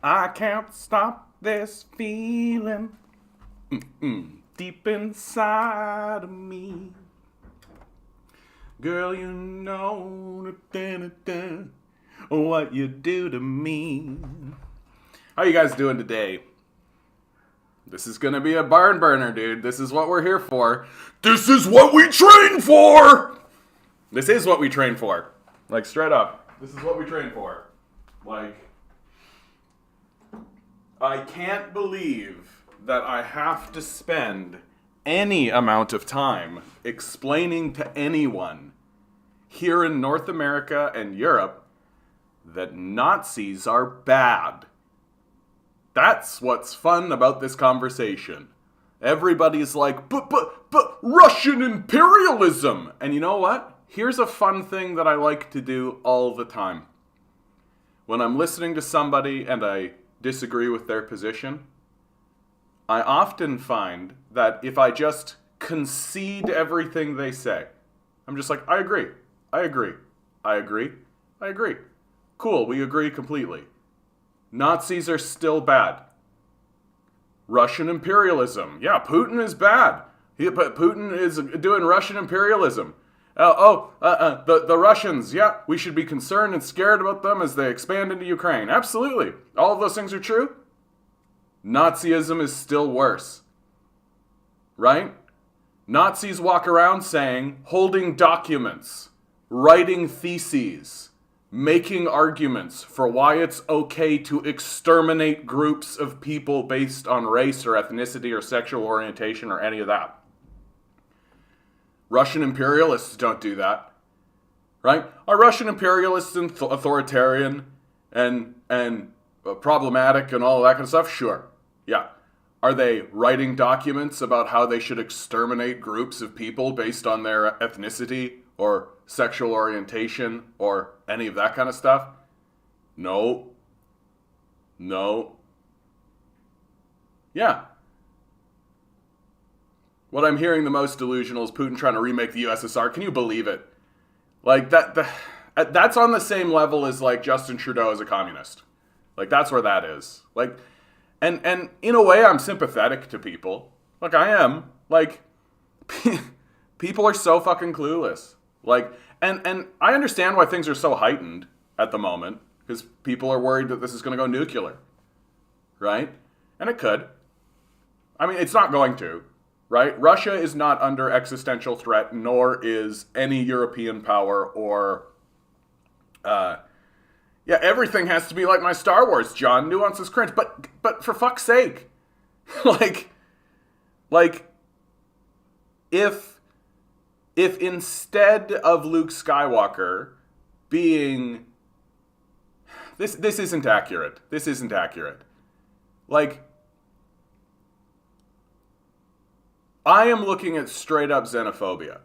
I can't stop this feeling deep inside of me. Girl, you know what you do to me. How you guys doing today? This is gonna be a barn burner, dude. This is what we're here for. This is what we train for! This is what we train for. Like, straight up. This is what we train for. Like, I can't believe that I have to spend any amount of time explaining to anyone here in North America and Europe that Nazis are bad. That's what's fun about this conversation. Everybody's like, but Russian imperialism! And you know what? Here's a fun thing that I like to do all the time. When I'm listening to somebody and I disagree with their position, I often find that if I just concede everything they say, I'm just like, I agree. Cool, we agree completely. Nazis are still bad. Russian imperialism. Yeah, Putin is bad. Putin is doing Russian imperialism. The Russians, yeah, we should be concerned and scared about them as they expand into Ukraine. Absolutely. All of those things are true. Nazism is still worse. Right? Nazis walk around saying, holding documents, writing theses, making arguments for why it's okay to exterminate groups of people based on race or ethnicity or sexual orientation or any of that. Russian imperialists don't do that, right? Are Russian imperialists authoritarian and problematic and all that kind of stuff? Sure, yeah. Are they writing documents about how they should exterminate groups of people based on their ethnicity or sexual orientation or any of that kind of stuff? No. Yeah. What I'm hearing the most delusional is Putin trying to remake the USSR. Can you believe it? Like, that's on the same level as, like, Justin Trudeau as a communist. Like, that's where that is. Like, and in a way, I'm sympathetic to people. Like, I am. Like, people are so fucking clueless. Like, and I understand why things are so heightened at the moment, because people are worried that this is going to go nuclear. Right? And it could. I mean, it's not going to. Right? Russia is not under existential threat, nor is any European power or... Yeah, everything has to be like my Star Wars, John. Nuance is cringe. But for fuck's sake. like, if instead of Luke Skywalker being... This isn't accurate. This isn't accurate. Like... I am looking at straight up xenophobia.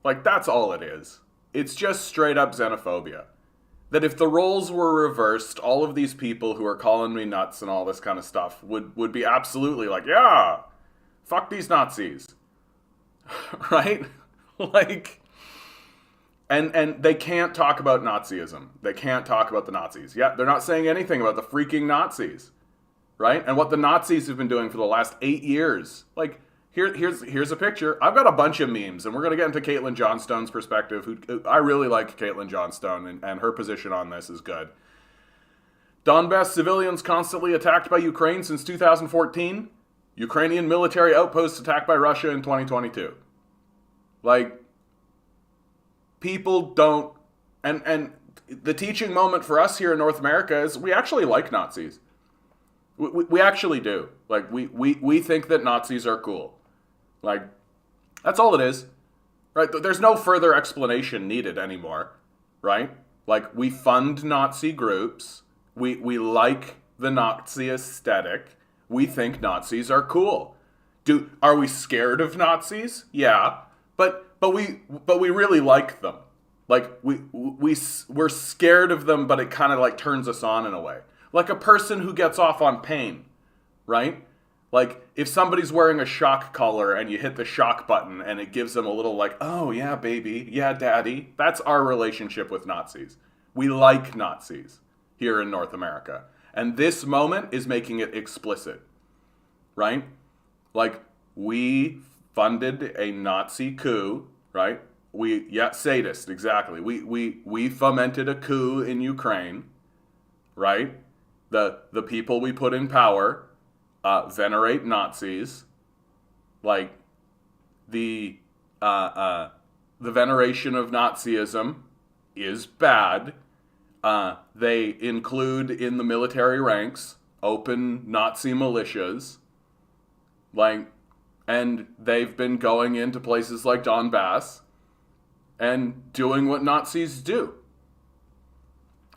Like, that's all it is. It's just straight up xenophobia. That if the roles were reversed, all of these people who are calling me nuts and all this kind of stuff would be absolutely like, yeah, fuck these Nazis. Right? Like, and they can't talk about Nazism. They can't talk about the Nazis. Yeah, they're not saying anything about the freaking Nazis. Right? And what the Nazis have been doing for the last 8 years. Like, Here's a picture. I've got a bunch of memes, and we're going to get into Caitlin Johnstone's perspective. I really like Caitlin Johnstone, and her position on this is good. Donbass civilians constantly attacked by Ukraine since 2014. Ukrainian military outposts attacked by Russia in 2022. Like, people don't... And the teaching moment for us here in North America is we actually like Nazis. We actually do. Like, we think that Nazis are cool. Like, that's all it is, right? There's no further explanation needed anymore, right? Like, we fund Nazi groups. We like the Nazi aesthetic. We think Nazis are cool. Are we scared of Nazis? Yeah, but we really like them. Like, we're scared of them, but it kind of like turns us on in a way. Like a person who gets off on pain, right? Like, if somebody's wearing a shock collar and you hit the shock button and it gives them a little like, oh, yeah, baby, yeah, daddy. That's our relationship with Nazis. We like Nazis here in North America. And this moment is making it explicit, right? Like, we funded a Nazi coup, right? Sadist, exactly. We fomented a coup in Ukraine, right? The people we put in power venerate Nazis. Like, the veneration of Nazism is bad. They include in the military ranks open Nazi militias, and they've been going into places like Donbass and doing what Nazis do.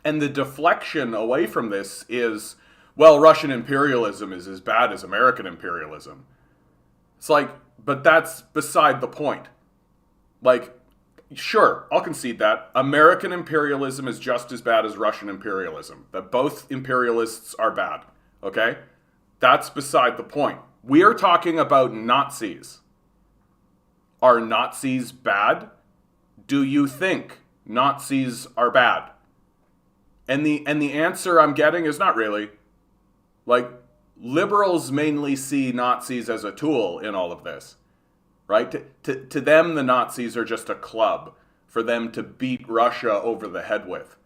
And the deflection away from this is, well, Russian imperialism is as bad as American imperialism. It's like, but that's beside the point. Like, sure, I'll concede that. American imperialism is just as bad as Russian imperialism. That both imperialists are bad, okay? That's beside the point. We are talking about Nazis. Are Nazis bad? Do you think Nazis are bad? And the answer I'm getting is not really. Like, liberals mainly see Nazis as a tool in all of this. Right? To them, the Nazis are just a club for them to beat Russia over the head with.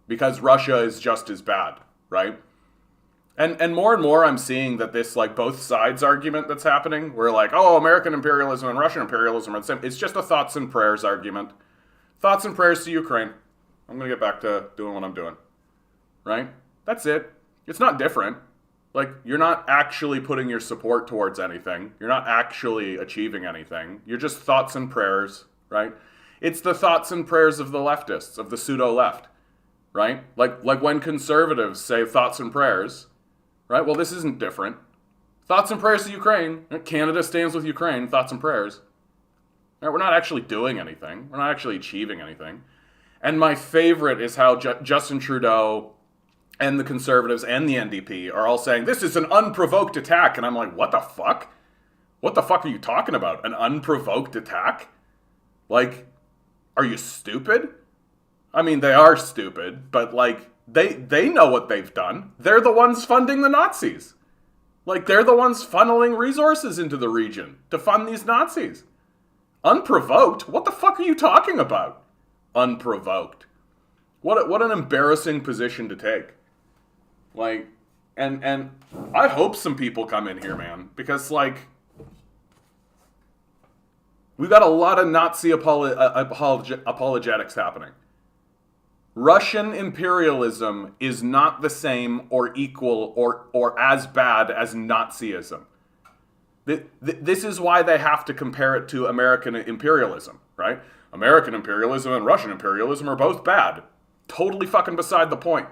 Because Russia is just as bad, right? And more I'm seeing that this, like, both sides argument that's happening, where like, oh, American imperialism and Russian imperialism are the same. It's just a thoughts and prayers argument. Thoughts and prayers to Ukraine. I'm going to get back to doing what I'm doing. Right? That's it. It's not different. Like, you're not actually putting your support towards anything. You're not actually achieving anything. You're just thoughts and prayers, right? It's the thoughts and prayers of the leftists, of the pseudo-left, right? Like when conservatives say thoughts and prayers, right? Well, this isn't different. Thoughts and prayers to Ukraine. Canada stands with Ukraine, thoughts and prayers. Right? We're not actually doing anything. We're not actually achieving anything. And my favorite is how Justin Trudeau and the Conservatives and the NDP are all saying, this is an unprovoked attack. And I'm like, what the fuck? What the fuck are you talking about? An unprovoked attack? Like, are you stupid? I mean, they are stupid, but like, they know what they've done. They're the ones funding the Nazis. Like, they're the ones funneling resources into the region to fund these Nazis. Unprovoked? What the fuck are you talking about? Unprovoked. What an embarrassing position to take. Like, and I hope some people come in here, man, because, like, we've got a lot of Nazi apologetics happening. Russian imperialism is not the same or equal or as bad as Nazism. This is why they have to compare it to American imperialism, right? American imperialism and Russian imperialism are both bad. Totally fucking beside the point.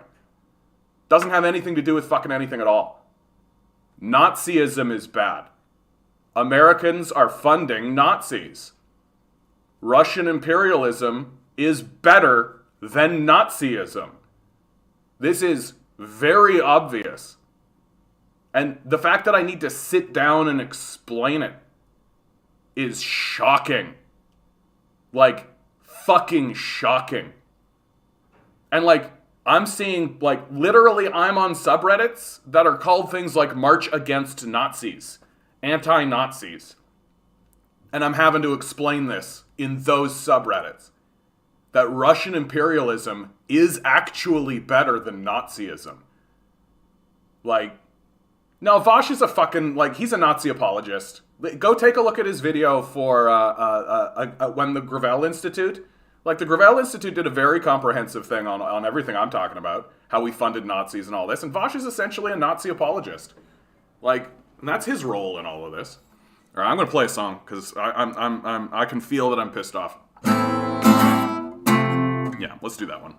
Doesn't have anything to do with fucking anything at all. Nazism is bad. Americans are funding Nazis. Russian imperialism is better than Nazism. This is very obvious. And the fact that I need to sit down and explain it is shocking. Like, fucking shocking. And like, I'm seeing, like, literally I'm on subreddits that are called things like March Against Nazis, anti-Nazis. And I'm having to explain this in those subreddits. That Russian imperialism is actually better than Nazism. Like, no, Vosh is a fucking, like, he's a Nazi apologist. Go take a look at his video for when the Gravel Institute. Like, the Gravel Institute did a very comprehensive thing on everything I'm talking about. How we funded Nazis and all this. And Vosh is essentially a Nazi apologist. Like, and that's his role in all of this. All right, I'm going to play a song, because I can feel that I'm pissed off. Yeah, let's do that one.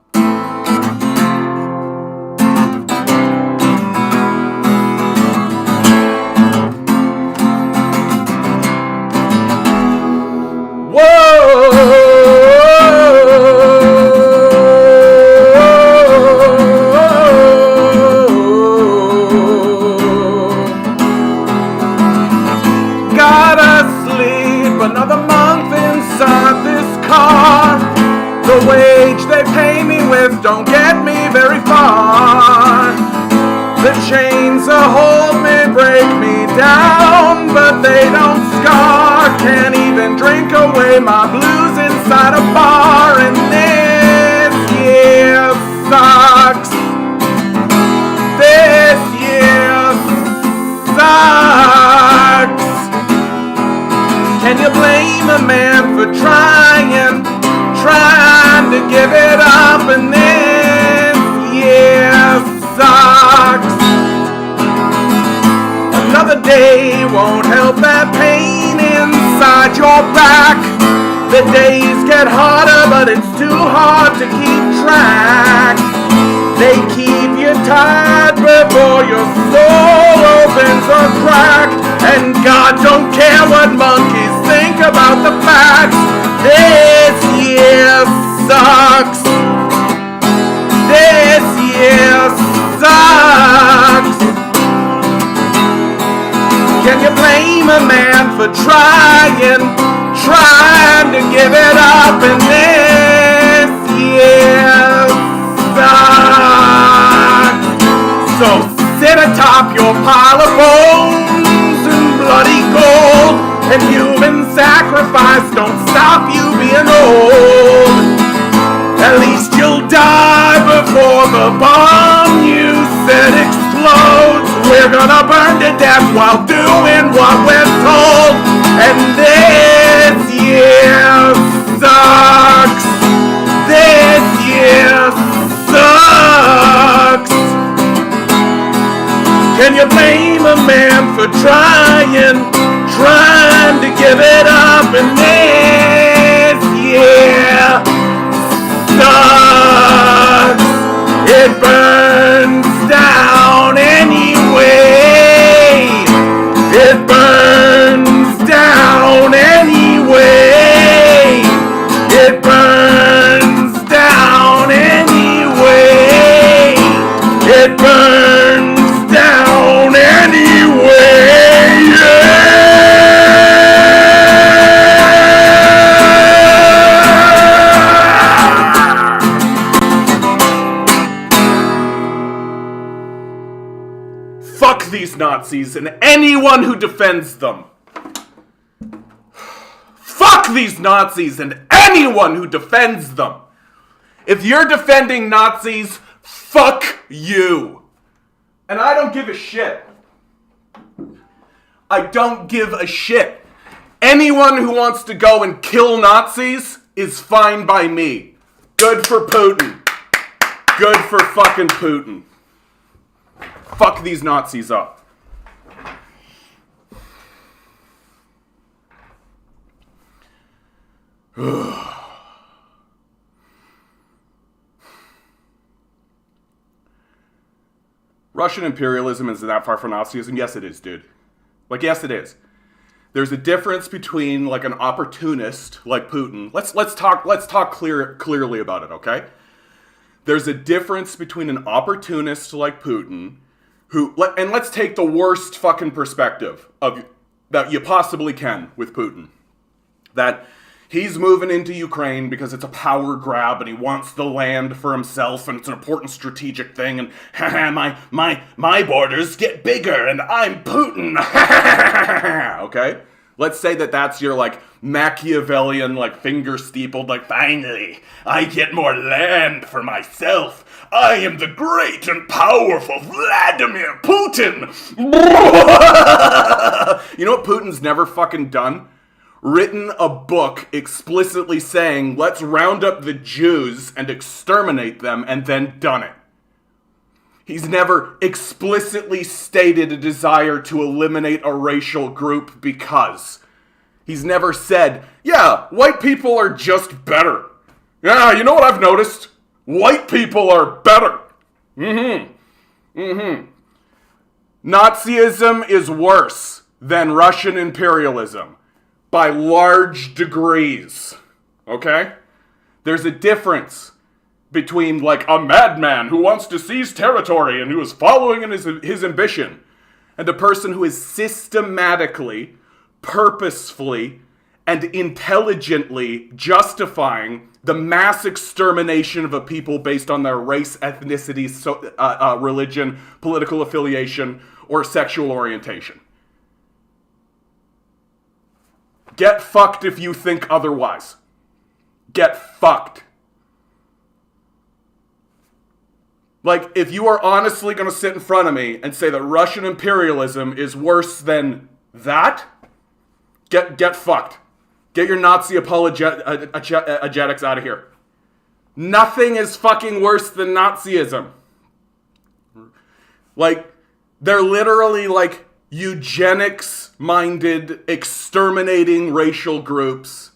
Whoa! Another month inside this car. The wage they pay me with don't get me very far. The chains that hold me break me down, but they don't scar. Can't even drink away my blues inside a bar, and this year sucks. This year sucks. Can you blame a man for trying to give it up, and this year sucks? Another day won't help that pain inside your back. The days get harder, but it's too hard to keep track. They keep you tied before your soul opens a crack. And God don't care what monkeys think about the facts. This year sucks. This year sucks. Can you blame a man for trying to give it up, and this year sucks? So sit atop your pile of bones and bloody gold, and human sacrifice don't stop you being old. At least you'll die before the bomb you said explodes. We're gonna burn to death while doing what we're told, and this year sucks. This year sucks. Can you blame a man for trying to give it up, and this year sucks? It burns down anyway. It burns down anyway. It burns down anyway. It burns down anyway. Yeah. Fuck these Nazis and anyone who defends them. Fuck these Nazis and anyone who defends them. If you're defending Nazis, fuck you. And I don't give a shit. I don't give a shit. Anyone who wants to go and kill Nazis is fine by me. Good for Putin. Good for fucking Putin. Fuck these Nazis up. Russian imperialism is that far from Nazism? Yes, it is, dude. Like, yes, it is. There's a difference between like an opportunist like Putin. Let's talk clearly about it, okay? There's a difference between an opportunist like Putin, and let's take the worst fucking perspective that you possibly can with Putin. That he's moving into Ukraine because it's a power grab and he wants the land for himself and it's an important strategic thing, and my borders get bigger and I'm Putin. Okay? Let's say that that's your like Machiavellian, like finger steepled, like finally I get more land for myself. I am the great and powerful Vladimir Putin. You know what Putin's never fucking done? Written a book explicitly saying, let's round up the Jews and exterminate them, and then done it. He's never explicitly stated a desire to eliminate a racial group because. He's never said, yeah, white people are just better. Yeah, you know what I've noticed? White people are better. Nazism is worse than Russian imperialism. By large degrees, okay? There's a difference between, like, a madman who wants to seize territory and who is following in his ambition, and a person who is systematically, purposefully, and intelligently justifying the mass extermination of a people based on their race, ethnicity, religion, political affiliation, or sexual orientation. Get fucked if you think otherwise. Get fucked. Like, if you are honestly going to sit in front of me and say that Russian imperialism is worse than that, get fucked. Get your Nazi apologetics out of here. Nothing is fucking worse than Nazism. Like, they're literally like eugenics-minded, exterminating racial groups.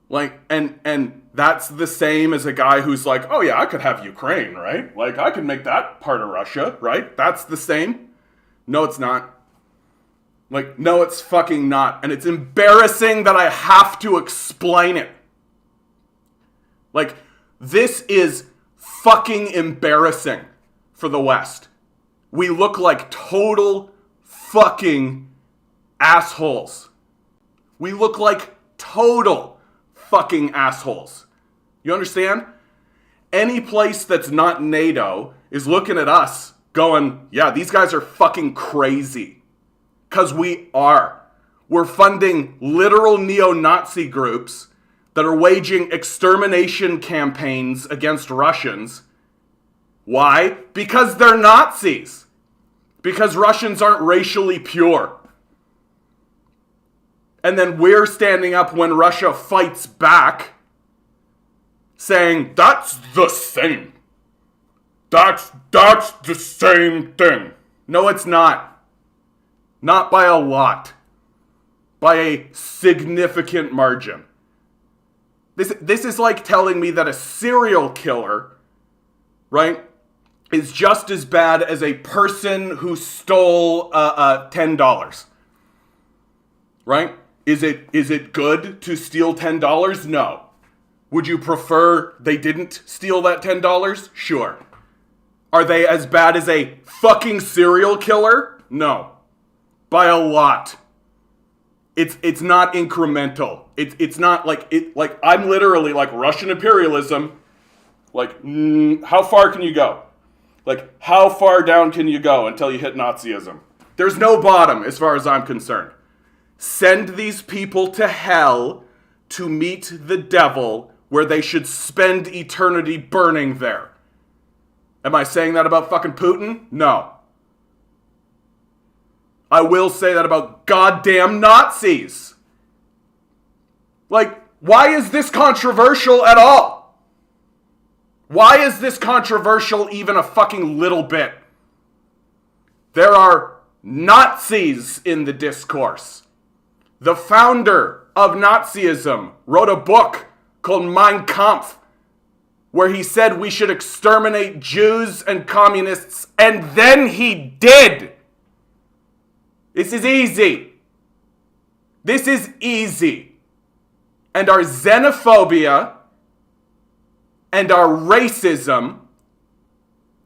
Like, and that's the same as a guy who's like, oh yeah, I could have Ukraine, right? Like, I could make that part of Russia, right? That's the same. No, it's not. Like, no, it's fucking not. And it's embarrassing that I have to explain it. Like, this is fucking embarrassing for the West. We look like total fucking assholes. We look like total fucking assholes. You understand? Any place that's not NATO is looking at us going, yeah, these guys are fucking crazy. Because we are. We're funding literal neo-Nazi groups that are waging extermination campaigns against Russians. Why? Because they're Nazis. Because Russians aren't racially pure. And then we're standing up when Russia fights back, saying, that's the same. That's the same thing. No, it's not. Not by a lot. By a significant margin. This is like telling me that a serial killer, right, is just as bad as a person who stole $10. Right? Is it good to steal $10? No. Would you prefer they didn't steal that $10? Sure. Are they as bad as a fucking serial killer? No. By a lot. It's not incremental. It's not like I'm literally like Russian imperialism. Like, how far can you go? Like, how far down can you go until you hit Nazism? There's no bottom as far as I'm concerned. Send these people to hell to meet the devil where they should spend eternity burning there. Am I saying that about fucking Putin? No. I will say that about goddamn Nazis. Like, why is this controversial at all? Why is this controversial even a fucking little bit? There are Nazis in the discourse. The founder of Nazism wrote a book called Mein Kampf, where he said we should exterminate Jews and communists, and then he did. This is easy. This is easy. And our xenophobia and our racism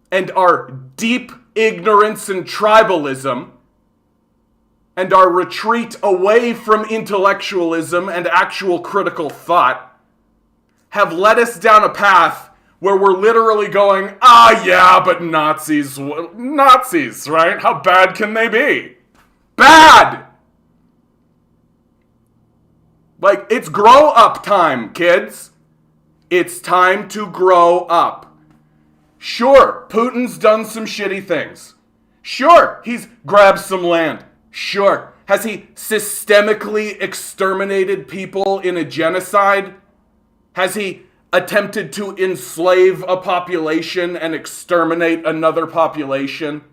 and our deep ignorance and tribalism and our retreat away from intellectualism and actual critical thought have led us down a path where we're literally going, yeah, but Nazis, right? How bad can they be? Bad! Like, it's grow up time, kids. It's time to grow up. Sure, Putin's done some shitty things. Sure, he's grabbed some land. Sure. Has he systemically exterminated people in a genocide? Has he attempted to enslave a population and exterminate another population?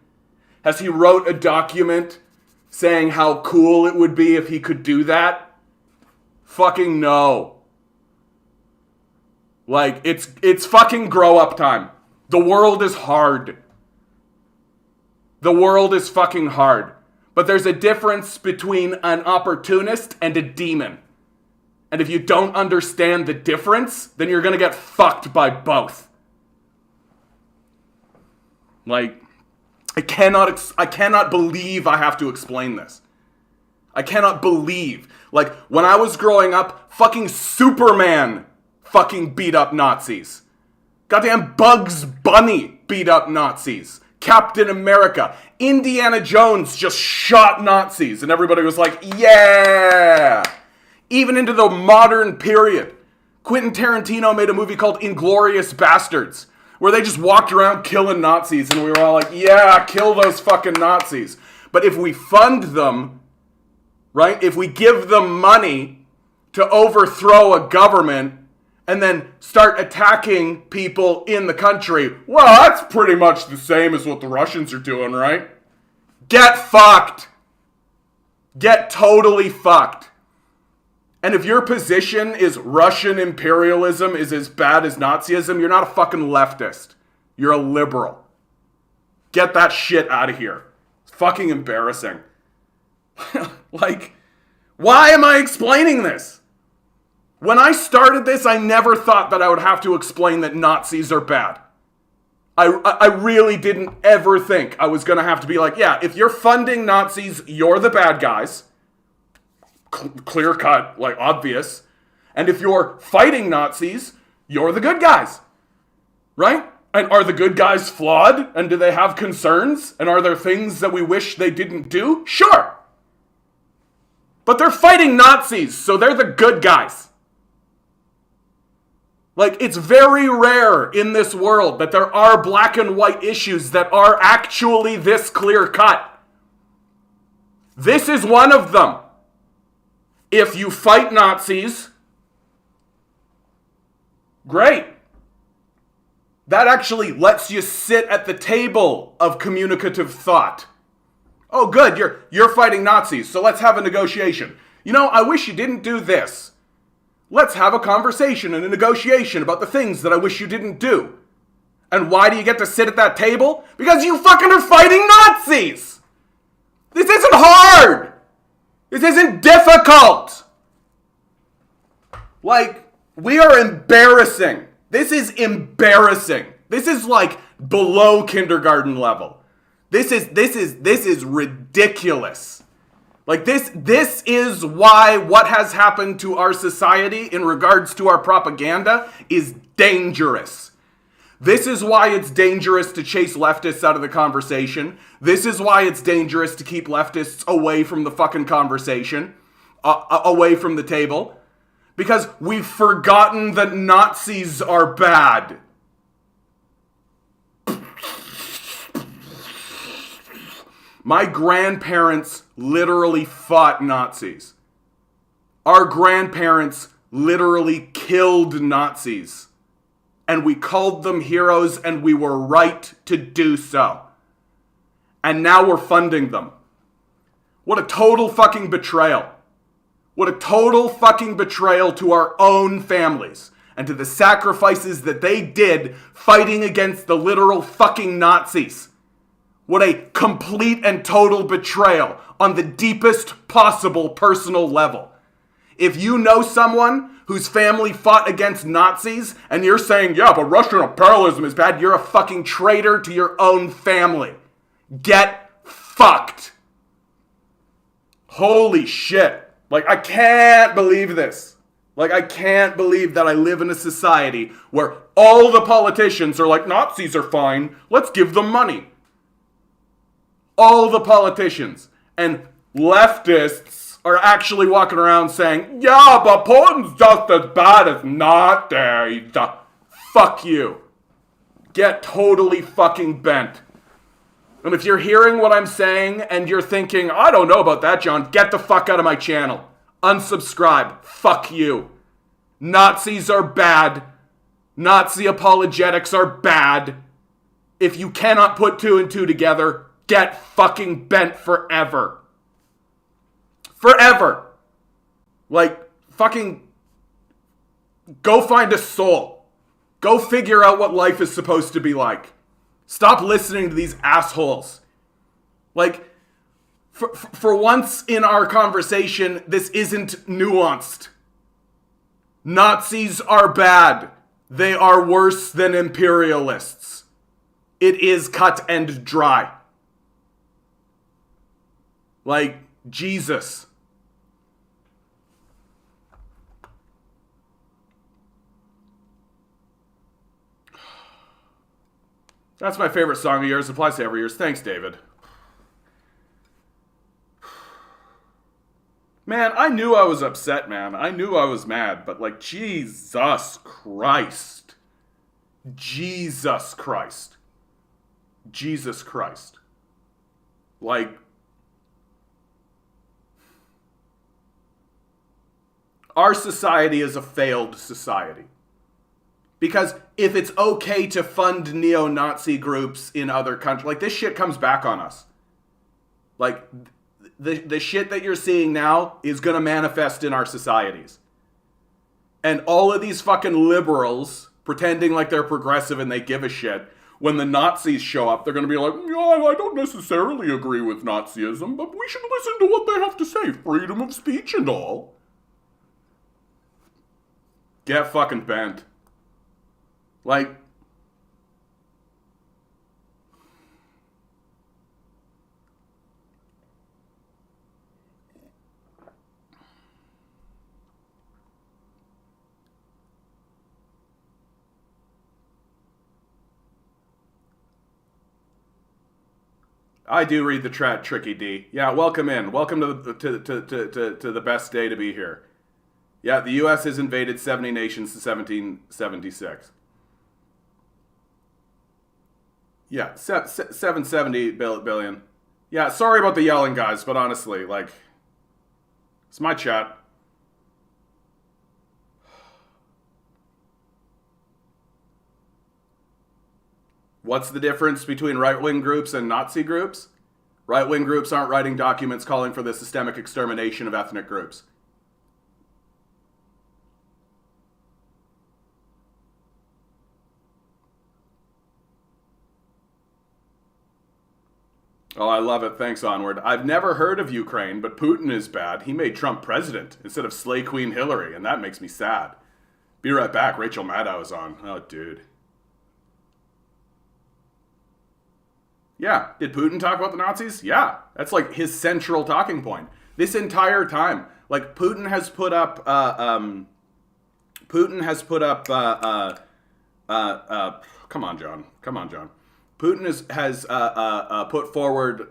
Has he wrote a document saying how cool it would be if he could do that? Fucking no. Like, it's fucking grow up time. The world is hard. The world is fucking hard. But there's a difference between an opportunist and a demon. And if you don't understand the difference, then you're gonna get fucked by both. Like, I cannot believe I have to explain this. I cannot believe. Like, when I was growing up, fucking Superman fucking beat up Nazis. Goddamn Bugs Bunny beat up Nazis. Captain America. Indiana Jones just shot Nazis. And everybody was like, yeah! Even into the modern period. Quentin Tarantino made a movie called Inglourious Bastards, where they just walked around killing Nazis, and we were all like, yeah, kill those fucking Nazis. But if we fund them, right, if we give them money to overthrow a government and then start attacking people in the country, well, that's pretty much the same as what the Russians are doing, right? Get fucked. Get totally fucked. And if your position is Russian imperialism is as bad as Nazism, you're not a fucking leftist. You're a liberal. Get that shit out of here. It's fucking embarrassing. Like, why am I explaining this? When I started this, I never thought that I would have to explain that Nazis are bad. I really didn't ever think I was going to have to be like, yeah, if you're funding Nazis, you're the bad guys. Clear cut, like obvious. And if you're fighting Nazis, you're the good guys. Right? And are the good guys flawed? And do they have concerns? And are there things that we wish they didn't do? Sure. But they're fighting Nazis, so they're the good guys. Like, it's very rare in this world that there are black and white issues that are actually this clear cut. This is one of them. If you fight Nazis, great. That actually lets you sit at the table of communicative thought. Oh, good, you're fighting Nazis, so let's have a negotiation. You know, I wish you didn't do this. Let's have a conversation and a negotiation about the things that I wish you didn't do. And why do you get to sit at that table? Because you fucking are fighting Nazis! This isn't hard! This isn't difficult! Like, we are embarrassing. This is embarrassing. This is like below kindergarten level. This is ridiculous. Like this is why what has happened to our society in regards to our propaganda is dangerous. This is why it's dangerous to chase leftists out of the conversation. This is why it's dangerous to keep leftists away from the fucking conversation, away from the table. Because we've forgotten that Nazis are bad. My grandparents literally fought Nazis. Our grandparents literally killed Nazis. And we called them heroes, and we were right to do so. And now we're funding them. What a total fucking betrayal. What a total fucking betrayal to our own families and to the sacrifices that they did fighting against the literal fucking Nazis. What a complete and total betrayal on the deepest possible personal level. If you know someone whose family fought against Nazis and you're saying, yeah, but Russian imperialism is bad, you're a fucking traitor to your own family. Get fucked. Holy shit. Like, I can't believe this. Like, I can't believe that I live in a society where all the politicians are like, Nazis are fine, let's give them money. All the politicians and leftists are actually walking around saying, yeah, but Putin's just as bad as Nazis. Fuck you. Get totally fucking bent. And if you're hearing what I'm saying and you're thinking, I don't know about that, John, get the fuck out of my channel. Unsubscribe. Fuck you. Nazis are bad. Nazi apologetics are bad. If you cannot put two and two together, get fucking bent forever. Forever. Like, fucking go find a soul. Go figure out what life is supposed to be like. Stop listening to these assholes. Like, for once in our conversation, this isn't nuanced. Nazis are bad. They are worse than imperialists. It is cut and dry. Like, Jesus. That's my favorite song of yours. Applies to every yours. Thanks, David. Man, I knew I was upset, man. I knew I was mad, but like, Jesus Christ. Jesus Christ. Jesus Christ. Like, our society is a failed society. Because if it's okay to fund neo-Nazi groups in other countries, like, this shit comes back on us. Like, the shit that you're seeing now is gonna manifest in our societies. And all of these fucking liberals pretending like they're progressive and they give a shit, when the Nazis show up, they're gonna be like, yeah, I don't necessarily agree with Nazism, but we should listen to what they have to say. Freedom of speech and all. Get fucking bent. Like, I do read the chat, Tricky D. Yeah, welcome in. Welcome to the best day to be here. Yeah, the U.S. has invaded 70 nations since 1776. Yeah, 770 billion. Yeah, sorry about the yelling, guys, but honestly, like, it's my chat. What's the difference between right-wing groups and Nazi groups? Right-wing groups aren't writing documents calling for the systemic extermination of ethnic groups. Oh, I love it. Thanks, Onward. I've never heard of Ukraine, but Putin is bad. He made Trump president instead of Slay Queen Hillary, and that makes me sad. Be right back. Rachel Maddow is on. Oh, dude. Yeah. Did Putin talk about the Nazis? Yeah. That's like his central talking point. This entire time. Like, Putin has put up, come on, John. Come on, John. Putin has put forward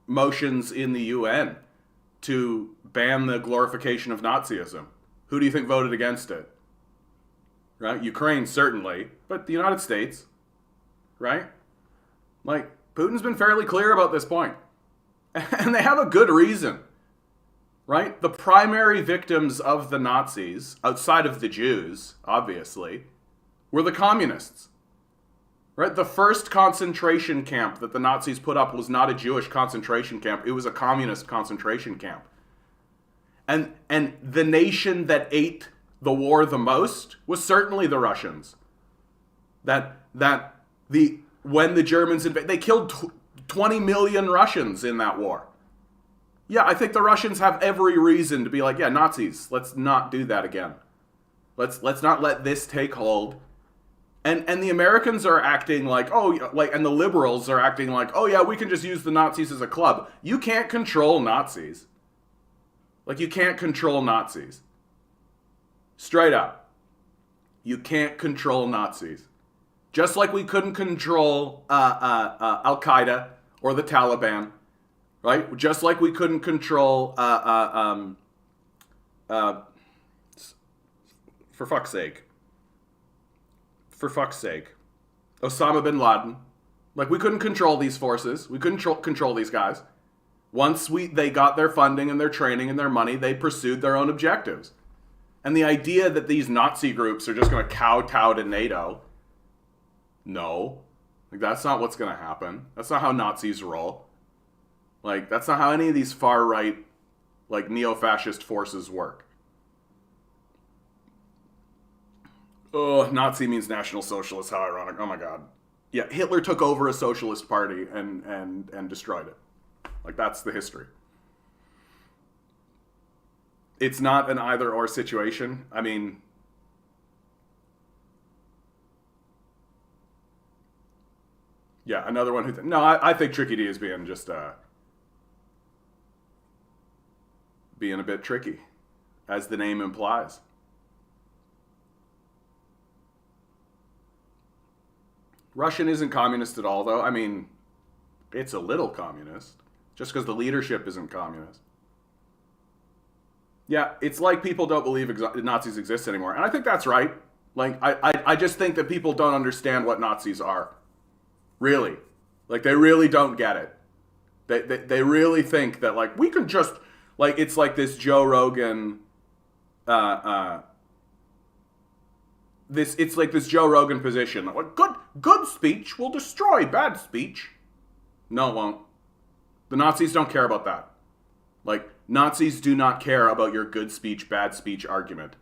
motions in the UN to ban the glorification of Nazism. Who do you think voted against it? Right? Ukraine, certainly, but the United States, right? Like, Putin's been fairly clear about this point. And they have a good reason, right? The primary victims of the Nazis, outside of the Jews, obviously, were the communists. Right? The first concentration camp that the Nazis put up was not a Jewish concentration camp. It was a communist concentration camp. And the nation that ate the war the most was certainly the Russians. When the Germans invaded, they killed 20 million Russians in that war. Yeah, I think the Russians have every reason to be like, yeah, Nazis, let's not do that again. Let's not let this take hold. And the Americans are acting like, and the liberals are acting like, oh yeah, we can just use the Nazis as a club. You can't control Nazis. Like, you can't control Nazis. Straight up. You can't control Nazis. Just like we couldn't control Al-Qaeda or the Taliban, right? Just like we couldn't control, for fuck's sake, Osama bin Laden. Like, we couldn't control these forces. We couldn't control these guys. Once they got their funding and their training and their money, they pursued their own objectives. And the idea that these Nazi groups are just going to kowtow to NATO, no. Like, that's not what's going to happen. That's not how Nazis roll. Like, that's not how any of these far-right, like, neo-fascist forces work. Oh, Nazi means National Socialist. How ironic. Oh my god. Yeah, Hitler took over a socialist party and destroyed it. Like, that's the history. It's not an either-or situation. I mean, yeah, another one who... I think Tricky D is being just... being a bit tricky, as the name implies. Russian isn't communist at all, though. I mean, it's a little communist. Just because the leadership isn't communist. Yeah, it's like people don't believe Nazis exist anymore. And I think that's right. Like, I just think that people don't understand what Nazis are. Really. Like, they really don't get it. They really think that, like, we can just, like, it's like this Joe Rogan, it's like this Joe Rogan position. Like, good speech will destroy bad speech. No, it won't. The Nazis don't care about that. Like, Nazis do not care about your good speech, bad speech argument.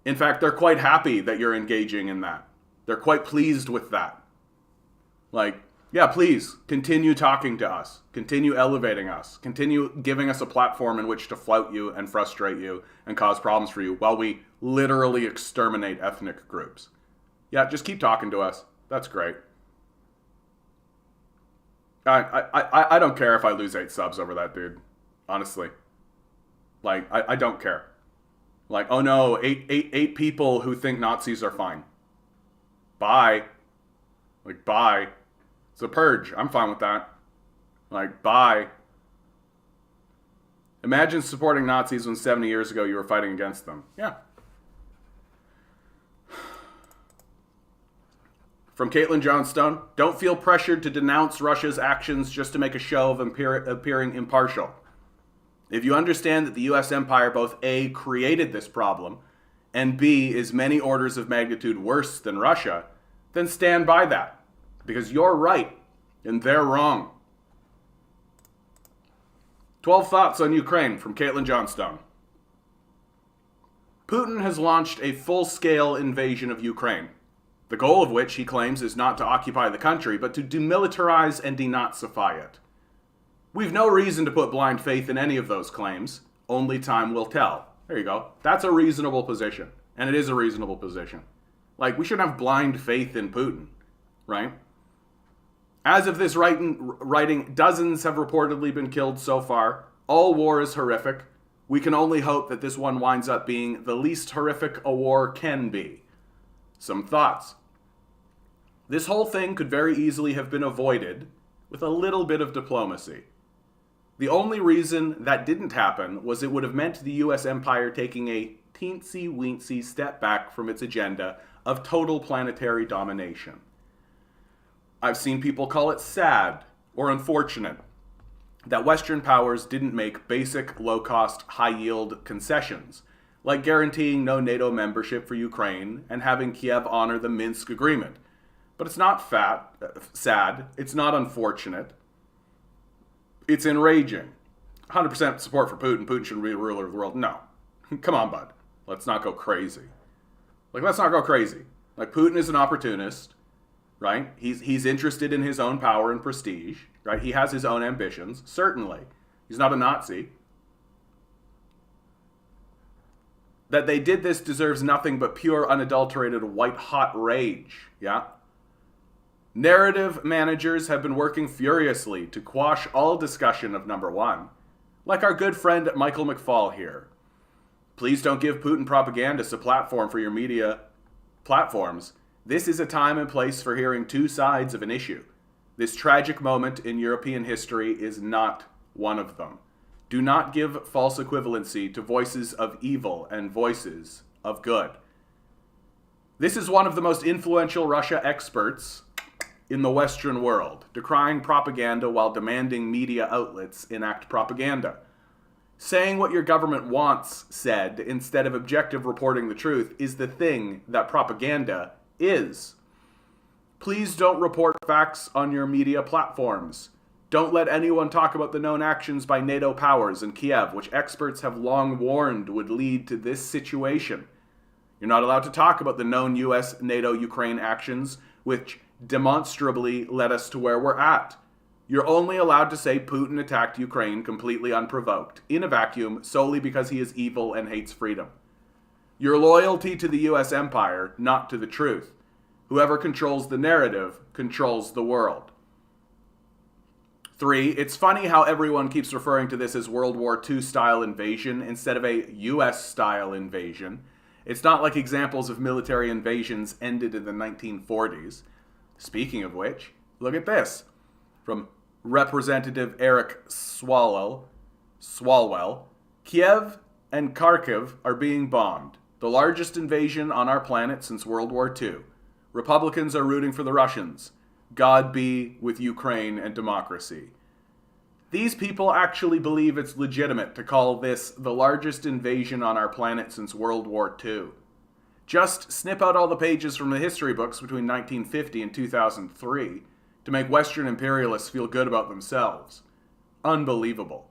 In fact, they're quite happy that you're engaging in that. They're quite pleased with that. Like, yeah, please, continue talking to us. Continue elevating us. Continue giving us a platform in which to flout you and frustrate you and cause problems for you while we literally exterminate ethnic groups. Yeah, just keep talking to us. That's great. I don't care if I lose 8 subs over that, dude. Honestly. Like, I don't care. Like, oh no, eight people who think Nazis are fine. Bye. Like, bye. It's a purge. I'm fine with that. Like, bye. Imagine supporting Nazis when 70 years ago you were fighting against them. Yeah. From Caitlin Johnstone, don't feel pressured to denounce Russia's actions just to make a show of appearing impartial. If you understand that the U.S. empire both A, created this problem, and B, is many orders of magnitude worse than Russia, then stand by that. Because you're right, and they're wrong. 12 thoughts on Ukraine from Caitlin Johnstone. Putin has launched a full-scale invasion of Ukraine, the goal of which he claims is not to occupy the country, but to demilitarize and denazify it. We've no reason to put blind faith in any of those claims. Only time will tell. There you go. That's a reasonable position. And it is a reasonable position. Like, we shouldn't have blind faith in Putin, right? As of this writing, dozens have reportedly been killed so far. All war is horrific. We can only hope that this one winds up being the least horrific a war can be. Some thoughts. This whole thing could very easily have been avoided with a little bit of diplomacy. The only reason that didn't happen was it would have meant the US empire taking a teensy-weensy step back from its agenda of total planetary domination. I've seen people call it sad or unfortunate that Western powers didn't make basic, low-cost, high-yield concessions, like guaranteeing no NATO membership for Ukraine and having Kiev honor the Minsk Agreement. But it's not sad, it's not unfortunate. It's enraging. 100% support for Putin. Putin shouldn't be a ruler of the world. No. Come on, bud. Let's not go crazy. Let's not go crazy. Like, Putin is an opportunist, right? He's interested in his own power and prestige, right? He has his own ambitions, certainly. He's not a Nazi. That they did this deserves nothing but pure, unadulterated, white-hot rage, yeah? Narrative managers have been working furiously to quash all discussion of number one, like our good friend Michael McFaul here. Please don't give Putin propagandists a platform for your media platforms. This is a time and place for hearing two sides of an issue. This tragic moment in European history is not one of them. Do not give false equivalency to voices of evil and voices of good. This is one of the most influential Russia experts in the Western world, decrying propaganda while demanding media outlets enact propaganda. Saying what your government wants said instead of objective reporting the truth is the thing that propaganda is. Please don't report facts on your media platforms. Don't let anyone talk about the known actions by NATO powers in Kiev, which experts have long warned would lead to this situation. You're not allowed to talk about the known US, NATO, Ukraine actions, which demonstrably led us to where we're at. You're only allowed to say Putin attacked Ukraine completely unprovoked, in a vacuum, solely because he is evil and hates freedom. Your loyalty to the US empire, not to the truth. Whoever controls the narrative controls the world. 3, it's funny how everyone keeps referring to this as World War II style invasion instead of a US style invasion. It's not like examples of military invasions ended in the 1940s. Speaking of which, look at this. From Representative Eric Swalwell, Kiev and Kharkiv are being bombed. The largest invasion on our planet since World War II. Republicans are rooting for the Russians. God be with Ukraine and democracy. These people actually believe it's legitimate to call this the largest invasion on our planet since World War II. Just snip out all the pages from the history books between 1950 and 2003 to make Western imperialists feel good about themselves. Unbelievable.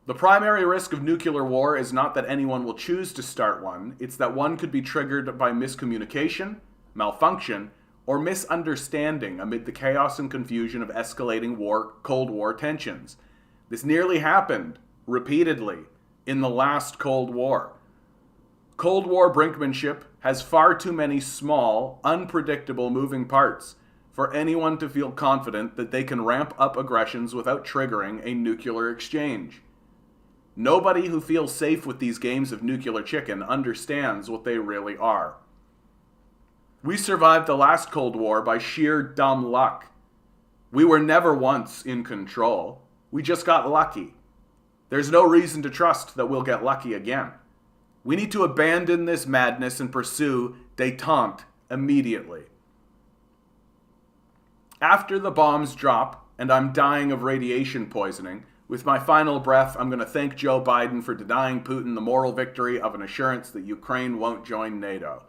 The primary risk of nuclear war is not that anyone will choose to start one, it's that one could be triggered by miscommunication, malfunction, or misunderstanding amid the chaos and confusion of escalating Cold War tensions. This nearly happened, repeatedly, in the last Cold War. Cold War brinkmanship has far too many small, unpredictable moving parts for anyone to feel confident that they can ramp up aggressions without triggering a nuclear exchange. Nobody who feels safe with these games of nuclear chicken understands what they really are. We survived the last Cold War by sheer dumb luck. We were never once in control. We just got lucky. There's no reason to trust that we'll get lucky again. We need to abandon this madness and pursue détente immediately. After the bombs drop, and I'm dying of radiation poisoning, with my final breath, I'm going to thank Joe Biden for denying Putin the moral victory of an assurance that Ukraine won't join NATO.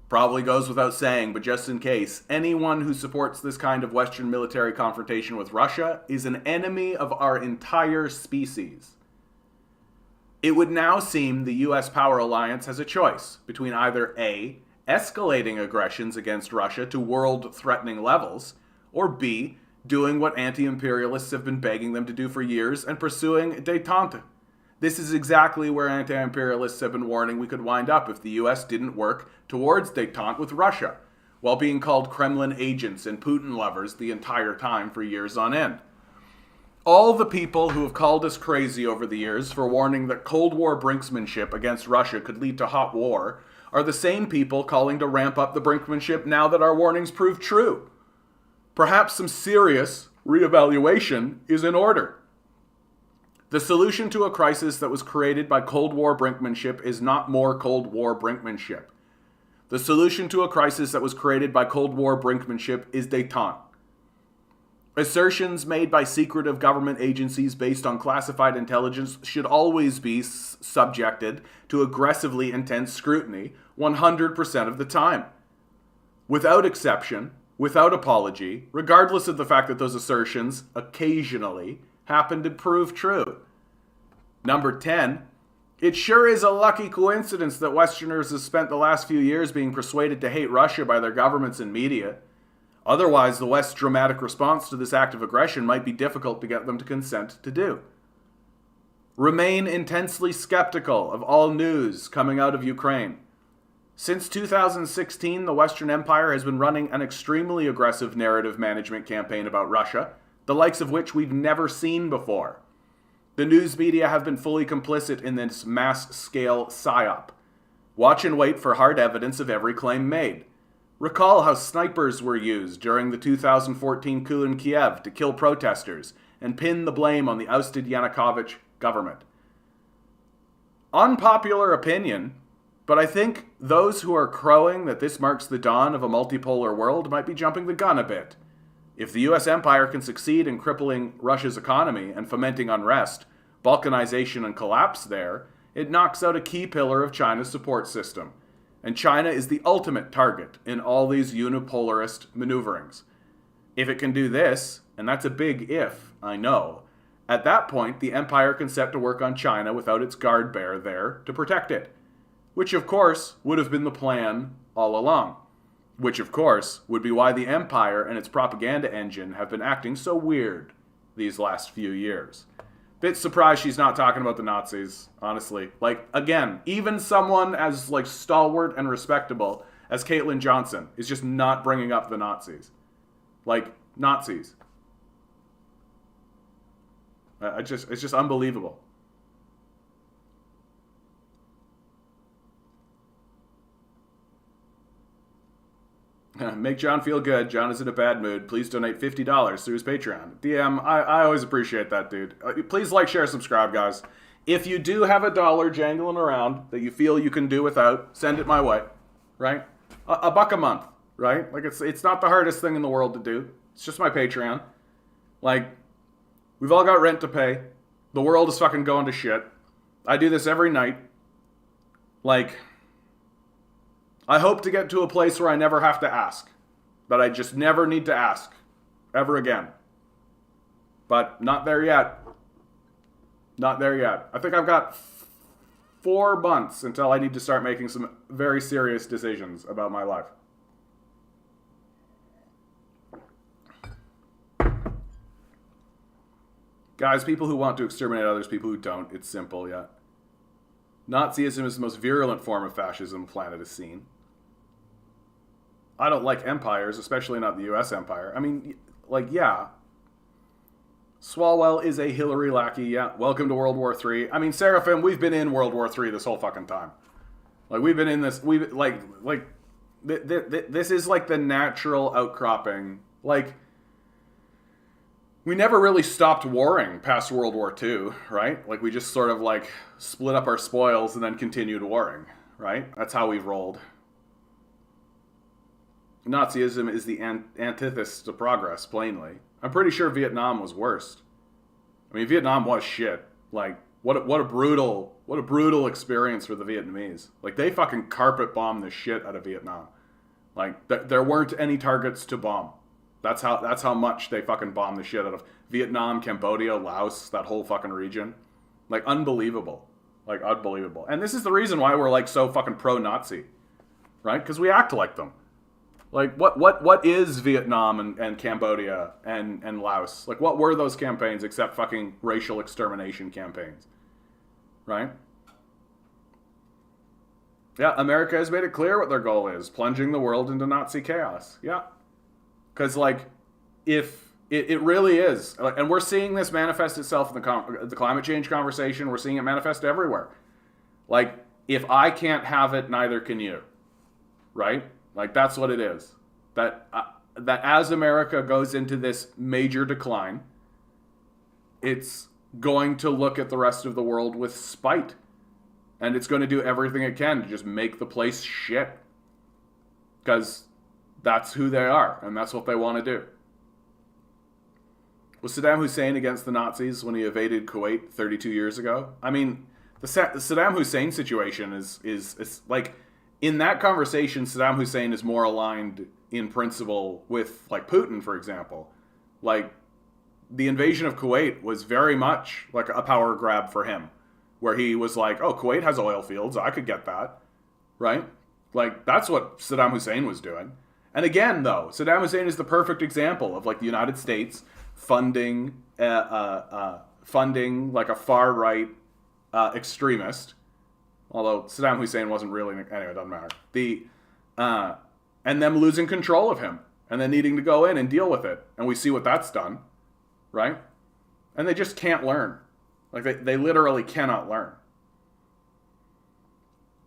Probably goes without saying, but just in case, anyone who supports this kind of Western military confrontation with Russia is an enemy of our entire species. It would now seem the US power alliance has a choice between either A, escalating aggressions against Russia to world-threatening levels, or B, doing what anti-imperialists have been begging them to do for years and pursuing détente. This is exactly where anti-imperialists have been warning we could wind up if the US didn't work towards détente with Russia, while being called Kremlin agents and Putin lovers the entire time for years on end. All the people who have called us crazy over the years for warning that Cold War brinksmanship against Russia could lead to hot war are the same people calling to ramp up the brinkmanship now that our warnings prove true. Perhaps some serious reevaluation is in order. The solution to a crisis that was created by Cold War brinkmanship is not more Cold War brinkmanship. The solution to a crisis that was created by Cold War brinkmanship is détente. Assertions made by secretive government agencies based on classified intelligence should always be subjected to aggressively intense scrutiny 100% of the time. Without exception, without apology, regardless of the fact that those assertions occasionally happen to prove true. Number 10, it sure is a lucky coincidence that Westerners have spent the last few years being persuaded to hate Russia by their governments and media. Otherwise, the West's dramatic response to this act of aggression might be difficult to get them to consent to do. Remain intensely skeptical of all news coming out of Ukraine. Since 2016, the Western Empire has been running an extremely aggressive narrative management campaign about Russia, the likes of which we've never seen before. The news media have been fully complicit in this mass-scale psyop. Watch and wait for hard evidence of every claim made. Recall how snipers were used during the 2014 coup in Kiev to kill protesters and pin the blame on the ousted Yanukovych government. Unpopular opinion, but I think those who are crowing that this marks the dawn of a multipolar world might be jumping the gun a bit. If the US empire can succeed in crippling Russia's economy and fomenting unrest, balkanization, and collapse there, it knocks out a key pillar of China's support system. And China is the ultimate target in all these unipolarist maneuverings. If it can do this, and that's a big if, I know, at that point the empire can set to work on China without its guard bear there to protect it. Which of course would have been the plan all along. Which of course would be why the empire and its propaganda engine have been acting so weird these last few years. Bit surprised she's not talking about the Nazis, honestly. Like, again, even someone as, like, stalwart and respectable as Caitlin Johnson is just not bringing up the Nazis. Like, Nazis. It's just unbelievable. Make John feel good. John is in a bad mood. Please donate $50 through his Patreon. DM, I always appreciate that, dude. Please like, share, subscribe, guys. If you do have $1 jangling around that you feel you can do without, send it my way, right? A buck a month, right? Like, it's not the hardest thing in the world to do. It's just my Patreon. Like, we've all got rent to pay. The world is fucking going to shit. I do this every night. Like, I hope to get to a place where I never have to ask. That I just never need to ask. Ever again. But not there yet. Not there yet. I think I've got 4 months until I need to start making some very serious decisions about my life. Guys, people who want to exterminate others, people who don't, it's simple, yeah. Nazism is the most virulent form of fascism the planet has seen. I don't like empires, especially not the US empire. I mean, like, yeah. Swalwell is a Hillary lackey, yeah. Welcome to World War III. I mean, Seraphim, we've been in World War III this whole fucking time. Like, we've been in this, this is like the natural outcropping. Like, we never really stopped warring past World War II, right? Like, we just sort of, like, split up our spoils and then continued warring, right? That's how we've rolled. Nazism is the antithesis to progress, plainly. I'm pretty sure Vietnam was worst. I mean, Vietnam was shit. Like, what a brutal experience for the Vietnamese. Like, they fucking carpet bombed the shit out of Vietnam. Like, there weren't any targets to bomb. That's how much they fucking bombed the shit out of Vietnam, Cambodia, Laos, that whole fucking region. Like, unbelievable. Like, unbelievable. And this is the reason why we're, like, so fucking pro-Nazi. Right? Because we act like them. Like, what is Vietnam and Cambodia and Laos? Like, what were those campaigns except fucking racial extermination campaigns? Right? Yeah, America has made it clear what their goal is. Plunging the world into Nazi chaos. Yeah. Because, like, if it really is, and we're seeing this manifest itself in the climate change conversation, we're seeing it manifest everywhere. Like, if I can't have it, neither can you. Right? Like, that's what it is. That as America goes into this major decline, it's going to look at the rest of the world with spite. And it's going to do everything it can to just make the place shit. Because that's who they are, and that's what they want to do. Was Saddam Hussein against the Nazis when he evaded Kuwait 32 years ago? I mean, the Saddam Hussein situation is like... In that conversation, Saddam Hussein is more aligned in principle with, like, Putin, for example. Like, the invasion of Kuwait was very much like a power grab for him, where he was like, oh, Kuwait has oil fields, I could get that, right? Like, that's what Saddam Hussein was doing. And again, though, Saddam Hussein is the perfect example of, like, the United States funding like a far-right extremist. Although Saddam Hussein wasn't really... Anyway, it doesn't matter. And them losing control of him. And then needing to go in and deal with it. And we see what that's done. Right? And they just can't learn. Like, they literally cannot learn.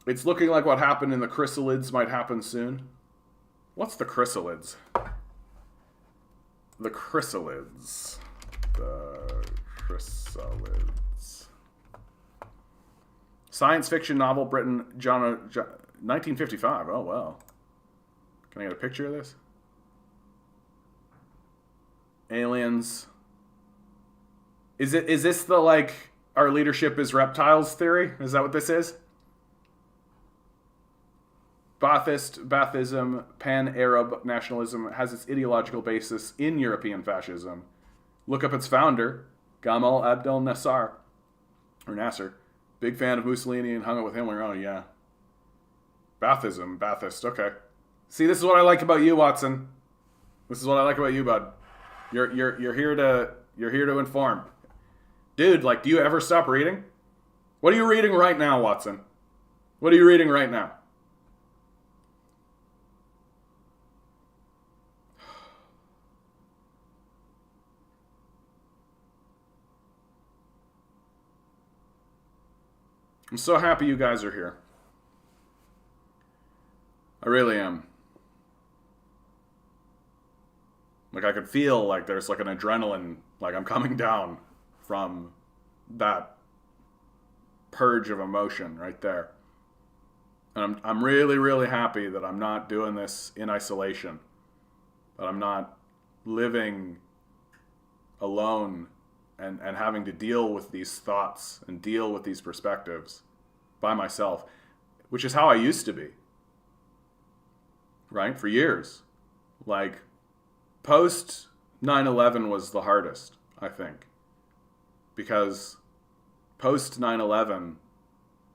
It's looking like what happened in the chrysalids might happen soon. What's the chrysalids? The chrysalids. The chrysalids. Science fiction novel, Britain, 1955. Oh, wow. Can I get a picture of this? Aliens. Is this the, like, our leadership is reptiles theory? Is that what this is? Baathism, pan-Arab nationalism has its ideological basis in European fascism. Look up its founder, Gamal Abdel Nasser. Or Nasser. Big fan of Mussolini and hung out with Himmler. Oh, yeah. Baathist, okay. See, this is what I like about you, Watson. This is what I like about you, bud. You're here to inform. Dude, like, do you ever stop reading? What are you reading right now, Watson? What are you reading right now? I'm so happy you guys are here. I really am. Like I could feel like there's like an adrenaline, like I'm coming down from that purge of emotion right there. And I'm really, really happy that I'm not doing this in isolation, that I'm not living alone and having to deal with these thoughts and deal with these perspectives by myself, which is how I used to be, right? For years. Like, post 9/11 was the hardest, I think, because post 9/11,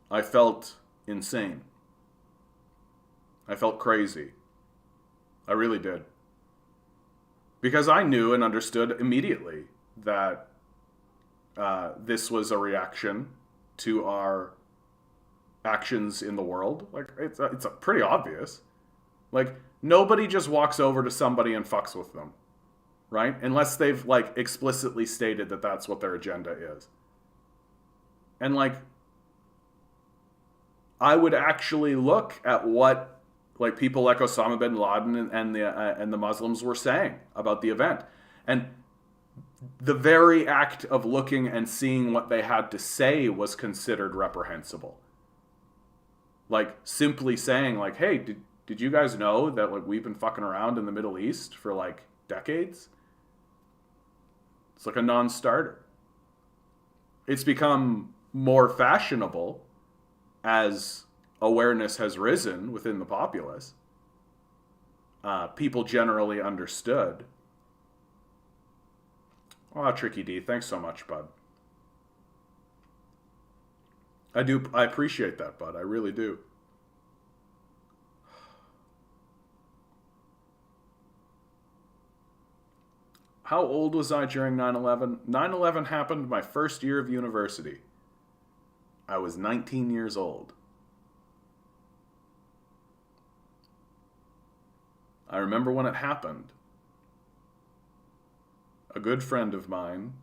I felt insane. I felt crazy. I really did. Because I knew and understood immediately that this was a reaction to our actions in the world. Like, it's pretty obvious. Like, nobody just walks over to somebody and fucks with them, right? Unless they've, like, explicitly stated that that's what their agenda is. And, like, I would actually look at what, like, people like Osama bin Laden and the Muslims were saying about the event. And the very act of looking and seeing what they had to say was considered reprehensible. Like, simply saying, like, hey, did you guys know that, like, we've been fucking around in the Middle East for, like, decades? It's like a non-starter. It's become more fashionable as awareness has risen within the populace. People generally understood. Oh, Tricky D, thanks so much, bud. I appreciate that, bud. I really do. How old was I during 9/11? 9/11 happened my first year of university. I was 19 years old. I remember when it happened. A good friend of mine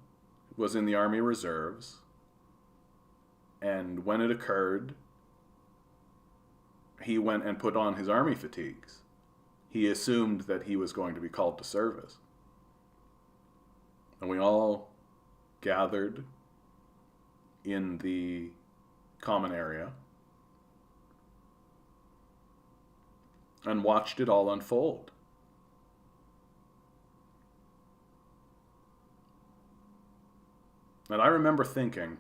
was in the Army Reserves, and when it occurred, he went and put on his Army fatigues. He assumed that he was going to be called to service. And we all gathered in the common area and watched it all unfold. And I remember thinking,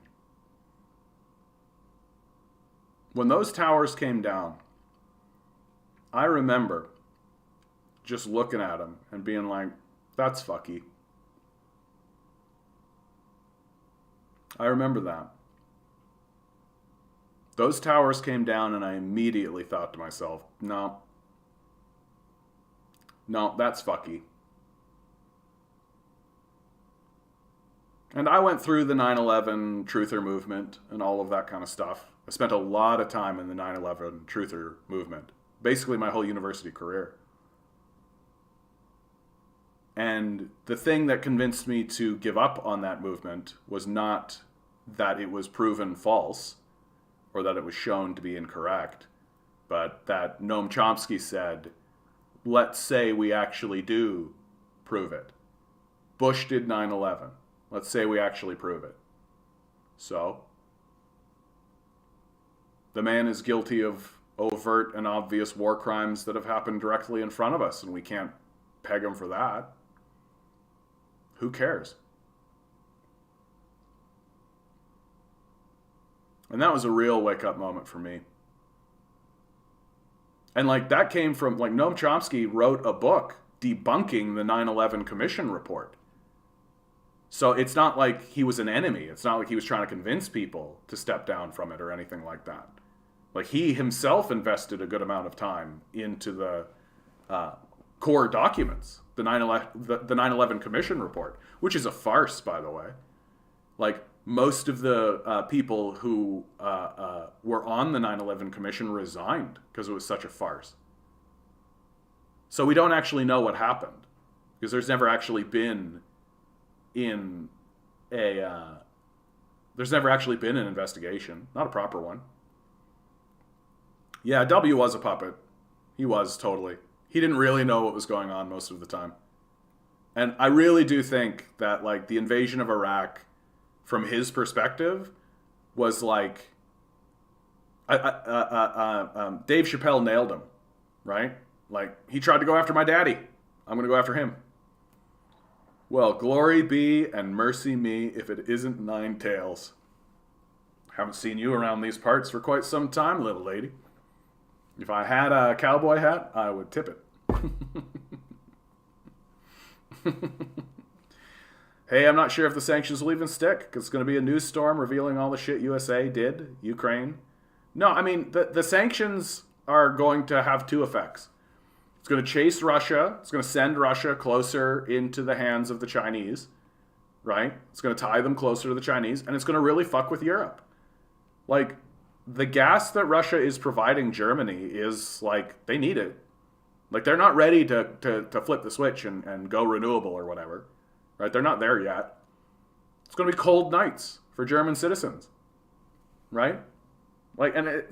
when those towers came down, I remember just looking at them and being like, that's fucky. I remember that. Those towers came down and I immediately thought to myself, no, that's fucky. And I went through the 9/11 truther movement and all of that kind of stuff. I spent a lot of time in the 9/11 truther movement, basically my whole university career. And the thing that convinced me to give up on that movement was not that it was proven false or that it was shown to be incorrect, but that Noam Chomsky said, let's say we actually do prove it. Bush did 9/11. Let's say we actually prove it. So, the man is guilty of overt and obvious war crimes that have happened directly in front of us, and we can't peg him for that. Who cares? And that was a real wake-up moment for me. And, like, that came from, like, Noam Chomsky wrote a book debunking the 9/11 Commission report. So it's not like he was an enemy. It's not like he was trying to convince people to step down from it or anything like that. Like, he himself invested a good amount of time into the core documents, the 9/11 Commission report, which is a farce, by the way. Like, most of the people who were on the 9/11 Commission resigned because it was such a farce. So we don't actually know what happened because there's never actually been there's never actually been an investigation, not a proper one. Yeah, W was a puppet. He was, totally. He didn't really know what was going on most of the time. And I really do think that, like, the invasion of Iraq, from his perspective, was like, Dave Chappelle nailed him, right? Like, he tried to go after my daddy. I'm going to go after him. Well, glory be and mercy me if it isn't Nine Tails. Haven't seen you around these parts for quite some time, little lady. If I had a cowboy hat, I would tip it. Hey, I'm not sure if the sanctions will even stick, because it's going to be a news storm revealing all the shit USA did, Ukraine. No, I mean, the sanctions are going to have two effects. It's going to chase Russia. It's going to send Russia closer into the hands of the Chinese, right? It's going to tie them closer to the Chinese, and it's going to really fuck with Europe. Like, the gas that Russia is providing Germany is, like, they need it. Like, they're not ready to flip the switch and go renewable or whatever, right? They're not there yet. It's going to be cold nights for German citizens, right? Like, and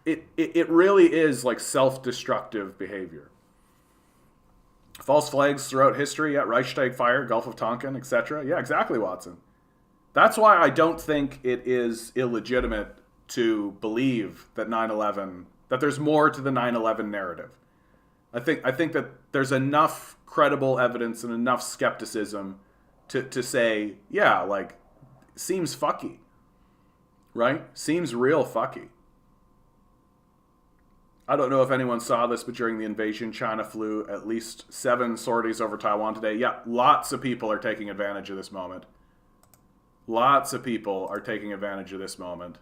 it really is like self-destructive behavior. False flags throughout history, yeah, Reichstag fire, Gulf of Tonkin, etc. Yeah, exactly, Watson. That's why I don't think it is illegitimate to believe that 9/11, that there's more to the 9/11 narrative. I think that there's enough credible evidence and enough skepticism to say, yeah, like, seems fucky, right? Seems real fucky. I don't know if anyone saw this, but during the invasion, China flew at least 7 sorties over Taiwan today. Yeah, lots of people are taking advantage of this moment. Lots of people are taking advantage of this moment.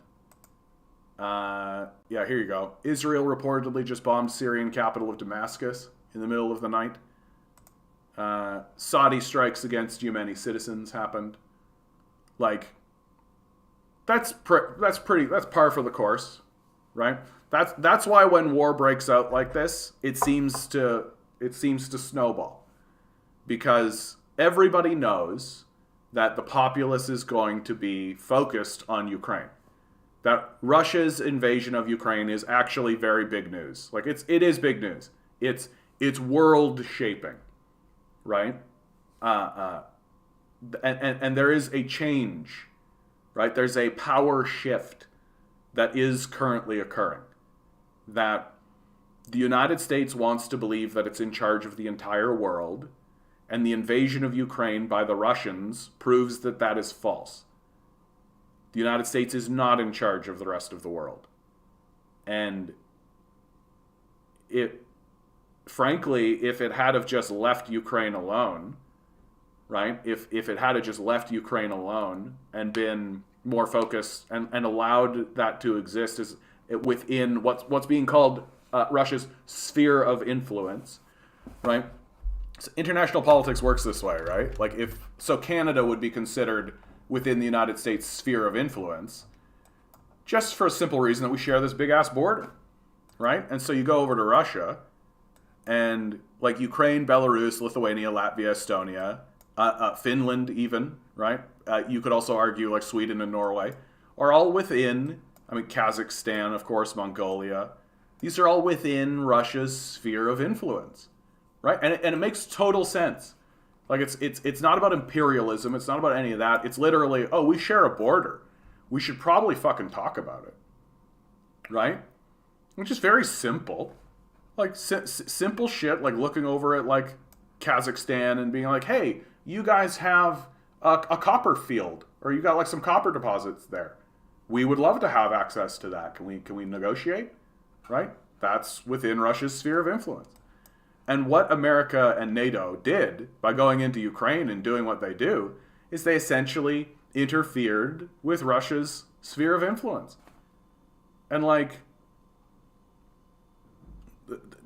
Yeah, here you go. Israel reportedly just bombed Syrian capital of Damascus in the middle of the night. Saudi strikes against Yemeni citizens happened. Like, that's par for the course, right? That's why when war breaks out like this, it seems to snowball, because everybody knows that the populace is going to be focused on Ukraine. That Russia's invasion of Ukraine is actually very big news. Like, it is big news. It's world shaping, right? And there is a change, right? There's a power shift that is currently occurring. That the United States wants to believe that it's in charge of the entire world, and the invasion of Ukraine by the Russians proves that that is false. The United States is not in charge of the rest of the world. And frankly, if it had have just left Ukraine alone, right? If it had have just left Ukraine alone and been more focused and allowed that to exist as within what's being called Russia's sphere of influence, right? So international politics works this way, right? Like, Canada would be considered within the United States sphere of influence, just for a simple reason that we share this big ass border, right? And so you go over to Russia, and like Ukraine, Belarus, Lithuania, Latvia, Estonia, Finland even, right? You could also argue like Sweden and Norway are all within, I mean, Kazakhstan, of course, Mongolia. These are all within Russia's sphere of influence, right? And it makes total sense. Like, it's not about imperialism. It's not about any of that. It's literally, oh, we share a border. We should probably fucking talk about it, right? Which is very simple. Like, simple shit, like looking over at, like, Kazakhstan and being like, hey, you guys have a copper field, or you got, like, some copper deposits there. We would love to have access to that. Can we negotiate? Right? That's within Russia's sphere of influence. And what America and NATO did by going into Ukraine and doing what they do is they essentially interfered with Russia's sphere of influence. And, like,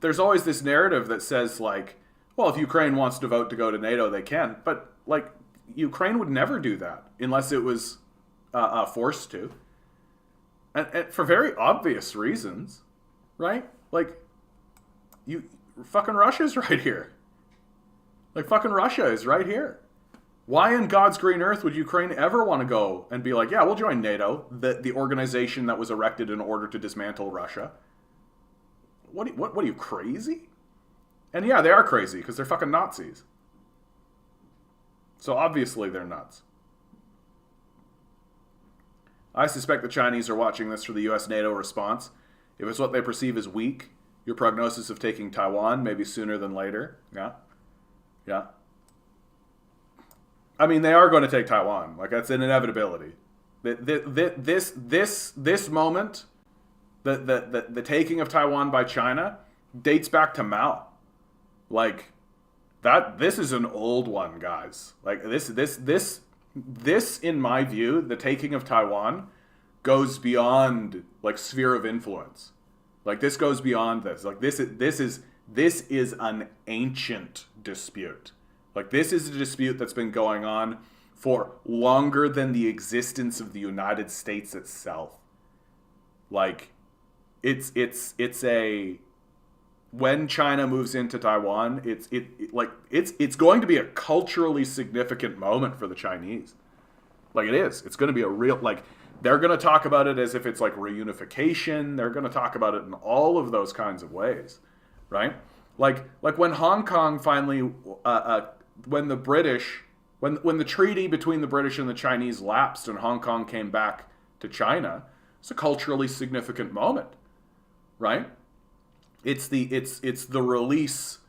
there's always this narrative that says, like, well, if Ukraine wants to vote to go to NATO, they can. But, like, Ukraine would never do that unless it was forced to. And for very obvious reasons, right? Like, fucking Russia's right here. Like, fucking Russia is right here. Why in God's green earth would Ukraine ever want to go and be like, yeah, we'll join NATO, the organization that was erected in order to dismantle Russia? What are you, crazy? And yeah, they are crazy because they're fucking Nazis. So obviously they're nuts. I suspect the Chinese are watching this for the US NATO response. If it's what they perceive as weak, your prognosis of taking Taiwan, maybe sooner than later. Yeah. Yeah. I mean, they are going to take Taiwan. Like, that's an inevitability. This moment, the taking of Taiwan by China, dates back to Mao. Like, this is an old one, guys. Like, this, in my view, the taking of Taiwan goes beyond, like, sphere of influence. Like, this goes beyond this. Like, this is an ancient dispute. Like, this is a dispute that's been going on for longer than the existence of the United States itself. Like, it's a, when China moves into Taiwan, it's going to be a culturally significant moment for the Chinese. Like, it is. It's going to be a real, like, they're going to talk about it as if it's like reunification. They're going to talk about it in all of those kinds of ways, right? Like when Hong Kong finally, when the British, when the treaty between the British and the Chinese lapsed and Hong Kong came back to China, it's a culturally significant moment, right? It's the release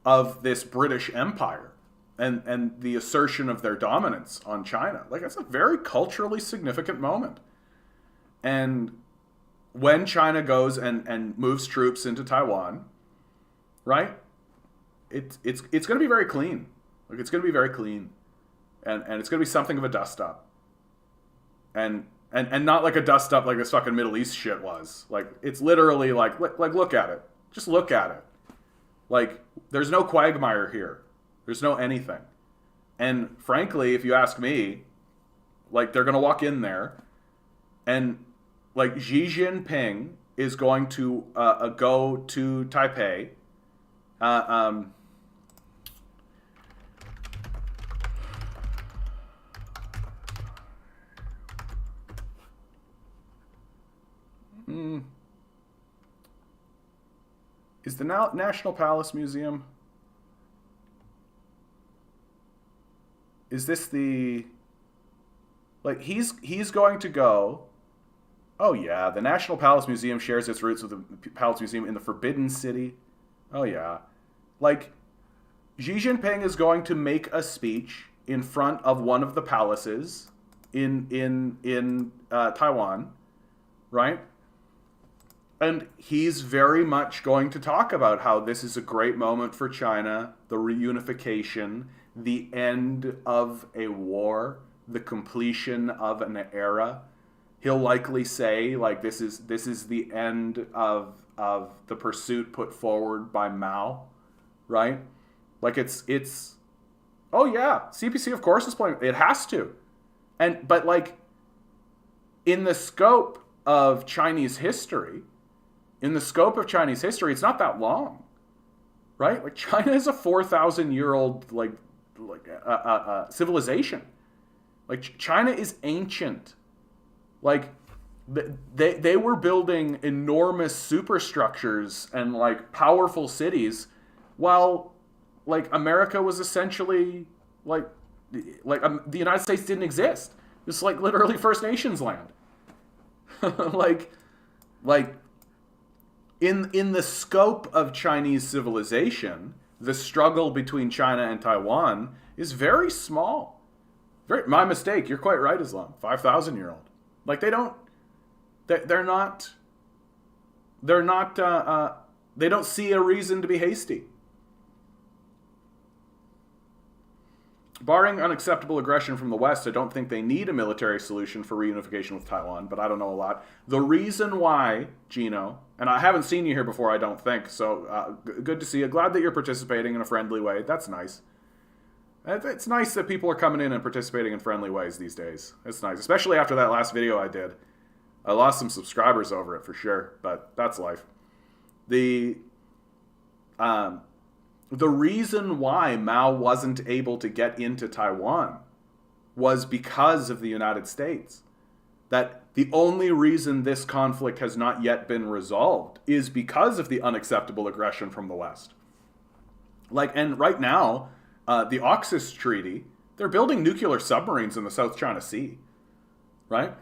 of this British Empire and the assertion of their dominance on China. Like, it's a very culturally significant moment. And when China goes and moves troops into Taiwan, right? It's going to be very clean. Like, it's going to be very clean. And it's going to be something of a dust up. And not like a dust up like this fucking Middle East shit was. Like, it's literally like look at it. Just look at it. Like, there's no quagmire here. There's no anything. And frankly, if you ask me, like, they're going to walk in there and, like, Xi Jinping is going to go to Taipei. Is the National Palace Museum... Is this the... Like, he's going to go... Oh, yeah. The National Palace Museum shares its roots with the Palace Museum in the Forbidden City. Oh, yeah. Like, Xi Jinping is going to make a speech in front of one of the palaces in Taiwan, right? And he's very much going to talk about how this is a great moment for China, the reunification, the end of a war, the completion of an era. He'll likely say, like, this is the end of the pursuit put forward by Mao, right? Like, it's oh yeah, CPC of course is playing. It has to, but like, in the scope of Chinese history, it's not that long, right? Like, China is a 4,000-year-old civilization. Like, China is ancient. Like, they were building enormous superstructures and, like, powerful cities, while, like, America was essentially the United States didn't exist. It's like literally First Nations land. like in the scope of Chinese civilization, the struggle between China and Taiwan is very small. My mistake. You're quite right, Islam. 5,000-year-old. Like, they don't see a reason to be hasty. Barring unacceptable aggression from the West, I don't think they need a military solution for reunification with Taiwan, but I don't know a lot. The reason why, Gino, and I haven't seen you here before, I don't think, so good to see you. Glad that you're participating in a friendly way. That's nice. It's nice that people are coming in and participating in friendly ways these days. It's nice, especially after that last video I did. I lost some subscribers over it for sure, but that's life. The reason why Mao wasn't able to get into Taiwan was because of the United States. That the only reason this conflict has not yet been resolved is because of the unacceptable aggression from the West. Like, and right now, the AUKUS Treaty, They're building nuclear submarines in the South China Sea, right?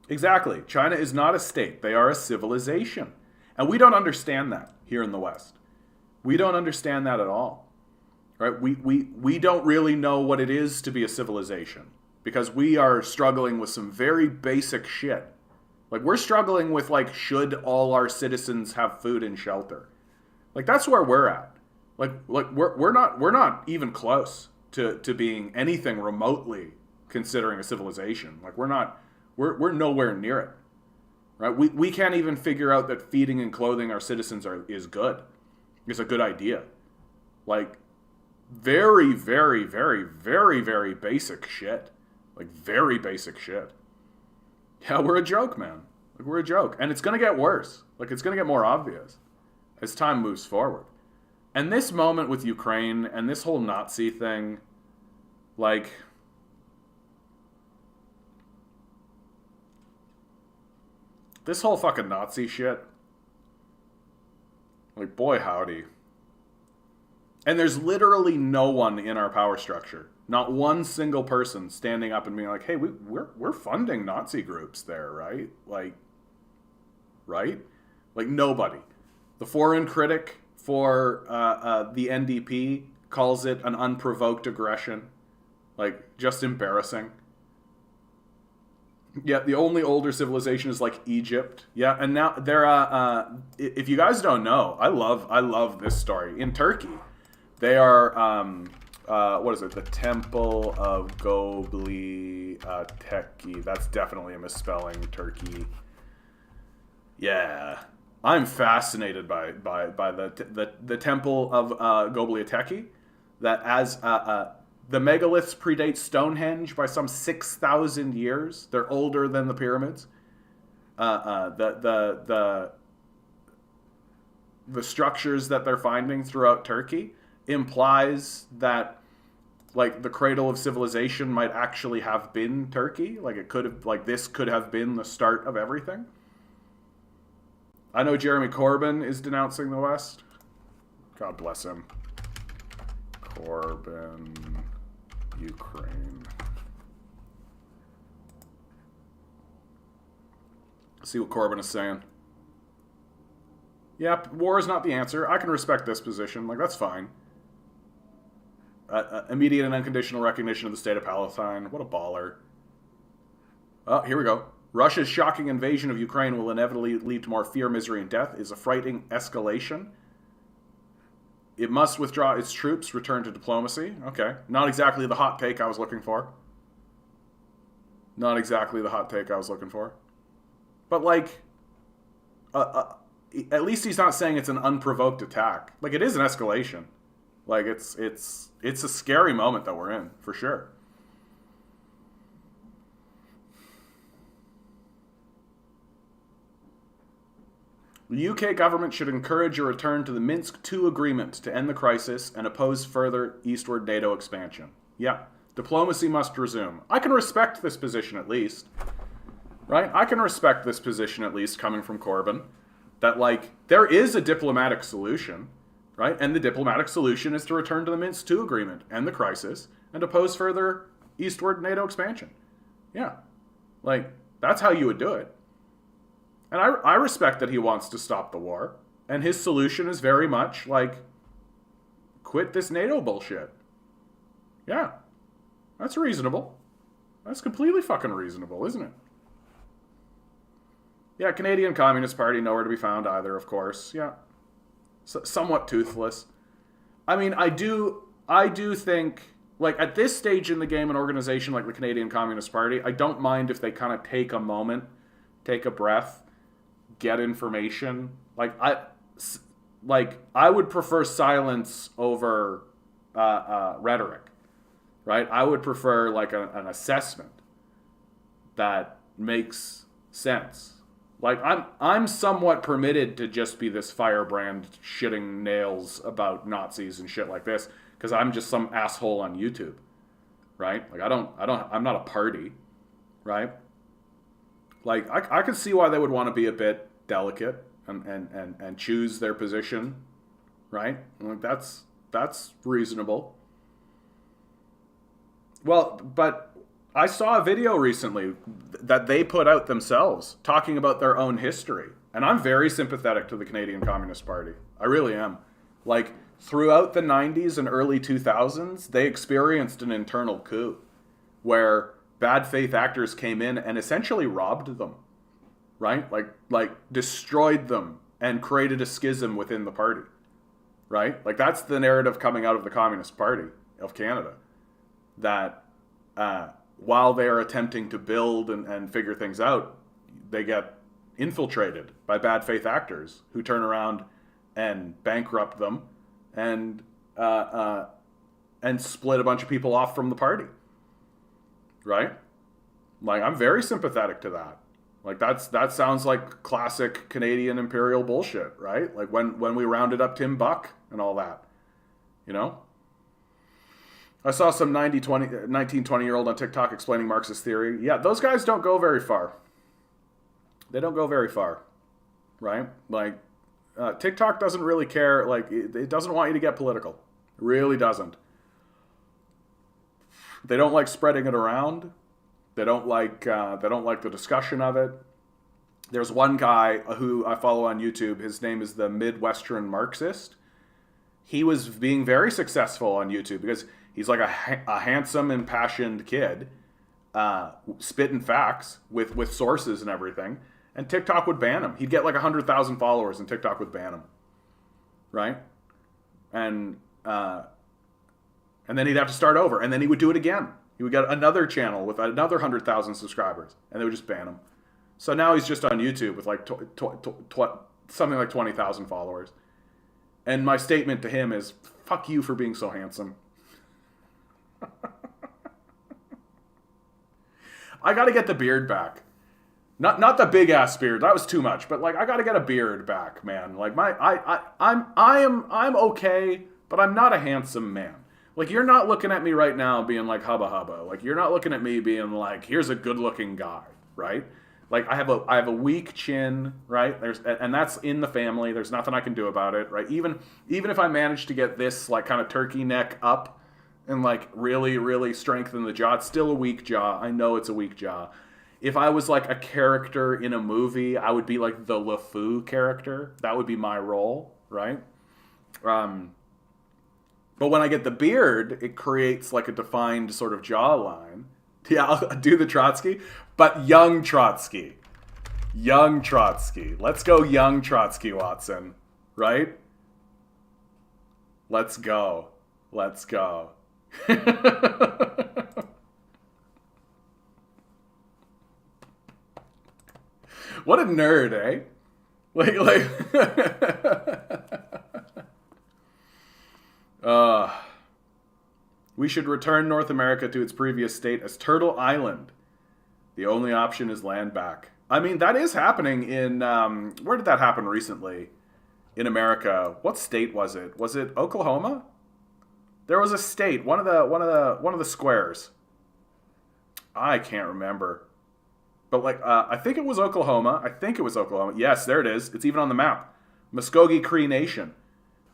Exactly. China is not a state. They are a civilization. And we don't understand that here in the West. We don't understand that at all. Right? We don't really know what it is to be a civilization because we are struggling with some very basic shit. Like, we're struggling with, like, should all our citizens have food and shelter? Like, that's where we're at. Like we're not even close to being anything remotely considering a civilization. Like, we're nowhere near it. Right? We can't even figure out that feeding and clothing our citizens is good. It's a good idea. Like, very, very, very, very, very basic shit. Like, very basic shit. Yeah, we're a joke, man. Like, we're a joke. And it's going to get worse. Like, it's going to get more obvious as time moves forward. And this moment with Ukraine and this whole Nazi thing, like, this whole fucking Nazi shit, like, boy howdy. And there's literally no one in our power structure, not one single person standing up and being like, hey, we're funding Nazi groups there, right? Like, right? Like, nobody. The foreign critic for the NDP calls it an unprovoked aggression. Like, just embarrassing. Yeah, the only older civilization is like Egypt. Yeah, and now they're if you guys don't know, I love this story. In Turkey, they are what is it? The Temple of Göbekli Tepe. That's definitely a misspelling. Turkey. Yeah, I'm fascinated by the Temple of Göbekli Tepe. That as the megaliths predate Stonehenge by some 6,000 years. They're older than the pyramids. The structures that they're finding throughout Turkey implies that, like, the cradle of civilization might actually have been Turkey. Like, it could have, like, this could have been the start of everything. I know Jeremy Corbyn is denouncing the West. God bless him. Corbyn, Ukraine. See what Corbyn is saying. Yeah, war is not the answer. I can respect this position. Like, that's fine. Immediate and unconditional recognition of the state of Palestine. What a baller. Oh, here we go. Russia's shocking invasion of Ukraine will inevitably lead to more fear, misery, and death. Is a frightening escalation. It must withdraw its troops, return to diplomacy. Okay. Not exactly the hot take I was looking for. Not exactly the hot take I was looking for. But, like, at least he's not saying it's an unprovoked attack. Like, it is an escalation. Like, it's a scary moment that we're in, for sure. The UK government should encourage a return to the Minsk II agreement to end the crisis and oppose further eastward NATO expansion. Yeah, diplomacy must resume. I can respect this position at least. Right? I can respect this position at least coming from Corbyn. That, like, there is a diplomatic solution, right? And the diplomatic solution is to return to the Minsk II agreement, end the crisis, and oppose further eastward NATO expansion. Yeah. Like, that's how you would do it. And I respect that he wants to stop the war. And his solution is very much, like, quit this NATO bullshit. Yeah. That's reasonable. That's completely fucking reasonable, isn't it? Yeah, Canadian Communist Party, nowhere to be found either, of course. Yeah. Somewhat toothless. I mean, I do think, like, at this stage in the game, an organization like the Canadian Communist Party, I don't mind if they kind of take a moment, take a breath, get information. Like, I would prefer silence over rhetoric, right? I would prefer, like, an assessment that makes sense. Like, I'm somewhat permitted to just be this firebrand shitting nails about Nazis and shit like this because I'm just some asshole on YouTube, right? Like, I'm not a party, right? Like, I could see why they would want to be a bit delicate and choose their position, right? Like, that's reasonable. Well, but I saw a video recently that they put out themselves talking about their own history. And I'm very sympathetic to the Canadian Communist Party. I really am. Like, throughout the 90s and early 2000s, they experienced an internal coup where bad faith actors came in and essentially robbed them, right? Like destroyed them and created a schism within the party, right? Like that's the narrative coming out of the Communist Party of Canada, that while they are attempting to build and figure things out, they get infiltrated by bad faith actors who turn around and bankrupt them and split a bunch of people off from the party, right? Like I'm very sympathetic to that. Like that sounds like classic Canadian imperial bullshit, right? Like when we rounded up Tim Buck and all that, you know? I saw some 19-20-year-old on TikTok explaining Marxist theory. Yeah, those guys don't go very far. They don't go very far, right? Like, TikTok doesn't really care. Like, it doesn't want you to get political. It really doesn't. They don't like spreading it around. They don't like the discussion of it. There's one guy who I follow on YouTube. His name is the Midwestern Marxist. He was being very successful on YouTube because he's like a handsome, impassioned kid, spitting facts with sources and everything. And TikTok would ban him. He'd get like 100,000 followers, and TikTok would ban him, right? And then he'd have to start over, and then he would do it again. He would get another channel with another 100,000 subscribers, and they would just ban him. So now he's just on YouTube with like something like 20,000 followers. And my statement to him is, fuck you for being so handsome. I got to get the beard back. Not the big ass beard. That was too much. But like I got to get a beard back, man. Like I'm okay, but I'm not a handsome man. Like you're not looking at me right now being like hubba hubba. Like you're not looking at me being like here's a good-looking guy, right? Like I have a weak chin, right? And that's in the family. There's nothing I can do about it, right? Even if I manage to get this like kind of turkey neck up and like really strengthen the jaw, it's still a weak jaw. I know it's a weak jaw. If I was like a character in a movie, I would be like the LeFou character. That would be my role, right? But when I get the beard, it creates like a defined sort of jawline. Yeah, I'll do the Trotsky, but young Trotsky. Young Trotsky. Let's go young Trotsky, Watson, right? Let's go. Let's go. What a nerd, eh? Like we should return North America to its previous state as Turtle Island. The only option is land back. I mean, that is happening in where did that happen recently? In America. What state was it? Was it Oklahoma? There was a state, one of the squares. I can't remember. But like I think it was Oklahoma. Yes, there it is. It's even on the map. Muskogee Cree Nation.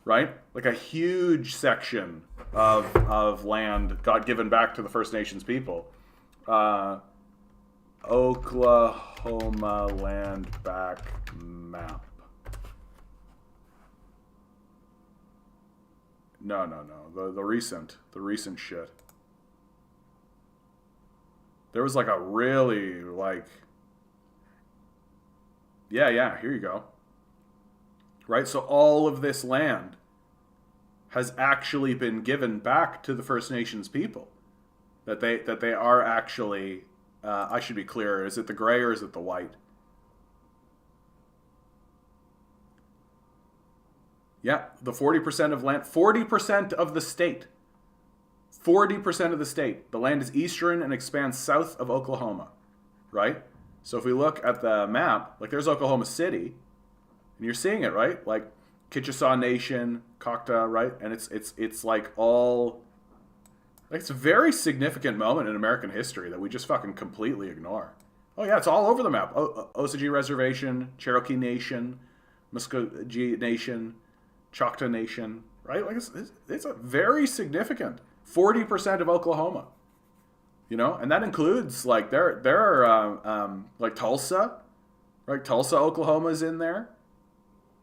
Right? Like a huge section of land got given back to the First Nations people. Oklahoma land back map. No. The recent shit. There was like a really like yeah, here you go. Right? So all of this land has actually been given back to the First Nations people. That they are actually I should be clear, is it the gray or is it the white? Yeah, the 40% of land, 40% of the state. 40% of the state. The land is eastern and expands south of Oklahoma, right? So if we look at the map, like there's Oklahoma City, and you're seeing it, right? Like Kitchesaw Nation, Cocta, right? And it's like all, like it's a very significant moment in American history that we just fucking completely ignore. Oh yeah, it's all over the map. Osage Reservation, Cherokee Nation, Muskogee Nation, Choctaw Nation, right? Like it's a very significant 40% of Oklahoma. And that includes like there are like Tulsa, right? Tulsa, Oklahoma's in there.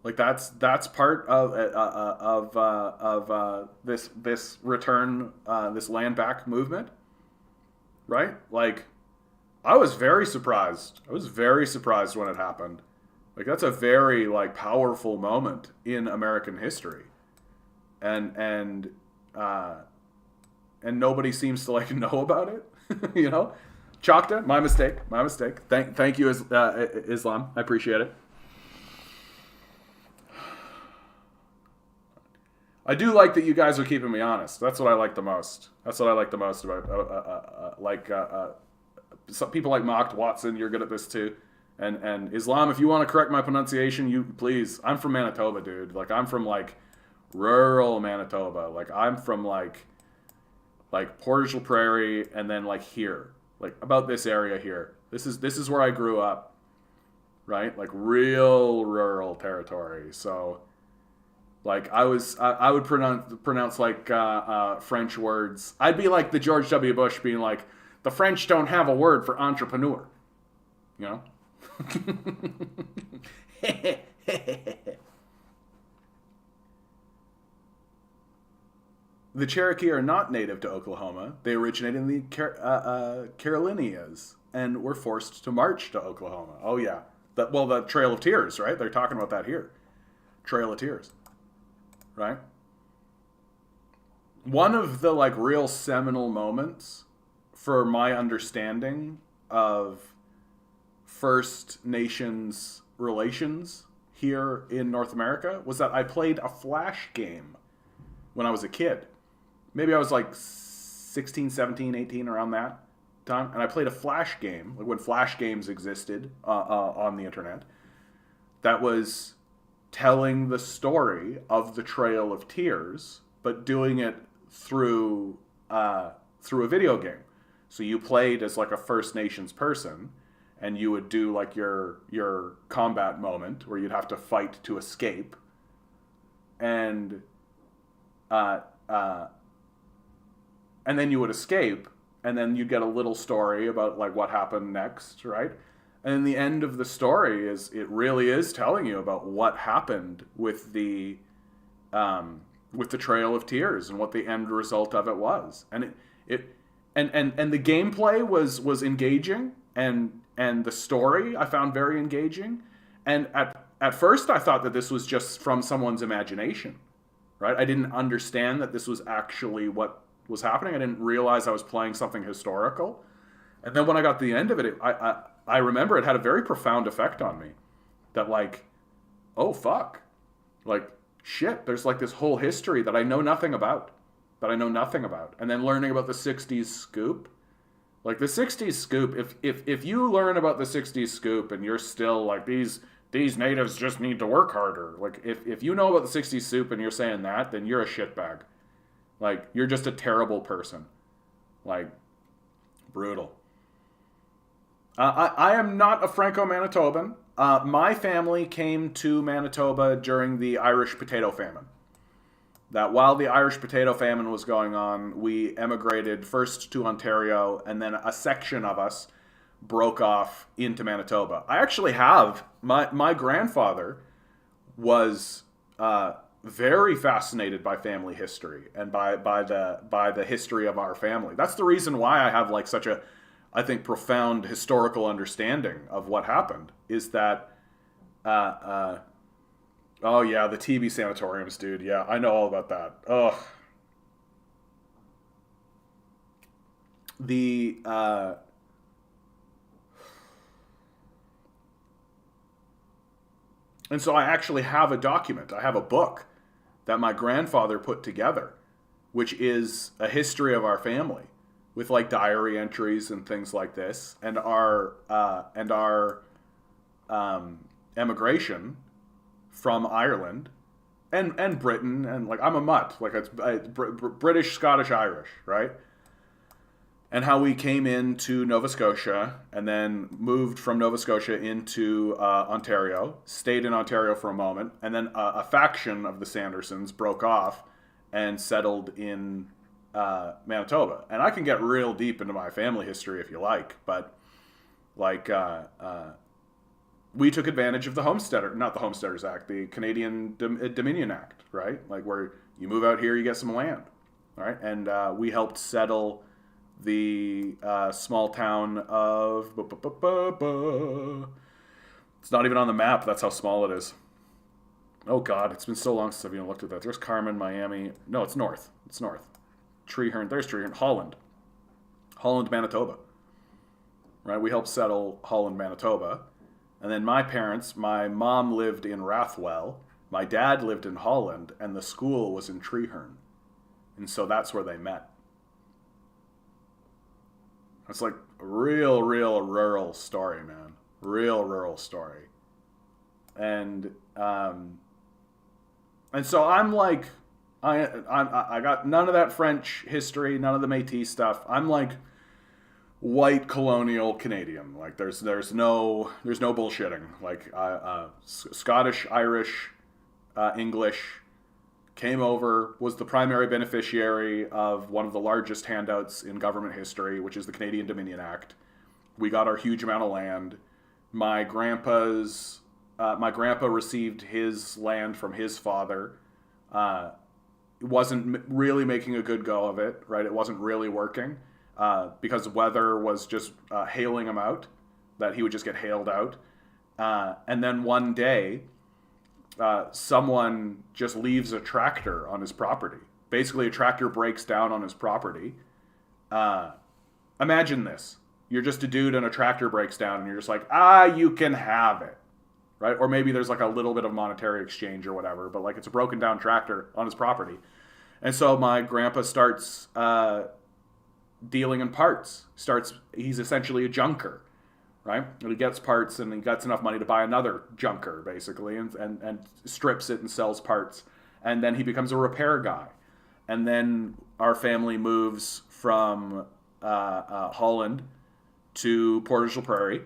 Like that's part of this return this land back movement, right? Like I was very surprised. I was very surprised when it happened. Like that's a very like powerful moment in American history, and and uh, and nobody seems to like know about it. you know, Choctaw, my mistake, my mistake. Thank you, Islam. I appreciate it. I do like that you guys are keeping me honest. That's what I like the most. That's what I like the most about some people like Mocked Watson. You're good at this too. And Islam, if you want to correct my pronunciation, you please. I'm from Manitoba, dude. Like I'm from like rural Manitoba. Like I'm from like Portage la Prairie, and then like here, like about this area here. This is where I grew up, right? Like real rural territory. So like I would pronounce like French words. I'd be like the George W. Bush being like, the French don't have a word for entrepreneur, you know. The Cherokee are not native to Oklahoma. They originated in the Carolinas and were forced to march to Oklahoma. Oh yeah, the Trail of Tears, right? They're talking about that here. Trail of Tears, right? One of the like real seminal moments for my understanding of First Nations relations here in North America was that I played a Flash game when I was a kid. Maybe I was like 16, 17, 18, around that time. And I played a Flash game, like when Flash games existed on the internet, that was telling the story of the Trail of Tears, but doing it through through a video game. So you played as like a First Nations person, and you would do like your combat moment where you'd have to fight to escape, and uh, uh, and then you would escape, and then you'd get a little story about like what happened next, right? And then the end of the story is it really is telling you about what happened with the Trail of Tears and what the end result of it was, and and the gameplay was engaging, and the story I found very engaging, and at first I thought that this was just from someone's imagination, right? I didn't understand that this was actually what was happening. I didn't realize I was playing something historical, and then when I got to the end of it, I remember it had a very profound effect on me, that like, oh fuck, like shit, there's like this whole history that I know nothing about, and then learning about the 60s scoop. Like the 60s scoop, if you learn about the 60s scoop and you're still like these natives just need to work harder. Like if you know about the 60s scoop and you're saying that, then you're a shitbag. Like you're just a terrible person. Like brutal. I am not a Franco-Manitoban. My family came to Manitoba during the Irish potato famine. That while the Irish potato famine was going on, we emigrated first to Ontario, and then a section of us broke off into Manitoba. I actually have my grandfather was very fascinated by family history and by the history of our family. That's the reason why I have like such a, I think, profound historical understanding of what happened. Is that oh yeah, the TB sanatoriums, dude. Yeah, I know all about that. Ugh. The and so I actually have a document. I have a book that my grandfather put together, which is a history of our family, with like diary entries and things like this, and our emigration from Ireland and Britain, and like I'm a mutt, like it's British, Scottish, Irish, right? And how we came into Nova Scotia and then moved from Nova Scotia into Ontario, stayed in Ontario for a moment, and then a faction of the Sandersons broke off and settled in Manitoba. And I can get real deep into my family history if you like, but like we took advantage of the not the Homesteaders Act, the Canadian Dominion Act, right? Like where you move out here, you get some land, right? And we helped settle the small town of. It's not even on the map. That's how small it is. Oh God, it's been so long since I've even looked at that. There's Carmen, Miami. No, it's north. It's north. Treeherne. There's Treeherne. Holland, Manitoba. Right? We helped settle Holland, Manitoba. And then my mom lived in Rathwell. My dad lived in Holland, and the school was in Treeherne. And so that's where they met. It's like a real rural story, man. Real rural story. And so I'm like, I got none of that French history, none of the Métis stuff. I'm like white colonial Canadian. Like there's no bullshitting. Like Scottish, Irish, English came over, was the primary beneficiary of one of the largest handouts in government history, which is the Canadian Dominion Act. We got our huge amount of land. My grandpa received his land from his father. Wasn't really making a good go of it, right? It wasn't really working because weather was just hailing him out, that he would just get hailed out. And then one day, someone just leaves a tractor on his property. Basically, a tractor breaks down on his property. Imagine this. You're just a dude and a tractor breaks down and you're just like, you can have it. Right? Or maybe there's like a little bit of monetary exchange or whatever, but like it's a broken down tractor on his property. And so my grandpa starts dealing in parts. He's essentially a junker, right? And he gets parts and he gets enough money to buy another junker, basically, and strips it and sells parts. And then he becomes a repair guy. And then our family moves from Holland to Portage la Prairie.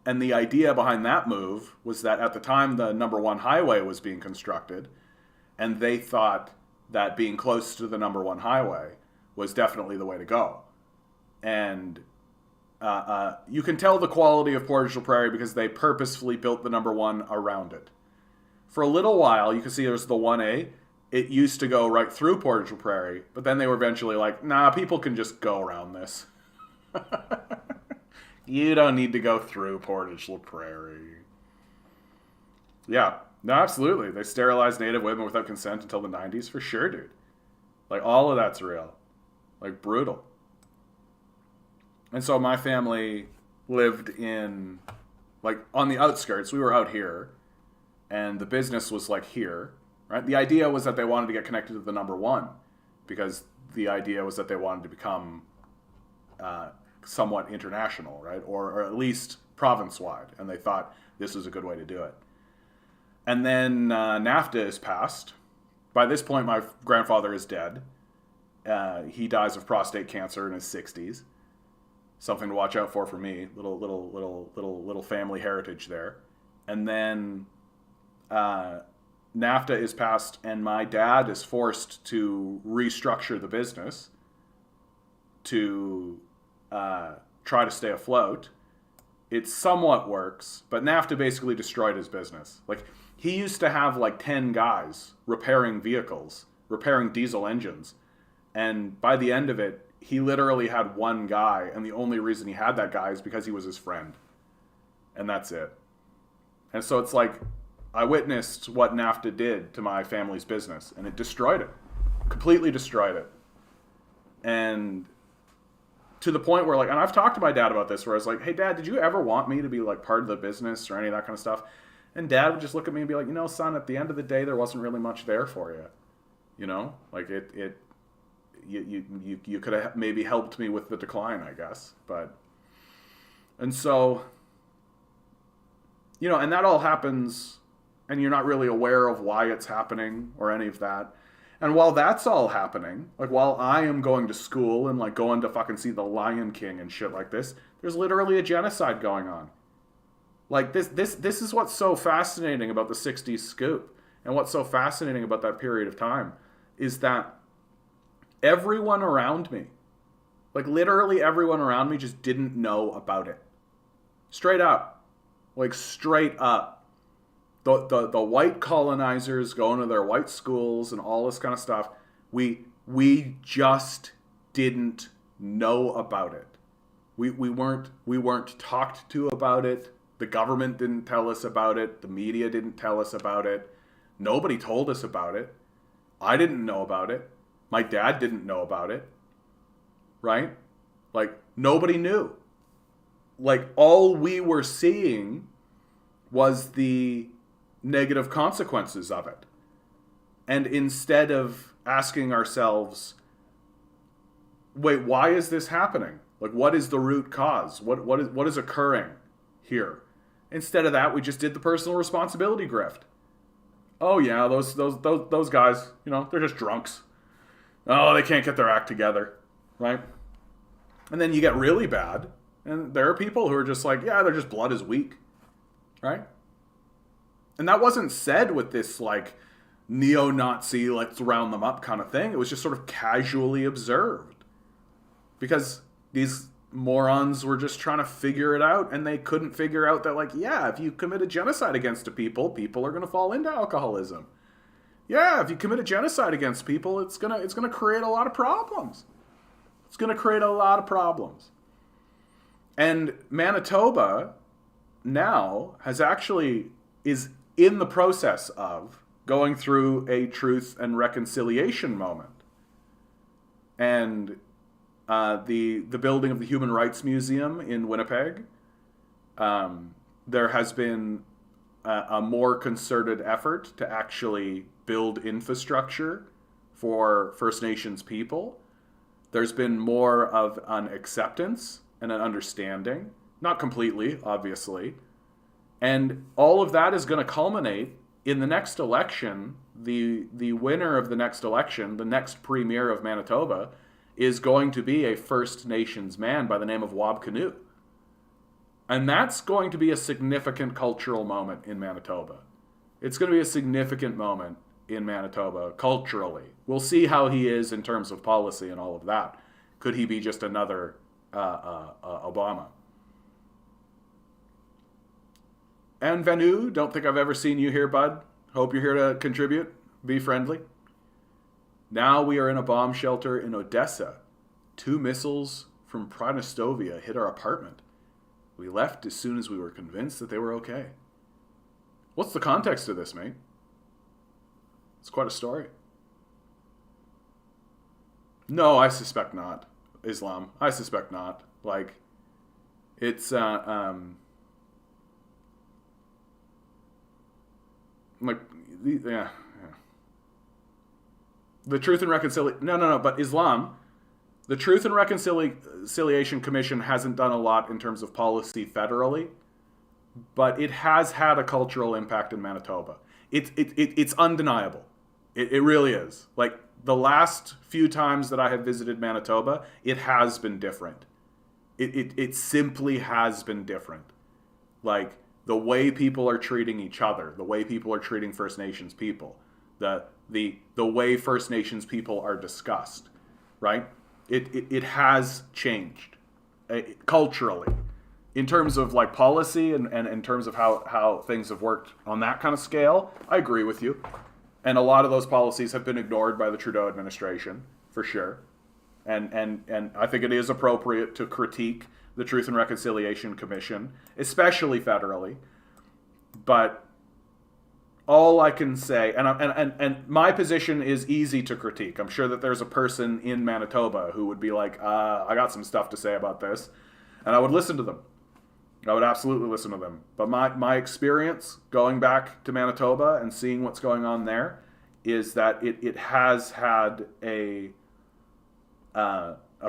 And the idea behind that move was that at the time the number 1 highway was being constructed, and they thought that being close to the number 1 highway was definitely the way to go. And you can tell the quality of Portage la Prairie because they purposefully built the number 1 around it. For a little while, you can see there's the 1A. It used to go right through Portage la Prairie, but then they were eventually like, nah, people can just go around this. You don't need to go through Portage la Prairie. Yeah, no, absolutely. They sterilized Native women without consent until the 90s, for sure, dude. Like, all of that's real. Like, brutal. And so my family lived in, like, on the outskirts. We were out here, and the business was, like, here, right? The idea was that they wanted to get connected to the number 1, because the idea was that they wanted to become somewhat international, right? Or at least province-wide. And they thought this was a good way to do it. And then NAFTA is passed. By this point, my grandfather is dead. He dies of prostate cancer in his 60s. Something to watch out for me. Little family heritage there. And then NAFTA is passed, and my dad is forced to restructure the business to try to stay afloat. It somewhat works, but NAFTA basically destroyed his business. Like, he used to have like 10 guys repairing vehicles, repairing diesel engines. And by the end of it, he literally had one guy, and the only reason he had that guy is because he was his friend. And that's it. And so it's like, I witnessed what NAFTA did to my family's business, and it destroyed it. Completely destroyed it. And to the point where, like, and I've talked to my dad about this, where I was like, hey, Dad, did you ever want me to be, like, part of the business or any of that kind of stuff? And Dad would just look at me and be like, you know, son, at the end of the day, there wasn't really much there for you. You know? Like, you could have maybe helped me with the decline, I guess. But, and so, you know, and that all happens, and you're not really aware of why it's happening or any of that. And while that's all happening, like while I am going to school and like going to fucking see the Lion King and shit like this, there's literally a genocide going on. Like this is what's so fascinating about the 60s scoop, and what's so fascinating about that period of time is that Everyone around me, like literally everyone around me, just didn't know about it. Straight up. Like straight up. The white colonizers going to their white schools and all this kind of stuff, we just didn't know about it. We weren't talked to about it. The government didn't tell us about it. The media didn't tell us about it. Nobody told us about it. I didn't know about it. My dad didn't know about it. Right? Like nobody knew. Like all we were seeing was the negative consequences of it. And instead of asking ourselves, wait, why is this happening? Like, what is the root cause? What is occurring here? Instead of that, we just did the personal responsibility grift. Oh yeah, those guys, they're just drunks. Oh, they can't get their act together, right? And then you get really bad, and there are people who are just like, yeah, their just blood is weak, right? And that wasn't said with this like neo-Nazi, let's round them up kind of thing. It was just sort of casually observed. Because these morons were just trying to figure it out, and they couldn't figure out that, like, yeah, if you commit a genocide against a people are going to fall into alcoholism. Yeah, if you commit a genocide against people, it's gonna create a lot of problems. It's going to create a lot of problems. And Manitoba now is in the process of going through a truth and reconciliation moment. And the building of the Human Rights Museum in Winnipeg, there has been a more concerted effort to actually build infrastructure for First Nations people. There's been more of an acceptance and an understanding, not completely, obviously. And all of that is going to culminate in the next election. The winner of the next election, the next premier of Manitoba, is going to be a First Nations man by the name of Wab Kinew. And that's going to be a significant cultural moment in Manitoba. It's going to be a significant moment in Manitoba culturally. We'll see how he is in terms of policy and all of that. Could he be just another Obama? And Vanu, don't think I've ever seen you here, bud. Hope you're here to contribute. Be friendly. Now we are in a bomb shelter in Odessa. 2 missiles from Pranestovia hit our apartment. We left as soon as we were convinced that they were okay. What's the context of this, mate? It's quite a story. No, I suspect not. Islam. I suspect not. Like, it's, yeah. The Truth and Reconciliation... No, but Islam... The Truth and Reconciliation Commission hasn't done a lot in terms of policy federally, but it has had a cultural impact in Manitoba. It's undeniable. It really is. Like, the last few times that I have visited Manitoba, it has been different. It simply has been different. Like, the way people are treating each other, the way people are treating First Nations people, the way First Nations people are discussed, right? It has changed culturally in terms of like policy and in terms of how things have worked on that kind of scale. I agree with you. And a lot of those policies have been ignored by the Trudeau administration, for sure. And I think it is appropriate to critique the Truth and Reconciliation Commission, especially federally. But all I can say, and my position is easy to critique. I'm sure that there's a person in Manitoba who would be like, I got some stuff to say about this. And I would listen to them. I would absolutely listen to them. But my experience going back to Manitoba and seeing what's going on there is that it has had a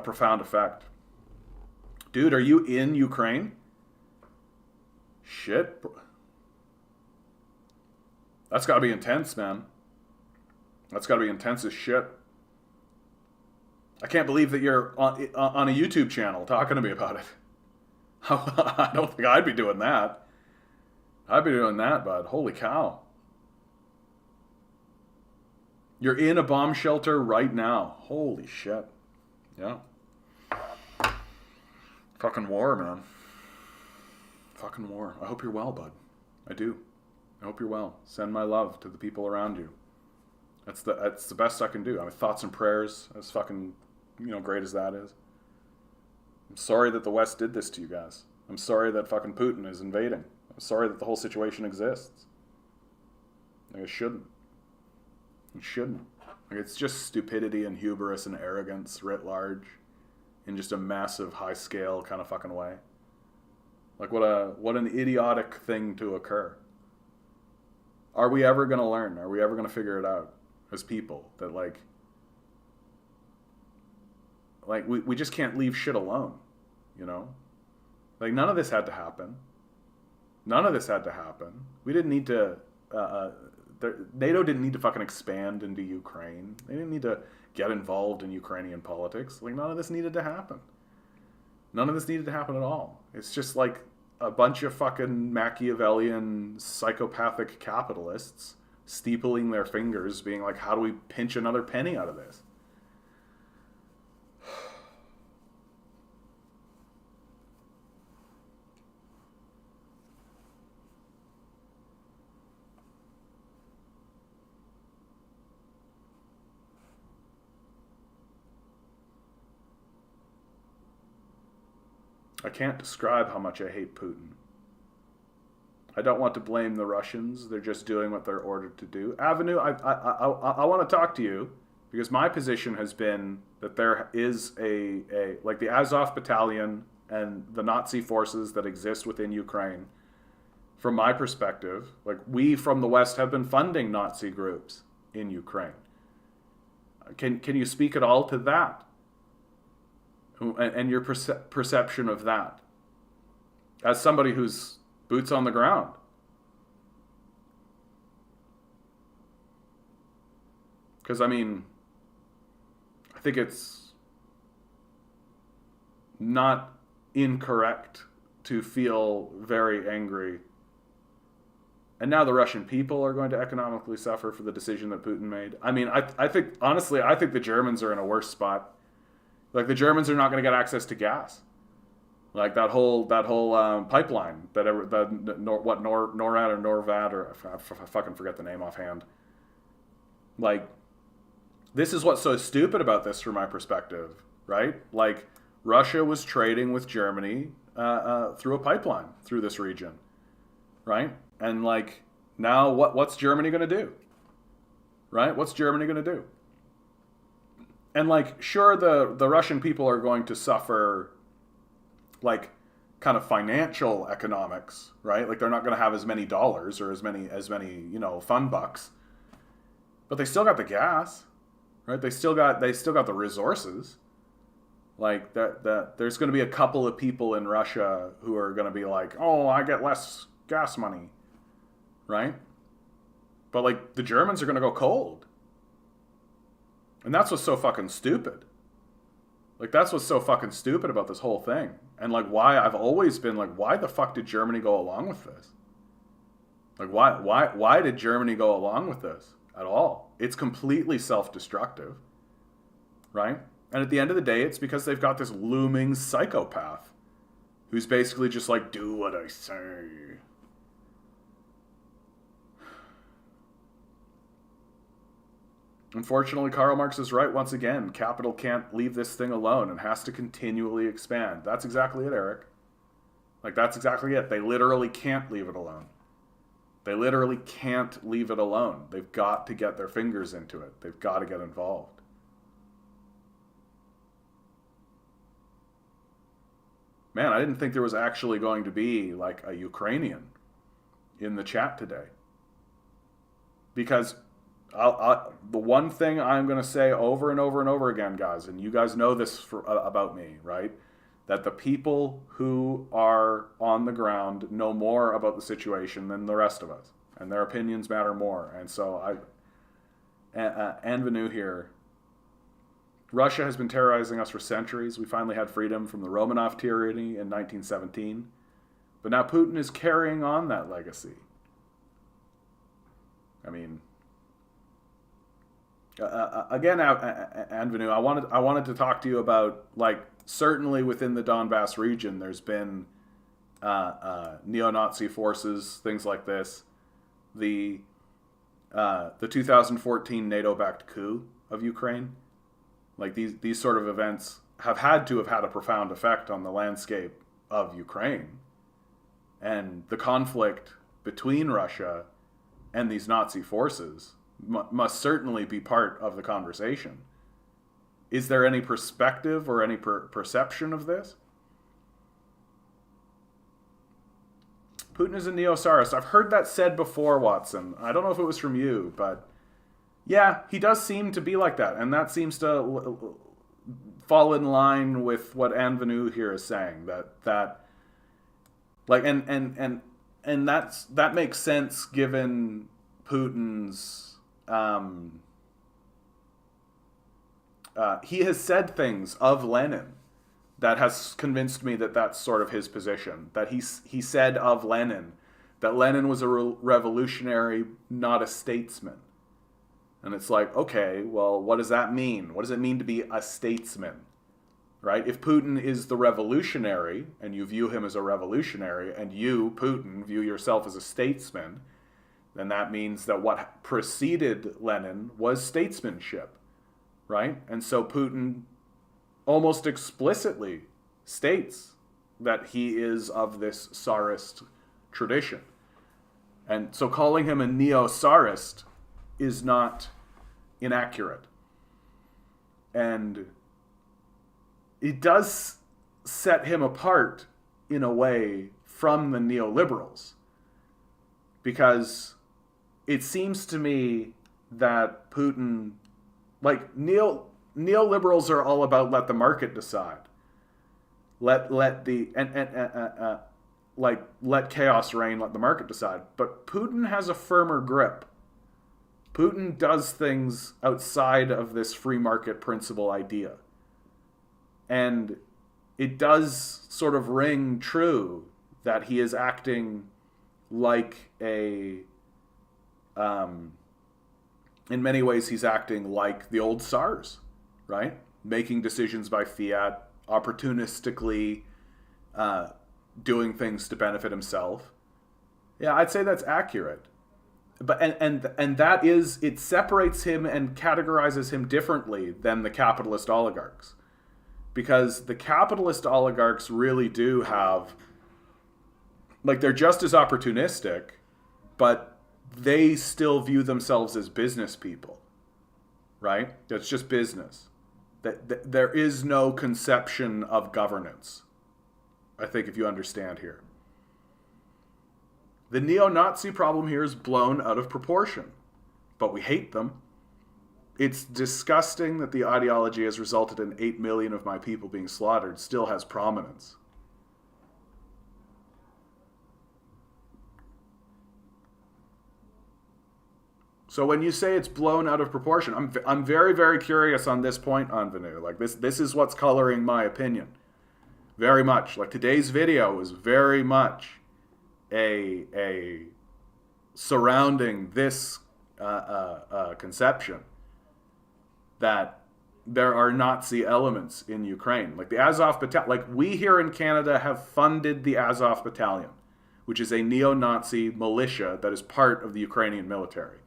profound effect. Dude, are you in Ukraine? Shit. That's got to be intense, man. That's got to be intense as shit. I can't believe that you're on a YouTube channel talking to me about it. I don't think I'd be doing that. I'd be doing that, bud. Holy cow. You're in a bomb shelter right now. Holy shit. Yeah. Fucking war, man. Fucking war. I hope you're well, bud. I do. I hope you're well. Send my love to the people around you. That's the best I can do. I mean, thoughts and prayers, as fucking, great as that is. I'm sorry that the West did this to you guys. I'm sorry that fucking Putin is invading. I'm sorry that the whole situation exists. Like, it shouldn't. It shouldn't. Like, it's just stupidity and hubris and arrogance writ large in just a massive, high-scale kind of fucking way. Like, what an idiotic thing to occur. Are we ever going to learn? Are we ever going to figure it out as people? That, like we just can't leave shit alone, Like, none of this had to happen. None of this had to happen. We didn't need to... NATO didn't need to fucking expand into Ukraine. They didn't need to get involved in Ukrainian politics. Like, none of this needed to happen. None of this needed to happen at all. It's just like a bunch of fucking Machiavellian psychopathic capitalists steepling their fingers, being like, how do we pinch another penny out of this? I can't describe how much I hate Putin. I don't want to blame the Russians. They're just doing what they're ordered to do. Avenue, I want to talk to you because my position has been that there is like the Azov battalion and the Nazi forces that exist within Ukraine. From my perspective, like, we from the West have been funding Nazi groups in Ukraine. Can you speak at all to that? And your perception of that as somebody who's boots on the ground. Because, I mean, I think it's not incorrect to feel very angry. And now the Russian people are going to economically suffer for the decision that Putin made. I mean, I think, honestly, I think the Germans are in a worse spot. Like, the Germans are not going to get access to gas. Like, that whole pipeline NORAD or Norvad, or I fucking forget the name offhand. Like, this is what's so stupid about this from my perspective, right? Like, Russia was trading with Germany through a pipeline through this region, right? And, like, now what's Germany going to do? Right? What's Germany going to do? And, like, sure, the Russian people are going to suffer, like, kind of financial economics, right? Like, they're not going to have as many dollars or as many fun bucks, but they still got the gas, right? They still got the resources. Like, that there's going to be a couple of people in Russia who are going to be like, oh, I get less gas money, right? But, like, the Germans are going to go cold. And that's what's so fucking stupid. Like, that's what's so fucking stupid about this whole thing. And, like, why I've always been like, why the fuck did Germany go along with this? Like, why did Germany go along with this at all? It's completely self-destructive, right? And at the end of the day, it's because they've got this looming psychopath who's basically just like, do what I say. Unfortunately, Karl Marx is right once again. Capital can't leave this thing alone and has to continually expand. That's exactly it, Eric. Like, that's exactly it. They literally can't leave it alone. They literally can't leave it alone. They've got to get their fingers into it. They've got to get involved. Man, I didn't think there was actually going to be, like, a Ukrainian in the chat today. Because the one thing I'm going to say over and over and over again, guys, and you guys know this about me, right? That the people who are on the ground know more about the situation than the rest of us, and their opinions matter more. And so Anvenu here. Russia has been terrorizing us for centuries. We finally had freedom from the Romanov tyranny in 1917. But now Putin is carrying on that legacy. I mean, again, Anvenu, I wanted to talk to you about, like, certainly within the Donbass region, there's been neo-Nazi forces, things like this. The 2014 NATO-backed coup of Ukraine, like these sort of events have had to have had a profound effect on the landscape of Ukraine, and the conflict between Russia and these Nazi forces must certainly be part of the conversation. Is there any perspective or any perception of this? Putin is a neo-Tsarist. I've heard that said before, Watson. I don't know if it was from you, but yeah, he does seem to be like that, and that seems to fall in line with what Anvenu here is saying. That like and that makes sense given Putin's. He has said things of Lenin that has convinced me that that's sort of his position. That he said of Lenin that Lenin was a revolutionary, not a statesman. And it's like, okay, well, what does that mean? What does it mean to be a statesman? Right? If Putin is the revolutionary, and you view him as a revolutionary, and you, Putin, view yourself as a statesman, then that means that what preceded Lenin was statesmanship. Right? And so Putin almost explicitly states that he is of this Tsarist tradition. And so calling him a neo-Tsarist is not inaccurate. And it does set him apart in a way from the neoliberals. Because it seems to me that Putin, like, neoliberals are all about let the market decide. Let chaos reign, let the market decide. But Putin has a firmer grip. Putin does things outside of this free market principle idea. And it does sort of ring true that he is acting like in many ways he's acting like the old Tsars, right? Making decisions by fiat, opportunistically doing things to benefit himself. Yeah, I'd say that's accurate. But and that is, it separates him and categorizes him differently than the capitalist oligarchs. Because the capitalist oligarchs really do have, like, they're just as opportunistic, but they still view themselves as business people, right? It's just business. That there is no conception of governance, I think, if you understand here. The neo-Nazi problem here is blown out of proportion, but we hate them. It's disgusting that the ideology has resulted in 8 million of my people being slaughtered still has prominence. So when you say it's blown out of proportion, I'm very, very curious on this point, Anvenu. Like, this is what's coloring my opinion. Very much. Like, today's video was very much a surrounding this conception that there are Nazi elements in Ukraine. Like the Azov Battalion, like we here in Canada have funded the Azov Battalion, which is a neo-Nazi militia that is part of the Ukrainian military,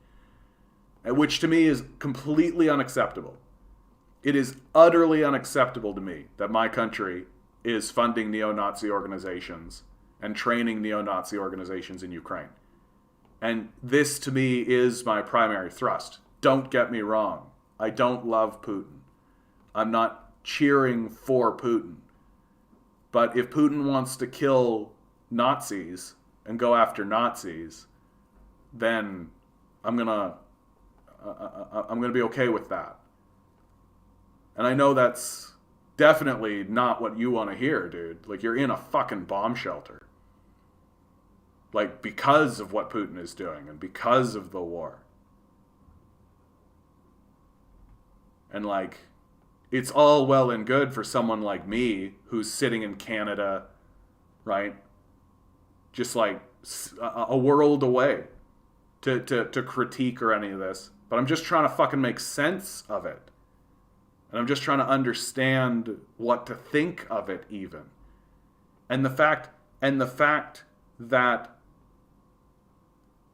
which to me is completely unacceptable. It is utterly unacceptable to me that my country is funding neo-Nazi organizations and training neo-Nazi organizations in Ukraine. And this, to me, is my primary thrust. Don't get me wrong. I don't love Putin. I'm not cheering for Putin. But if Putin wants to kill Nazis and go after Nazis, then I'm gonna be okay with that. And I know that's definitely not what you want to hear, dude. Like, you're in a fucking bomb shelter. Like, because of what Putin is doing and because of the war. And, like, it's all well and good for someone like me who's sitting in Canada, right? Just like a world away to critique or any of this. but I'm just trying to fucking make sense of it. And I'm just trying to understand what to think of it even. And the fact that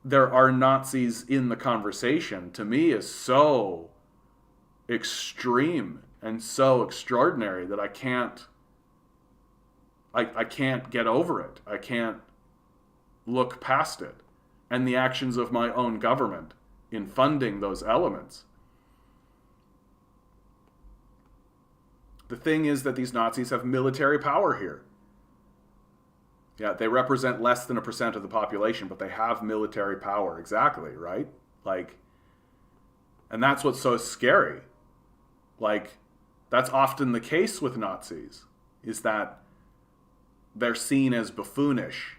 there are Nazis in the conversation, to me, is so extreme and so extraordinary that I can't get over it. I can't look past it. And the actions of my own government in funding those elements. The thing is that these Nazis have military power here. Yeah, they represent less than 1% of the population, but they have military power. Exactly, right? Like, and that's what's so scary. Like, that's often the case with Nazis, is that they're seen as buffoonish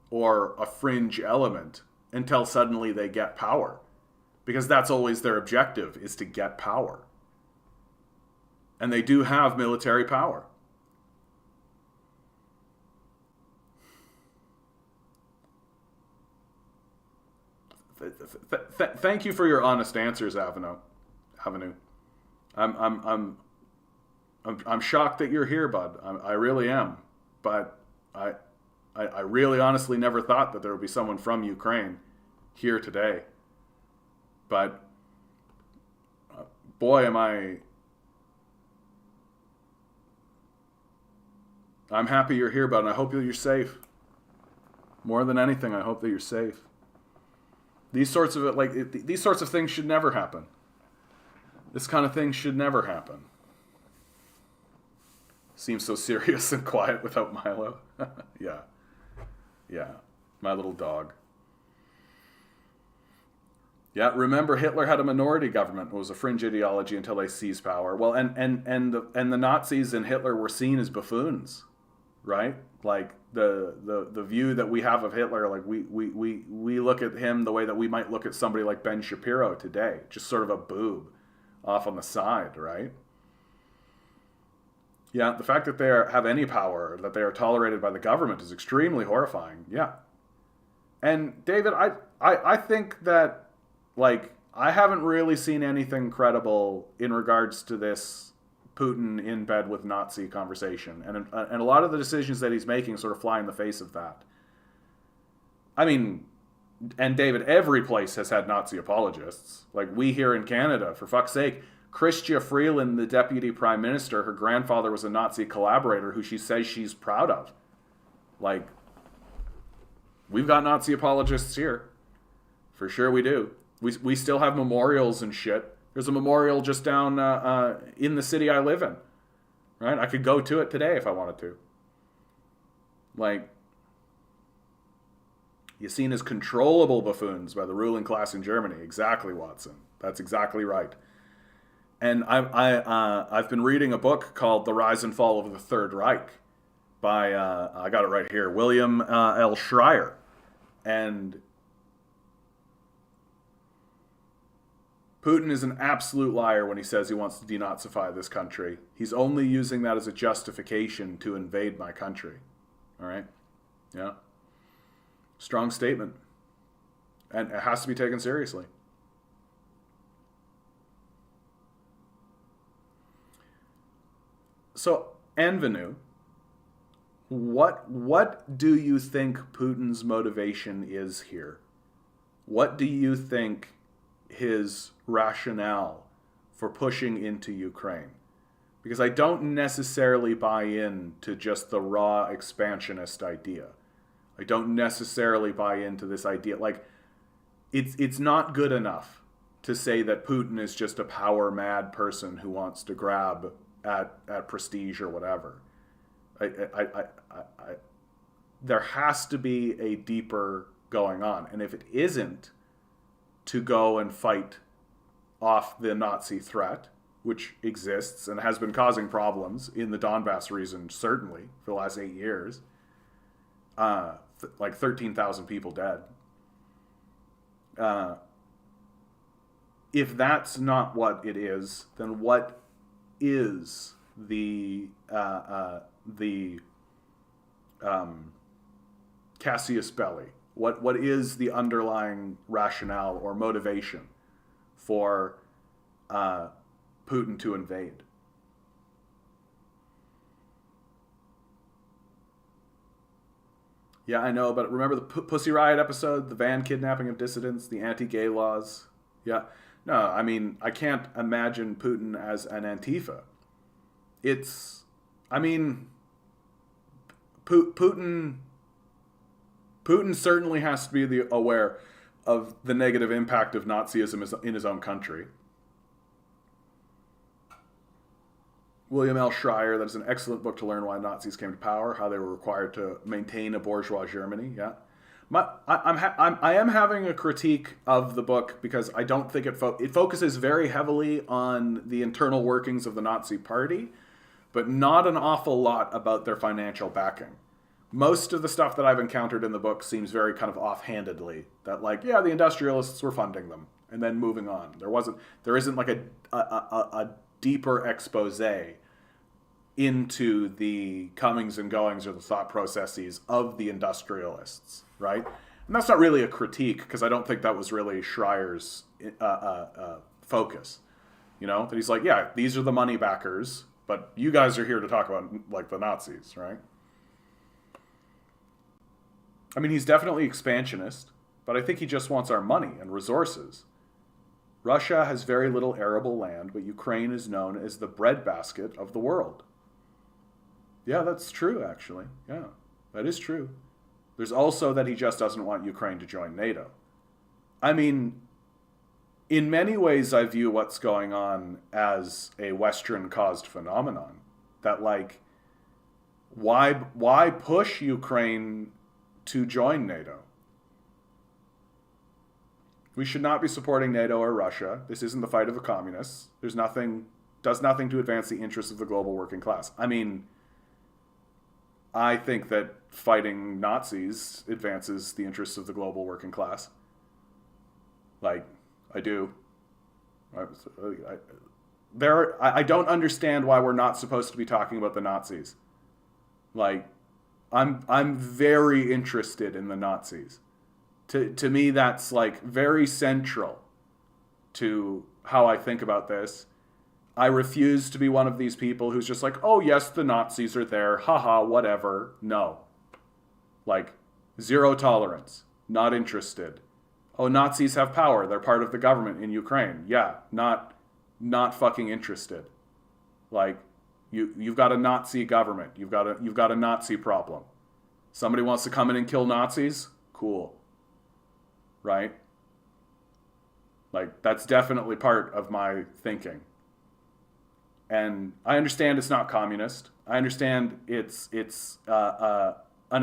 or a fringe element until suddenly they get power. Because that's always their objective, is to get power. And they do have military power. Thank you for your honest answers, Avenue. I'm shocked that you're here, bud. I really am. But I really honestly never thought that there would be someone from Ukraine here today. But boy, I'm happy you're here, bud, and I hope that you're safe. More than anything, I hope that you're safe. These sorts of things should never happen. This kind of thing should never happen. Seems so serious and quiet without Milo. Yeah. My little dog. Yeah, remember Hitler had a minority government. It was a fringe ideology until they seized power. Well, and the Nazis and Hitler were seen as buffoons, right? Like the view that we have of Hitler, like we look at him the way that we might look at somebody like Ben Shapiro today, just sort of a boob off on the side, right? Yeah, the fact that they have any power, that they are tolerated by the government, is extremely horrifying. Yeah. And David, I think that, like, I haven't really seen anything credible in regards to this Putin in bed with Nazi conversation. And a lot of the decisions that he's making sort of fly in the face of that. I mean, and David, every place has had Nazi apologists. Like, we here in Canada, for fuck's sake. Chrystia Freeland, the deputy prime minister, her grandfather was a Nazi collaborator who she says she's proud of. Like, we've got Nazi apologists here. For sure we do. We still have memorials and shit. There's a memorial just down in the city I live in. Right? I could go to it today if I wanted to. Like, you're seen as controllable buffoons by the ruling class in Germany. Exactly, Watson. That's exactly right. And I've been reading a book called The Rise and Fall of the Third Reich by, I got it right here, William L. Schreier. And Putin is an absolute liar when he says he wants to denazify this country. He's only using that as a justification to invade my country. All right? Yeah. Strong statement. And it has to be taken seriously. So, Anvenu, what do you think Putin's motivation is here? What do you think his rationale for pushing into Ukraine? Because I don't necessarily buy into just the raw expansionist idea. I don't necessarily buy into this idea. Like, it's not good enough to say that Putin is just a power-mad person who wants to grab at prestige or whatever. There has to be a deeper going on. And if it isn't to go and fight off the Nazi threat, which exists and has been causing problems in the Donbass region, certainly, for the last 8 years, like 13,000 people dead. If that's not what it is, then what is the casus belli? What is the underlying rationale or motivation for Putin to invade. Yeah, I know, but remember the Pussy Riot episode, the van kidnapping of dissidents, the anti-gay laws? Yeah. No, I mean, I can't imagine Putin as an Antifa. It's, I mean, Putin certainly has to be aware of the negative impact of Nazism in his own country. William L. Schreier, that is an excellent book to learn why Nazis came to power, how they were required to maintain a bourgeois Germany. Yeah, I am having a critique of the book because I don't think it focuses very heavily on the internal workings of the Nazi Party, but not an awful lot about their financial backing. Most of the stuff that I've encountered in the book seems very kind of offhandedly that, like, yeah, the industrialists were funding them, and then moving on. There isn't like a deeper expose into the comings and goings or the thought processes of the industrialists, right? And that's not really a critique, because I don't think that was really Schreier's focus. You know, that he's like, yeah, these are the money backers, but you guys are here to talk about, like, the Nazis, right? I mean, he's definitely expansionist, but I think he just wants our money and resources. Russia has very little arable land, but Ukraine is known as the breadbasket of the world. Yeah, that's true, actually. Yeah, that is true. There's also that he just doesn't want Ukraine to join NATO. I mean, in many ways, I view what's going on as a Western-caused phenomenon. That, like, why push Ukraine to join NATO? We should not be supporting NATO or Russia. This isn't the fight of the communists. Does nothing to advance the interests of the global working class. I mean, I think that fighting Nazis advances the interests of the global working class. Like, I do. I don't understand why we're not supposed to be talking about the Nazis. Like, I'm very interested in the Nazis. To me, that's, like, very central to how I think about this. I refuse to be one of these people who's just like, oh, yes, the Nazis are there. Haha, whatever. No. Like, zero tolerance. Not interested. Oh, Nazis have power. They're part of the government in Ukraine. Yeah, not fucking interested. Like, you've got a Nazi government. You've got a Nazi problem. Somebody wants to come in and kill Nazis? Cool. Right? Like, that's definitely part of my thinking. And I understand it's not communist. I understand it's an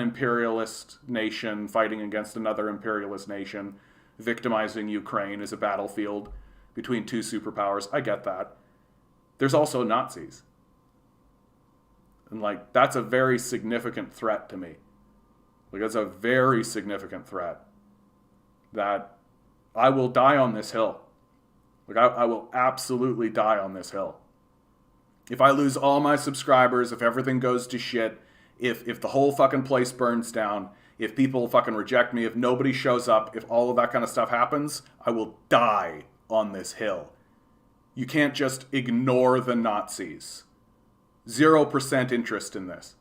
imperialist nation fighting against another imperialist nation, victimizing Ukraine as a battlefield between two superpowers. I get that. There's also Nazis. And, like, that's a very significant threat to me. Like, that's a very significant threat that I will die on this hill. Like, I will absolutely die on this hill. If I lose all my subscribers, if everything goes to shit, if the whole fucking place burns down, if people fucking reject me, if nobody shows up, if all of that kind of stuff happens, I will die on this hill. You can't just ignore the Nazis. 0% interest in this.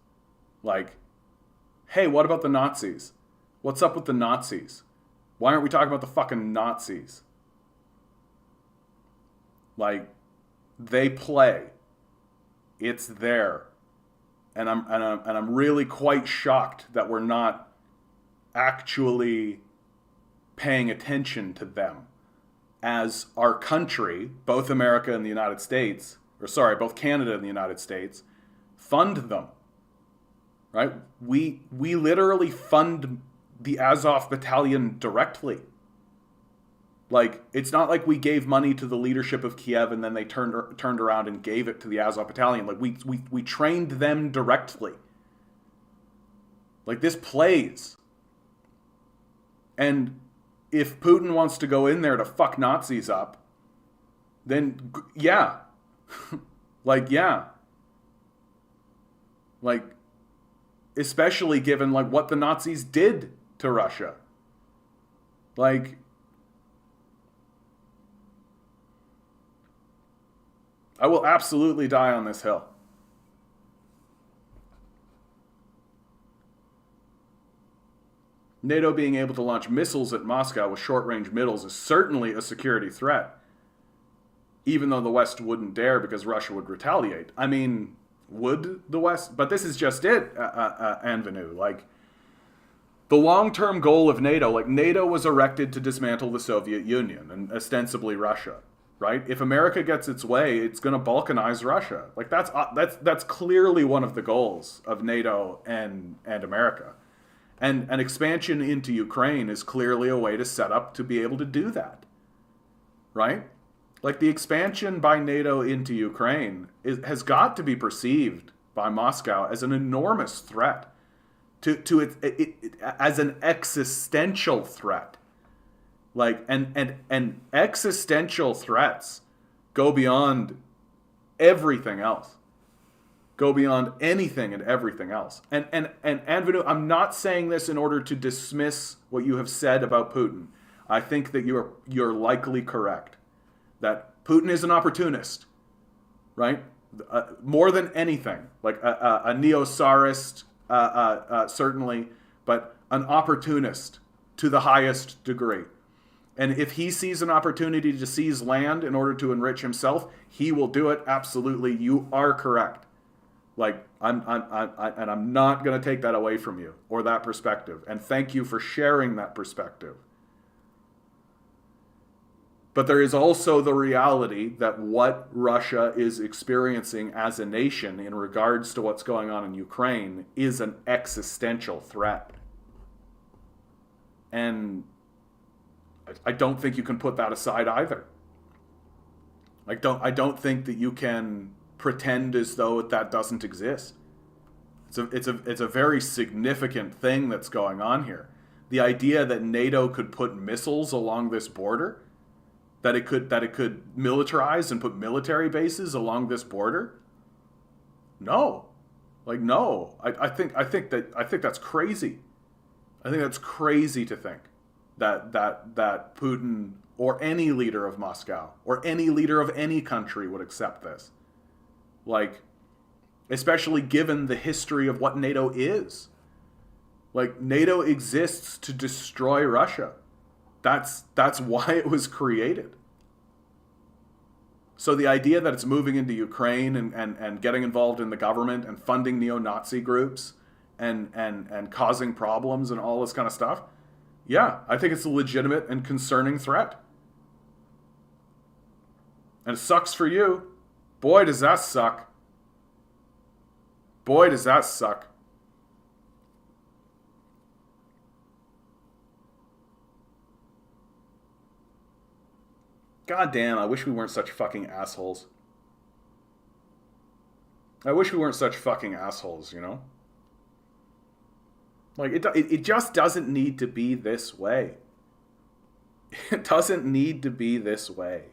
Like, hey, what about the Nazis? What's up with the Nazis? Why aren't we talking about the fucking Nazis? Like, they play. It's there. And I'm really quite shocked that we're not actually paying attention to them as our country, both America and the United States, both Canada and the United States, fund them. Right? We literally fund the Azov battalion directly. Like, it's not like we gave money to the leadership of Kiev and then they turned around and gave it to the Azov battalion. Like, we trained them directly. Like, this plays. And if Putin wants to go in there to fuck Nazis up, then yeah. Like, yeah. Like, especially given, like, what the Nazis did to Russia. Like, I will absolutely die on this hill. NATO being able to launch missiles at Moscow with short-range missiles is certainly a security threat, even though the West wouldn't dare because Russia would retaliate. I mean, would the West? But this is just it, Anvenu. Like, the long-term goal of NATO, like, NATO was erected to dismantle the Soviet Union and ostensibly Russia, right? If America gets its way, it's going to balkanize Russia. Like, that's clearly one of the goals of NATO and America. And an expansion into Ukraine is clearly a way to set up to be able to do that, right? Like, the expansion by NATO into Ukraine has got to be perceived by Moscow as an enormous threat, to it as an existential threat. Like, and existential threats go beyond everything else. Go beyond anything and everything else. And Anvenu, I'm not saying this in order to dismiss what you have said about Putin. I think that you're likely correct. That Putin is an opportunist, right? More than anything, like a neo-tsarist, certainly, but an opportunist to the highest degree. And if he sees an opportunity to seize land in order to enrich himself, he will do it. Absolutely, you are correct. Like, I'm not going to take that away from you or that perspective. And thank you for sharing that perspective. But there is also the reality that what Russia is experiencing as a nation in regards to what's going on in Ukraine is an existential threat. And I don't think you can put that aside either. I don't think that you can pretend as though that doesn't exist. It's a very significant thing that's going on here. The idea that NATO could put missiles along this border, that it could militarize and put military bases along this border. No, like, no. I think that's crazy. I think that's crazy to think that Putin or any leader of Moscow or any leader of any country would accept this. Like, especially given the history of what NATO is. Like, NATO exists to destroy Russia. That's why it was created. So the idea that it's moving into Ukraine and getting involved in the government and funding neo-Nazi groups and causing problems and all this kind of stuff, yeah, I think it's a legitimate and concerning threat. And it sucks for you. Boy, does that suck. Boy, does that suck. God damn, I wish we weren't such fucking assholes. I wish we weren't such fucking assholes, you know? Like, it just doesn't need to be this way. It doesn't need to be this way.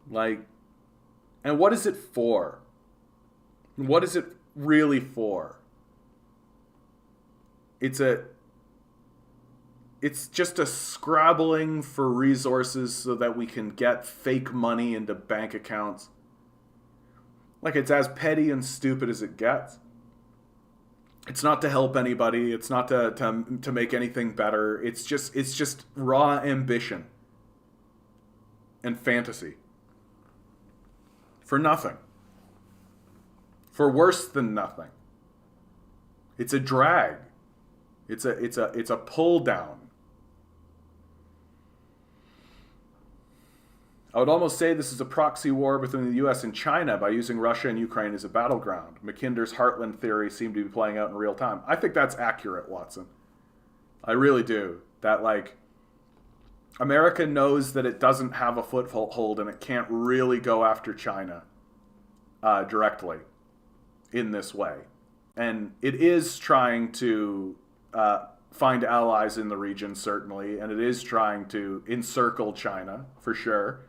Like, and what is it for? What is it really for? It's just a scrabbling for resources so that we can get fake money into bank accounts. Like, it's as petty and stupid as it gets. It's not to help anybody. It's not to make anything better. It's just raw ambition and fantasy. For nothing. For worse than nothing. It's a drag. It's a pull down. I would almost say this is a proxy war between the US and China by using Russia and Ukraine as a battleground. Mackinder's Heartland theory seemed to be playing out in real time. I think that's accurate, Watson. I really do. That, like, America knows that it doesn't have a foothold and it can't really go after China directly in this way. And it is trying to find allies in the region, certainly, and it is trying to encircle China, for sure.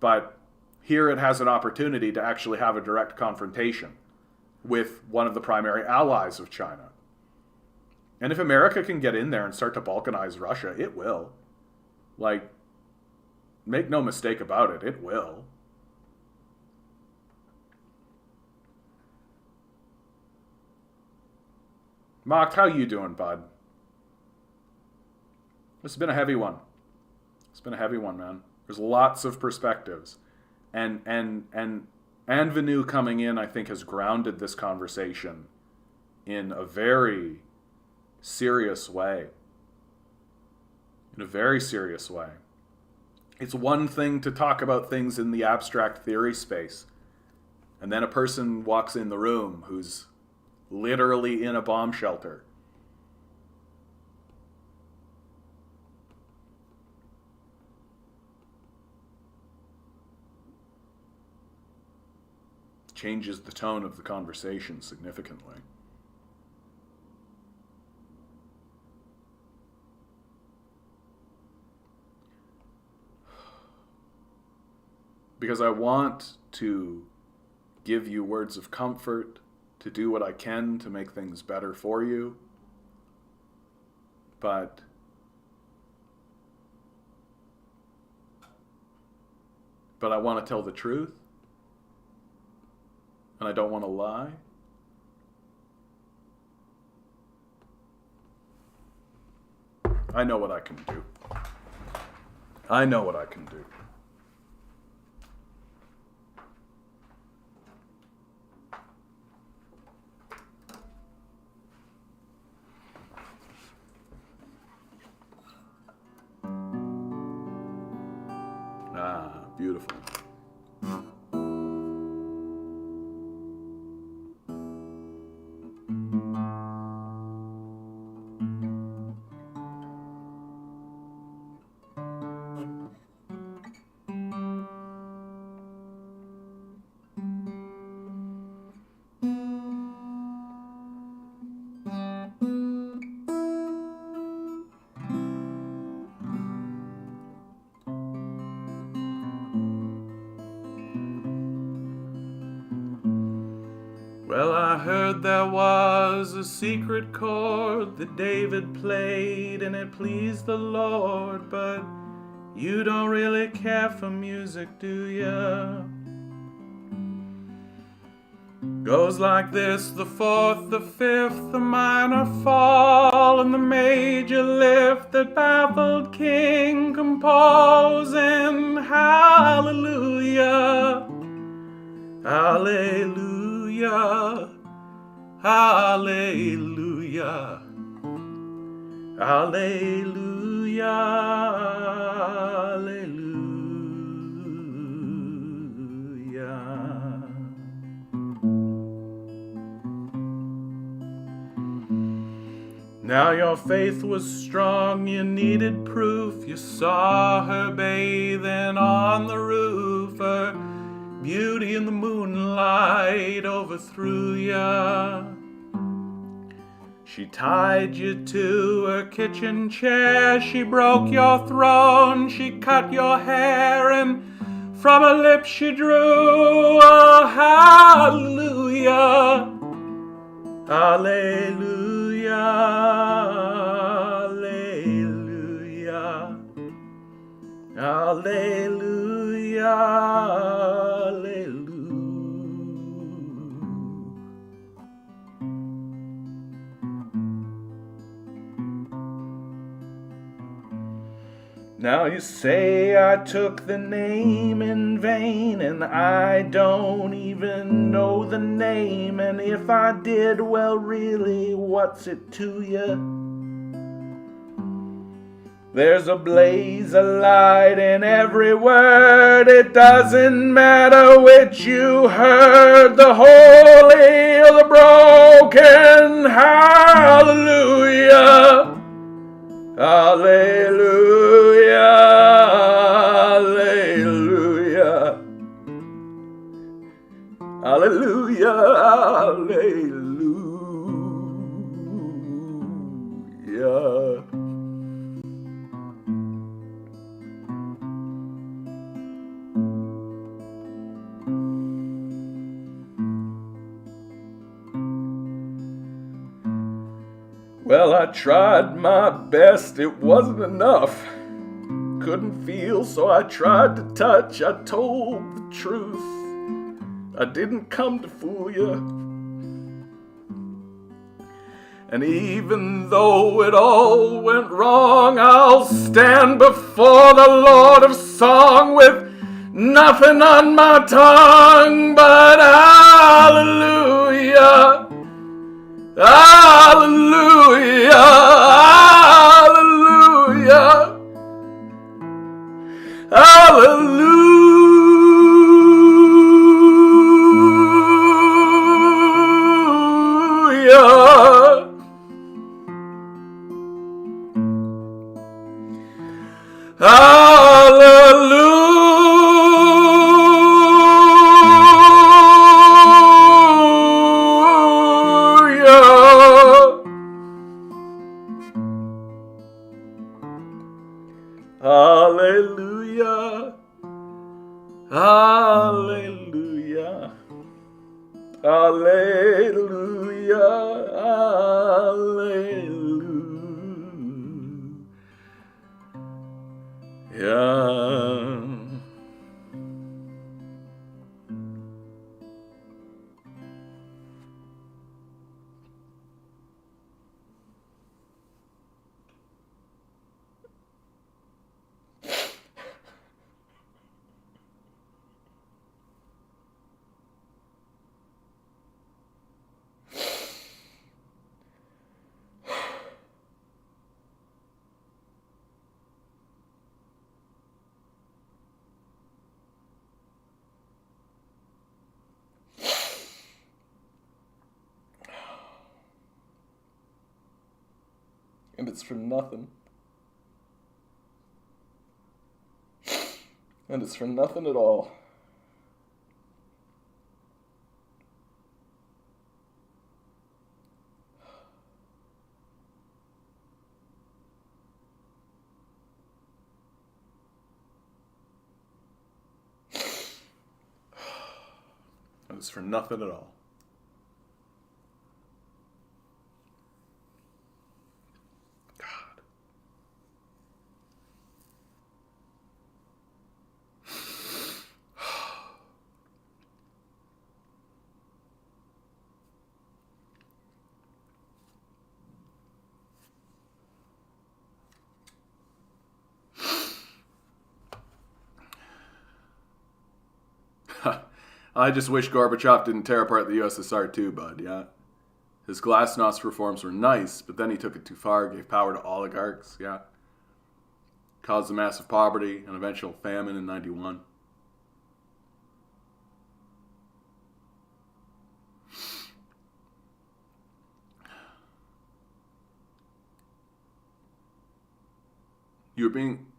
But here it has an opportunity to actually have a direct confrontation with one of the primary allies of China. And if America can get in there and start to balkanize Russia, it will. Like, make no mistake about it, it will. Mocked, how you doing, bud? This has been a heavy one. It's been a heavy one, man. There's lots of perspectives. And Venu coming in, I think, has grounded this conversation in a very serious way. In a very serious way. It's one thing to talk about things in the abstract theory space, and then a person walks in the room who's literally in a bomb shelter. Changes the tone of the conversation significantly. Because I want to give you words of comfort, to do what I can to make things better for you. But I want to tell the truth. And I don't want to lie. I know what I can do. I know what I can do. Ah, beautiful. Well, I heard there was a secret chord that David played and it pleased the Lord, but you don't really care for music, do ya? Goes like this: the fourth, the fifth, the minor fall, and the major lift that baffled king composing. Hallelujah, hallelujah, hallelujah, hallelujah, hallelujah. Now your faith was strong, you needed proof. You saw her bathing on the roof. Her beauty in the moonlight overthrew ya. She tied you to her kitchen chair. She broke your throne. She cut your hair, and from her lips she drew a hallelujah. Hallelujah, hallelujah, hallelujah, hallelujah. Now you say I took the name in vain, and I don't even know the name, and if I did, well really, what's it to you? There's a blaze of light in every word. It doesn't matter which you heard, the holy or the broken. Hallelujah, hallelujah, hallelujah, hallelujah, hallelujah. Well, I tried my best, it wasn't enough. couldn't feel, so I tried to touch. I told the truth. I didn't come to fool you. And even though it all went wrong, I'll stand before the Lord of Song with nothing on my tongue but hallelujah. Hallelujah, hallelujah, hallelujah. Hallelujah. Hallelujah. Hallelujah. Hallelujah. And it's for nothing. And it's for nothing at all. And it's for nothing at all. I just wish Gorbachev didn't tear apart the USSR too, bud, yeah? His glasnost reforms were nice, but then he took it too far, gave power to oligarchs, yeah? Caused a massive poverty and eventual famine in 91.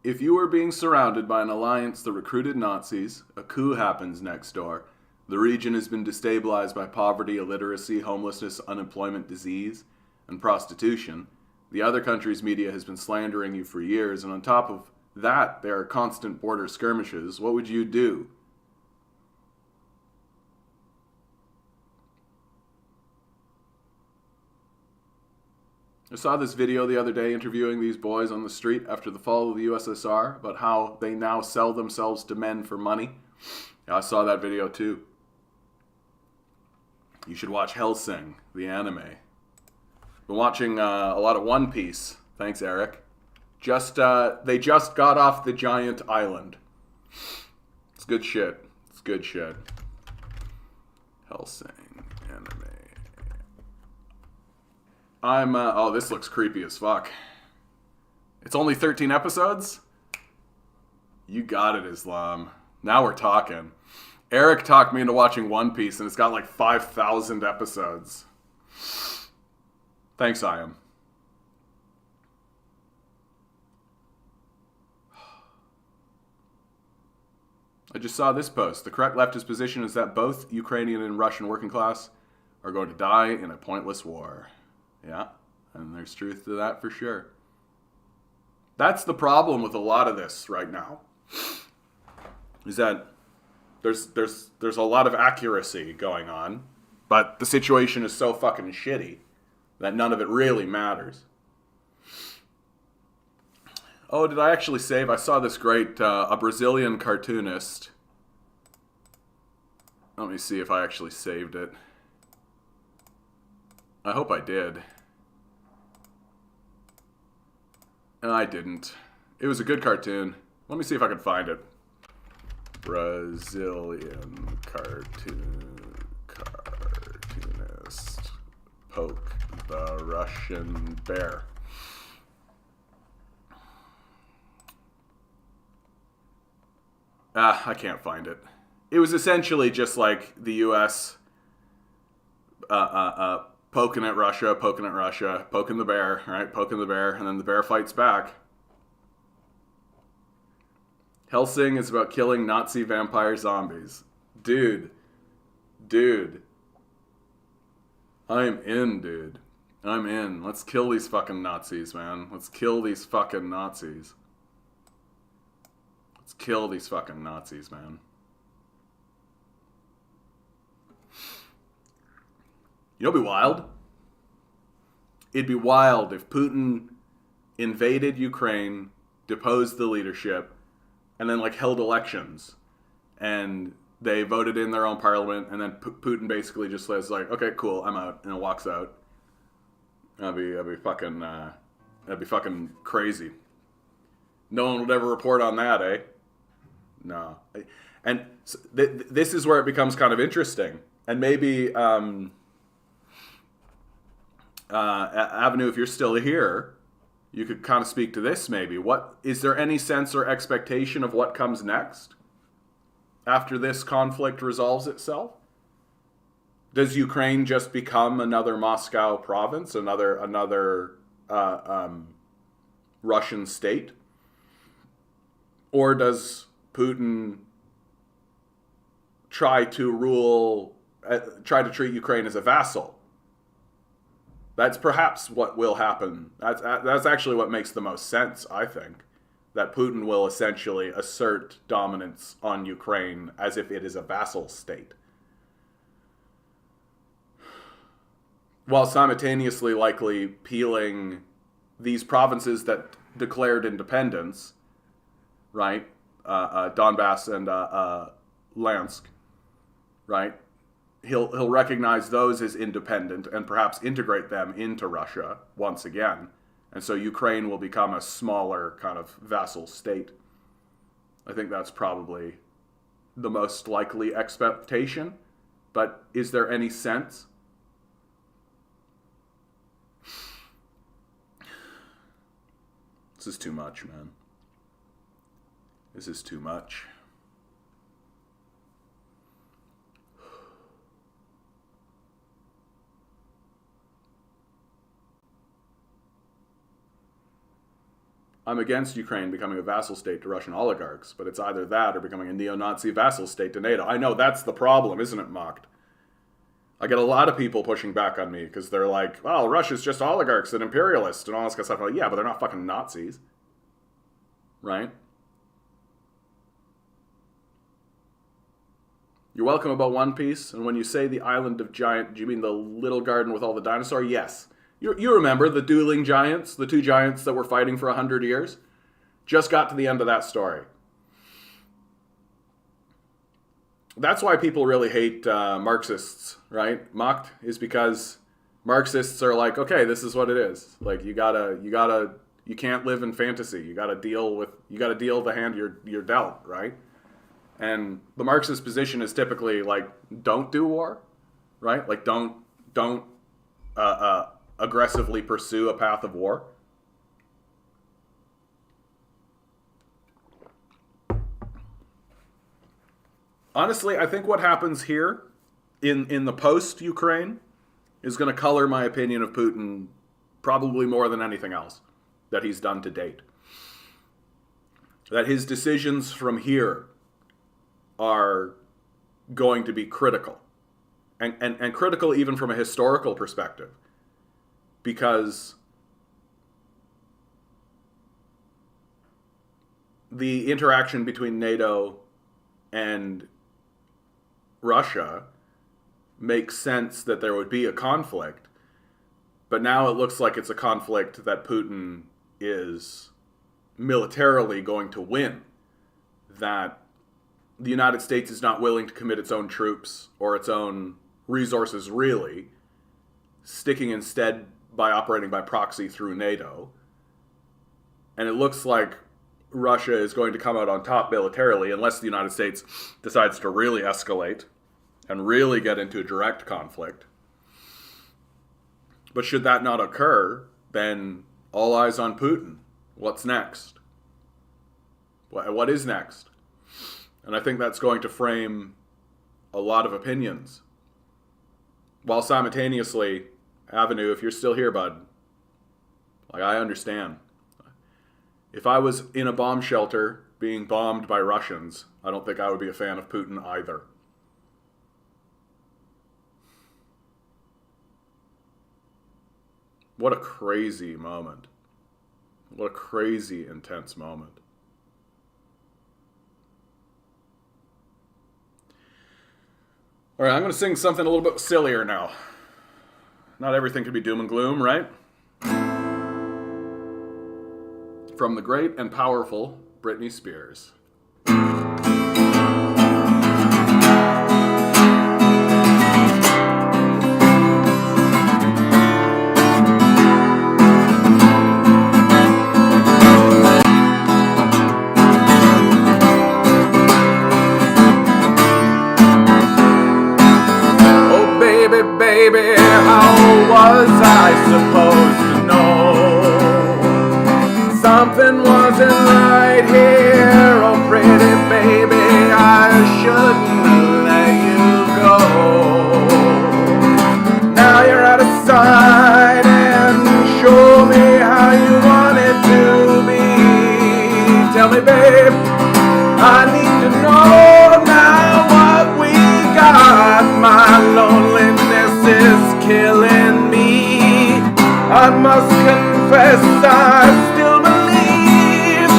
If you were being surrounded by an alliance that recruited Nazis, a coup happens next door. The region has been destabilized by poverty, illiteracy, homelessness, unemployment, disease, and prostitution. The other country's media has been slandering you for years, and on top of that, there are constant border skirmishes. What would you do? I saw this video the other day interviewing these boys on the street after the fall of the USSR about how they now sell themselves to men for money. Yeah, I saw that video too. You should watch Hellsing, the anime. Been watching a lot of One Piece. Thanks, Eric. They just got off the giant island. It's good shit. It's good shit. Hellsing anime. Oh, this looks creepy as fuck. It's only 13 episodes? You got it, Islam. Now we're talking. Eric talked me into watching One Piece, and it's got like 5,000 episodes. Thanks, I am. I just saw this post. The correct leftist position is that both Ukrainian and Russian working class are going to die in a pointless war. Yeah, and there's truth to that for sure. That's the problem with a lot of this right now. Is that there's a lot of accuracy going on, but the situation is so fucking shitty that none of it really matters. Oh, did I actually save? I saw this great, a Brazilian cartoonist. Let me see if I actually saved it. I hope I did. I didn't. It was a good cartoon. Let me see if I can find it. Brazilian cartoonist poke the Russian bear. I can't find it. It was essentially just like the U.S. Poking at Russia, poking the bear, right? Poking the bear, and then the bear fights back. Hellsing is about killing Nazi vampire zombies. Dude. I'm in, dude. I'm in. Let's kill these fucking Nazis, man. Let's kill these fucking Nazis. Let's kill these fucking Nazis, man. You know what'd be wild? It'd be wild if Putin invaded Ukraine, deposed the leadership, and then like held elections, and they voted in their own parliament, and then Putin basically just says like, "Okay, cool, I'm out," and walks out. That'd be fucking crazy. No one would ever report on that, eh? No. And so this is where it becomes kind of interesting, and maybe Avenue, if you're still here, you could kind of speak to this maybe. What is there any sense or expectation of what comes next after this conflict resolves itself? Does Ukraine just become another Moscow province, another Russian state? Or does Putin try to treat Ukraine as a vassal? That's perhaps what will happen. That's actually what makes the most sense, I think. That Putin will essentially assert dominance on Ukraine as if it is a vassal state, while simultaneously likely peeling these provinces that declared independence, right? Donbass and Luhansk, right? He'll recognize those as independent and perhaps integrate them into Russia once again. And so Ukraine will become a smaller kind of vassal state. I think that's probably the most likely expectation. But is there any sense? This is too much, man. This is too much. I'm against Ukraine becoming a vassal state to Russian oligarchs, but it's either that or becoming a neo-Nazi vassal state to NATO. I know that's the problem, isn't it, Mocked? I get a lot of people pushing back on me because they're like, well, Russia's just oligarchs and imperialists and all this kind of stuff. I'm like, yeah, but they're not fucking Nazis. Right? You're welcome about One Piece, and when you say the Island of Giant, do you mean the little garden with all the dinosaurs? Yes. You remember the dueling giants, the two giants that were fighting for 100 years? Just got to the end of that story. That's why people really hate Marxists, right? Mocked is because Marxists are like, okay, this is what it is. Like you can't live in fantasy. You gotta deal the hand you're dealt, right? And the Marxist position is typically like, don't do war, right? Like don't aggressively pursue a path of war. Honestly, I think what happens here in the post-Ukraine is going to color my opinion of Putin probably more than anything else that he's done to date. That his decisions from here are going to be critical. And critical even from a historical perspective. Because the interaction between NATO and Russia makes sense that there would be a conflict, but now it looks like it's a conflict that Putin is militarily going to win, that the United States is not willing to commit its own troops or its own resources, really, sticking instead by operating by proxy through NATO. And it looks like Russia is going to come out on top militarily unless the United States decides to really escalate and really get into a direct conflict. But should that not occur, then all eyes on Putin. What's next? What is next? And I think that's going to frame a lot of opinions. While simultaneously, Avenue, if you're still here, bud, like, I understand. If I was in a bomb shelter being bombed by Russians, I don't think I would be a fan of Putin either. What a crazy moment. What a crazy, intense moment. All right, I'm going to sing something a little bit sillier now. Not everything can be doom and gloom, right? From the great and powerful Britney Spears. Baby, how was I supposed to know? Something wasn't right here. Oh, pretty baby, I shouldn't have let you go. Now you're out of sight, and show me how you want it to be. Tell me, babe, I need to know now what we got. My loneliness is killing me. I must confess I still believe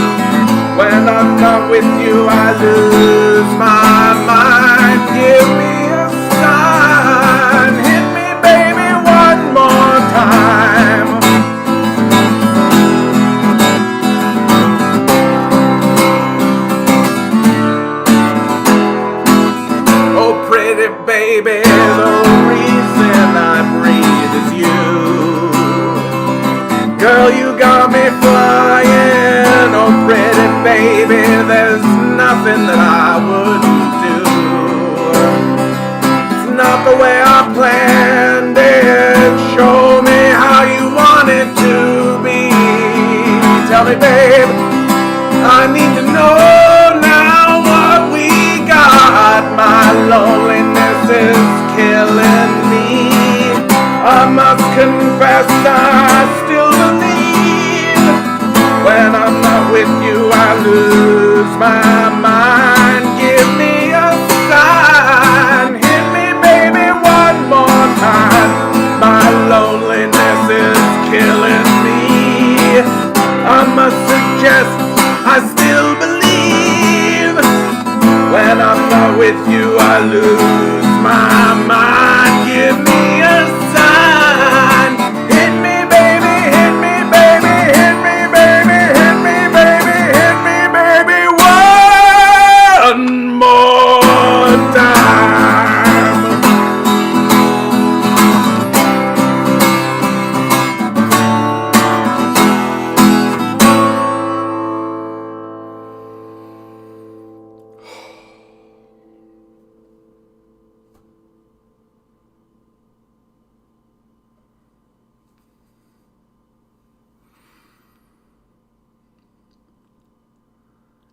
when I'm not with you I lose my mind. Give me a sign, hit me baby one more time. Oh pretty baby, the reason I breathe is you. Girl, you got me flying. Oh pretty baby, there's nothing that I wouldn't do. It's not the way I planned it. Show me how you want it to be. Tell me babe, I need to know now what we got. My loneliness is killing me. I must confess I still believe when I'm not with you I lose my mind. Give me a sign, hit me baby one more time. My loneliness is killing me. I must suggest I still believe when I'm not with you I lose my mind. Give me a sign, hit me baby, hit me baby, hit me baby, hit me baby, hit me baby one more time.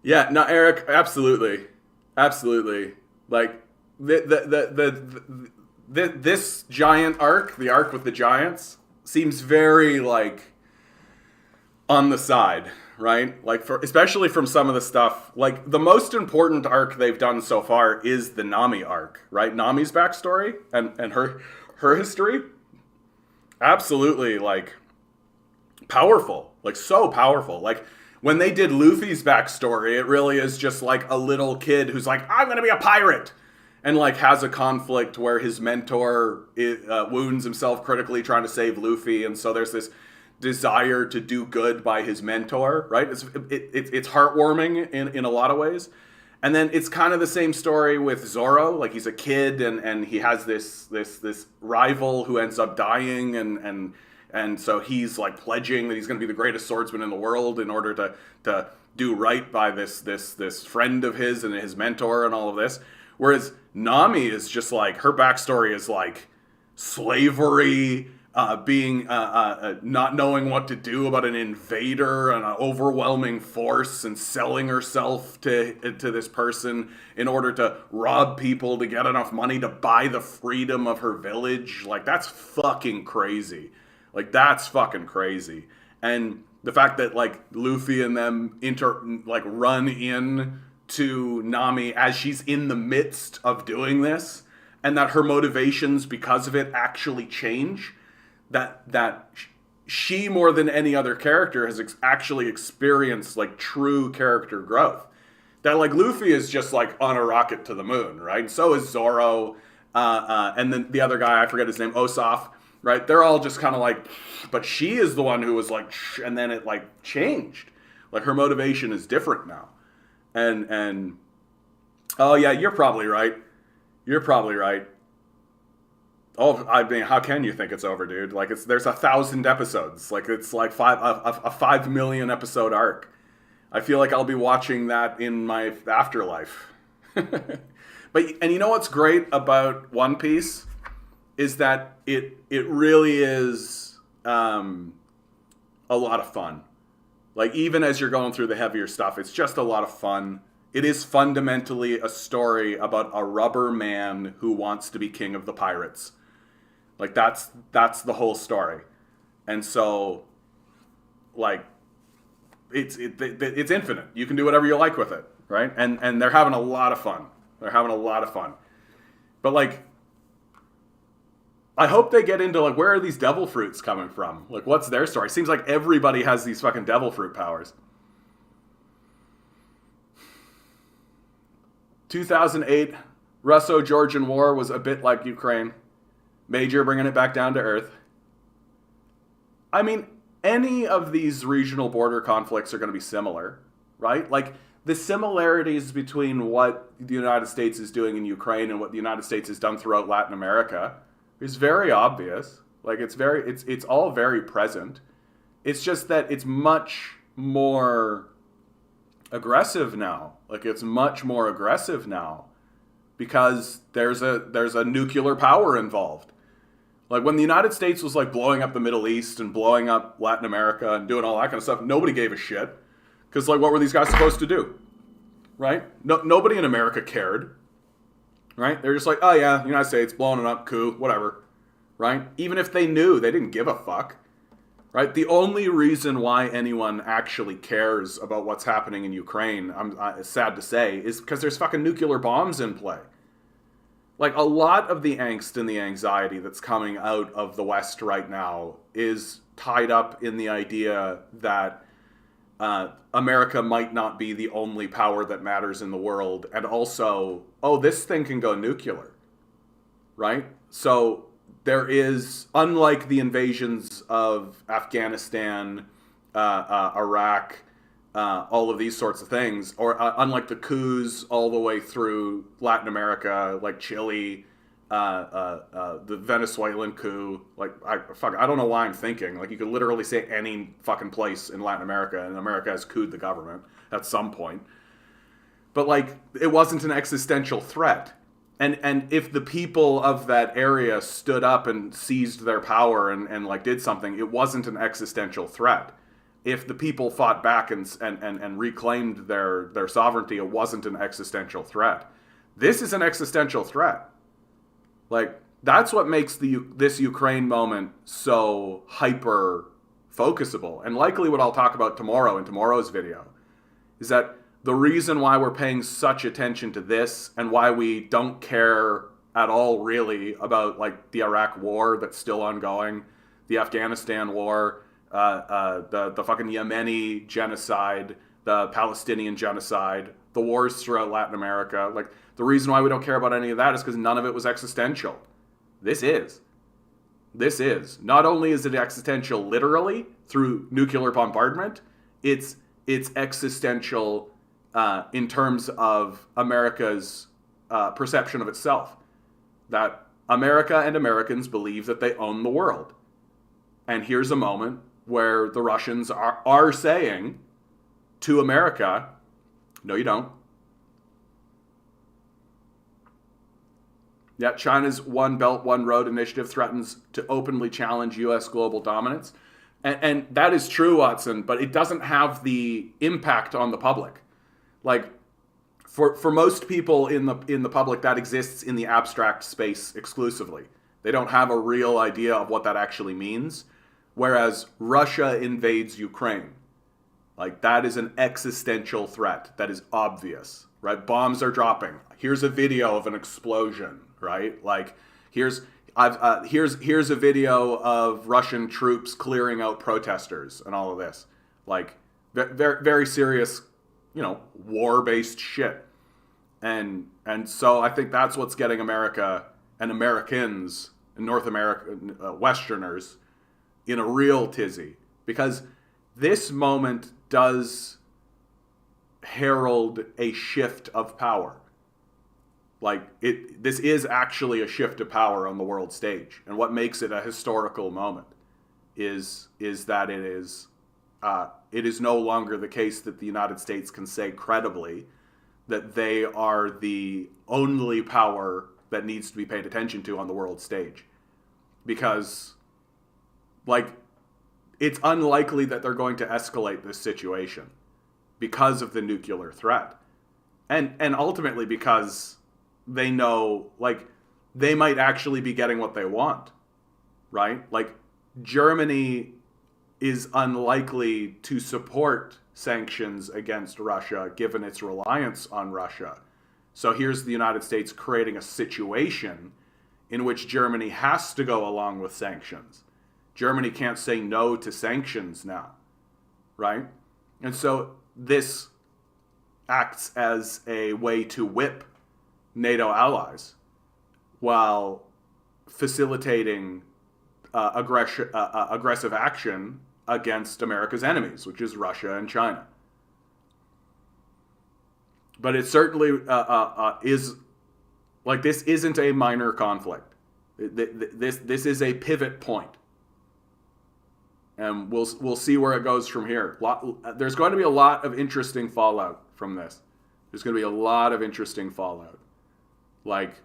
Yeah, no, Eric, absolutely, absolutely. Like this giant arc, the arc with the giants, seems very like on the side, right? Like for especially from some of the stuff. Like the most important arc they've done so far is the Nami arc, right? Nami's backstory and her history, absolutely like powerful, like so powerful, like. When they did Luffy's backstory, it really is just like a little kid who's like, I'm going to be a pirate. And like has a conflict where his mentor wounds himself critically trying to save Luffy. And so there's this desire to do good by his mentor, right? It's heartwarming in a lot of ways. And then it's kind of the same story with Zorro. Like, he's a kid and he has this rival who ends up dying, and so he's like pledging that he's going to be the greatest swordsman in the world in order to do right by this friend of his and his mentor and all of this. Whereas Nami is just like, her backstory is like slavery, being not knowing what to do about an invader and an overwhelming force, and selling herself to this person in order to rob people to get enough money to buy the freedom of her village. Like, that's fucking crazy. Like, that's fucking crazy. And the fact that like Luffy and them run in to Nami as she's in the midst of doing this, and that her motivations because of it actually change, that she, more than any other character, has actually experienced like true character growth. That like Luffy is just like on a rocket to the moon, right? So is Zoro, and then the other guy, I forget his name, Usopp, right? They're all just kind of like, but she is the one who was like, and then it like changed. Like, her motivation is different now. And oh yeah, you're probably right. You're probably right. Oh, I mean, how can you think it's over, dude? Like, there's 1,000 episodes. Like, it's like a 5 million episode arc. I feel like I'll be watching that in my afterlife. And you know what's great about One Piece is that it really is a lot of fun. Like, even as you're going through the heavier stuff, it's just a lot of fun. It is fundamentally a story about a rubber man who wants to be king of the pirates. Like, that's the whole story. And so, like, it's infinite. You can do whatever you like with it, right? And they're having a lot of fun. They're having a lot of fun. But, like, I hope they get into, like, where are these devil fruits coming from? Like, what's their story? Seems like everybody has these fucking devil fruit powers. 2008, Russo-Georgian War was a bit like Ukraine. Major bringing it back down to earth. I mean, any of these regional border conflicts are going to be similar, right? Like, the similarities between what the United States is doing in Ukraine and what the United States has done throughout Latin America is very obvious. Like, it's all very present. It's just that it's much more aggressive now. Like, it's much more aggressive now because there's a nuclear power involved. Like, when the United States was like blowing up the Middle East and blowing up Latin America and doing all that kind of stuff, nobody gave a shit. Because, like, what were these guys supposed to do? Right? Nobody in America cared. Right? They're just like, oh yeah, United States blowing it up, coup, whatever. Right? Even if they knew, they didn't give a fuck. Right? The only reason why anyone actually cares about what's happening in Ukraine, I'm sad to say, is because there's fucking nuclear bombs in play. Like, a lot of the angst and the anxiety that's coming out of the West right now is tied up in the idea that America might not be the only power that matters in the world, and also, oh, this thing can go nuclear, right? So there is, unlike the invasions of Afghanistan, Iraq, all of these sorts of things, or unlike the coups all the way through Latin America, like Chile, the Venezuelan coup, like, I don't know why I'm thinking. Like, you could literally say any fucking place in Latin America, and America has couped the government at some point. But, like, it wasn't an existential threat. And if the people of that area stood up and seized their power and like, did something, it wasn't an existential threat. If the people fought back and reclaimed their sovereignty, it wasn't an existential threat. This is an existential threat. Like, that's what makes this Ukraine moment so hyper focusable. And likely what I'll talk about tomorrow in tomorrow's video is that the reason why we're paying such attention to this and why we don't care at all really about, like, the Iraq war that's still ongoing, the Afghanistan war, the fucking Yemeni genocide, the Palestinian genocide, the wars throughout Latin America. Like, the reason why we don't care about any of that is because none of it was existential. This is. This is. Not only is it existential literally through nuclear bombardment, it's existential in terms of America's perception of itself. That America and Americans believe that they own the world. And here's a moment where the Russians are saying to America, no, you don't. Yeah, China's One Belt, One Road initiative threatens to openly challenge U.S. global dominance. And that is true, Watson, but it doesn't have the impact on the public. Like, for most people in the public, that exists in the abstract space exclusively. They don't have a real idea of what that actually means. Whereas Russia invades Ukraine. Like, that is an existential threat. That is obvious, right? Bombs are dropping. Here's a video of an explosion, right? Like, here's a video of Russian troops clearing out protesters and all of this. Like, very, very serious, war-based shit. And so I think that's what's getting America and Americans and North America, Westerners, in a real tizzy. Because this moment does herald a shift of power. Like, this is actually a shift of power on the world stage. And what makes it a historical moment is that it is no longer the case that the United States can say credibly that they are the only power that needs to be paid attention to on the world stage. Because, like, it's unlikely that they're going to escalate this situation because of the nuclear threat. And ultimately because they know, like, they might actually be getting what they want, right? Like, Germany is unlikely to support sanctions against Russia given its reliance on Russia. So here's the United States creating a situation in which Germany has to go along with sanctions. Germany can't say no to sanctions now, right? And so this acts as a way to whip NATO allies while facilitating aggressive action against America's enemies, which is Russia and China. But it certainly is, like, this isn't a minor conflict. This is a pivot point. And we'll see where it goes from here. There's going to be a lot of interesting fallout from this. There's going to be a lot of interesting fallout. Like,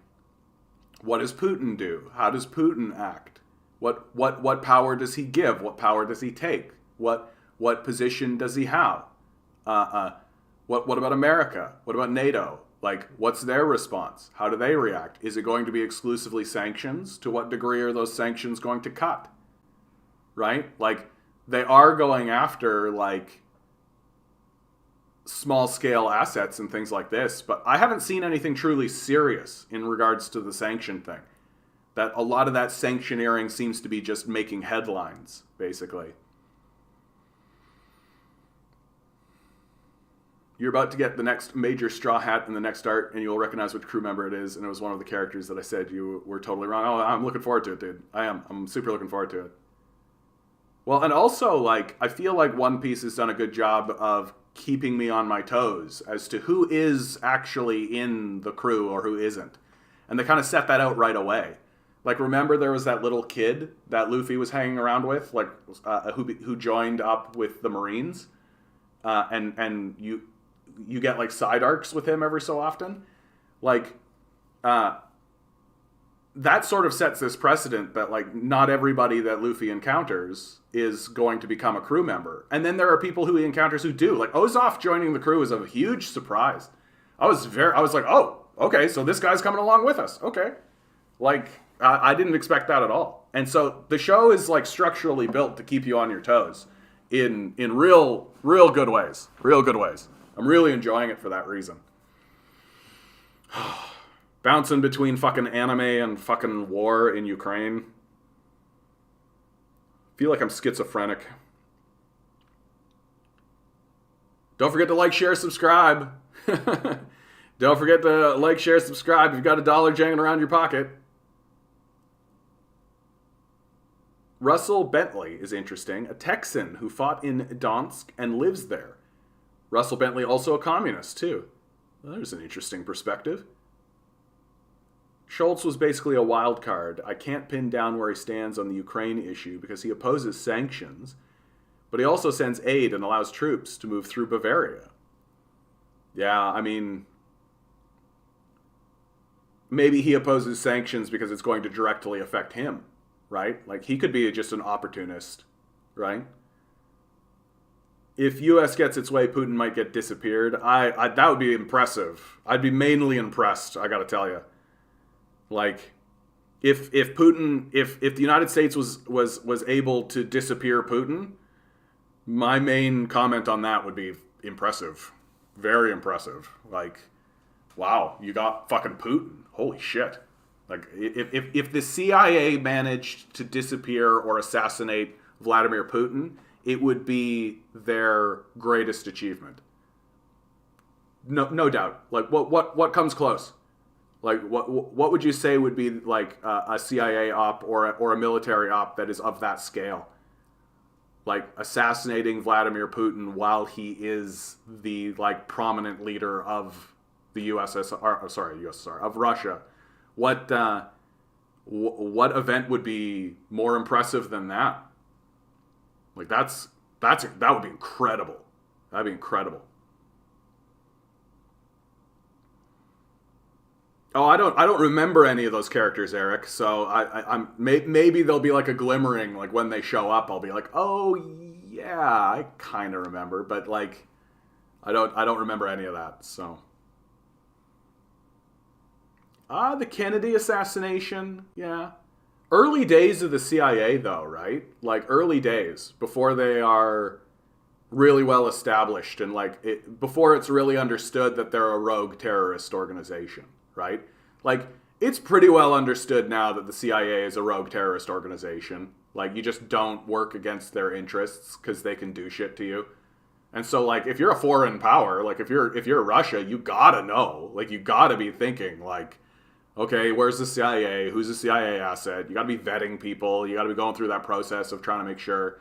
what does Putin do? How does Putin act? What power does he give? What power does he take? What position does he have? What about America? What about NATO? Like, what's their response? How do they react? Is it going to be exclusively sanctions? To what degree are those sanctions going to cut? Right? Like, they are going after, like, small-scale assets and things like this, but I haven't seen anything truly serious in regards to the sanction thing. That a lot of that sanctioneering seems to be just making headlines, basically. You're about to get the next major straw hat in the next art, and you'll recognize which crew member it is, and it was one of the characters that I said you were totally wrong. Oh, I'm looking forward to it, dude. I am. I'm super looking forward to it. Well, and also, like, I feel like One Piece has done a good job of keeping me on my toes as to who is actually in the crew or who isn't. And they kind of set that out right away. Like, remember there was that little kid that Luffy was hanging around with, like, who joined up with the Marines, and you get, like, side arcs with him every so often. Like, that sort of sets this precedent that, like, not everybody that Luffy encounters is going to become a crew member. And then there are people who he encounters who do. Like, Ozoff joining the crew is a huge surprise. I was like, oh, okay, so this guy's coming along with us. Okay. Like, I didn't expect that at all. And so the show is, like, structurally built to keep you on your toes in real good ways. Real good ways. I'm really enjoying it for that reason. Bouncing between fucking anime and fucking war in Ukraine. Feel like I'm schizophrenic. Don't forget to like, share, subscribe. Don't forget to like, share, subscribe if you've got $1 jangling around your pocket. Russell Bentley is interesting, a Texan who fought in Donetsk and lives there. Russell Bentley also a communist, too. Well, there's an interesting perspective. Schultz was basically a wild card. I can't pin down where he stands on the Ukraine issue because he opposes sanctions, but he also sends aid and allows troops to move through Bavaria. Yeah, I mean, maybe he opposes sanctions because it's going to directly affect him, right? Like, he could be just an opportunist, right? If U.S. gets its way, Putin might get disappeared. That would be impressive. I'd be mainly impressed, I gotta tell you. Like, if the United States was able to disappear Putin, my main comment on that would be impressive. Very impressive. Like, wow, you got fucking Putin. Holy shit. Like, if the CIA managed to disappear or assassinate Vladimir Putin, it would be their greatest achievement. No doubt. Like, what comes close? Like, what would you say would be like a CIA op or a military op that is of that scale? Like, assassinating Vladimir Putin while he is the like prominent leader of the USSR of Russia. What event would be more impressive than that? Like, that would be incredible. That'd be incredible. Oh, I don't remember any of those characters, Eric. So maybe there'll be like a glimmering, like when they show up, I'll be like, oh yeah, I kind of remember, but like, I don't remember any of that. So, the Kennedy assassination, yeah, early days of the CIA though, right? Like early days before they are really well established and like before it's really understood that they're a rogue terrorist organization. Right? Like, it's pretty well understood now that the CIA is a rogue terrorist organization. Like, you just don't work against their interests because they can do shit to you. And so, like, if you're a foreign power, like, if you're Russia, you gotta know. Like, you gotta be thinking, like, okay, where's the CIA? Who's a CIA asset? You gotta be vetting people. You gotta be going through that process of trying to make sure.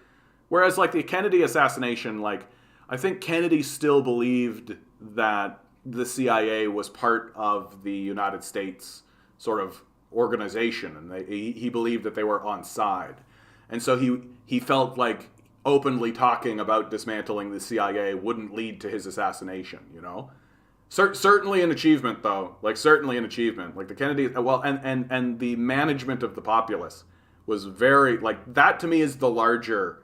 Whereas, like, the Kennedy assassination, like, I think Kennedy still believed that the CIA was part of the United States sort of organization, and he believed that they were on side, and so he felt like openly talking about dismantling the CIA wouldn't lead to his assassination. You know, certainly an achievement though, like certainly an achievement. Like the Kennedy, well, and the management of the populace was very like that. To me, is the larger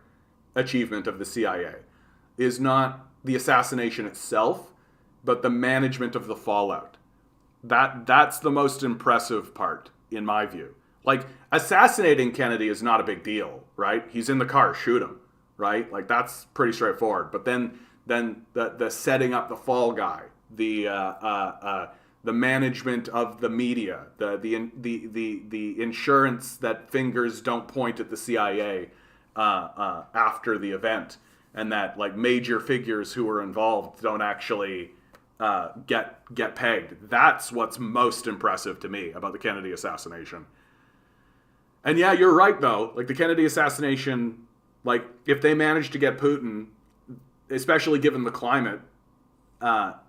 achievement of the CIA, is not the assassination itself, but the management of the fallout. That's the most impressive part, in my view. Like, assassinating Kennedy is not a big deal, right? He's in the car, shoot him, right? Like, that's pretty straightforward. But then the setting up the fall guy, the management of the media, the insurance that fingers don't point at the CIA after the event, and that like major figures who were involved don't actually get pegged. That's what's most impressive to me about the Kennedy assassination. And yeah, you're right though. Like the Kennedy assassination, like if they managed to get Putin, especially given the climate, that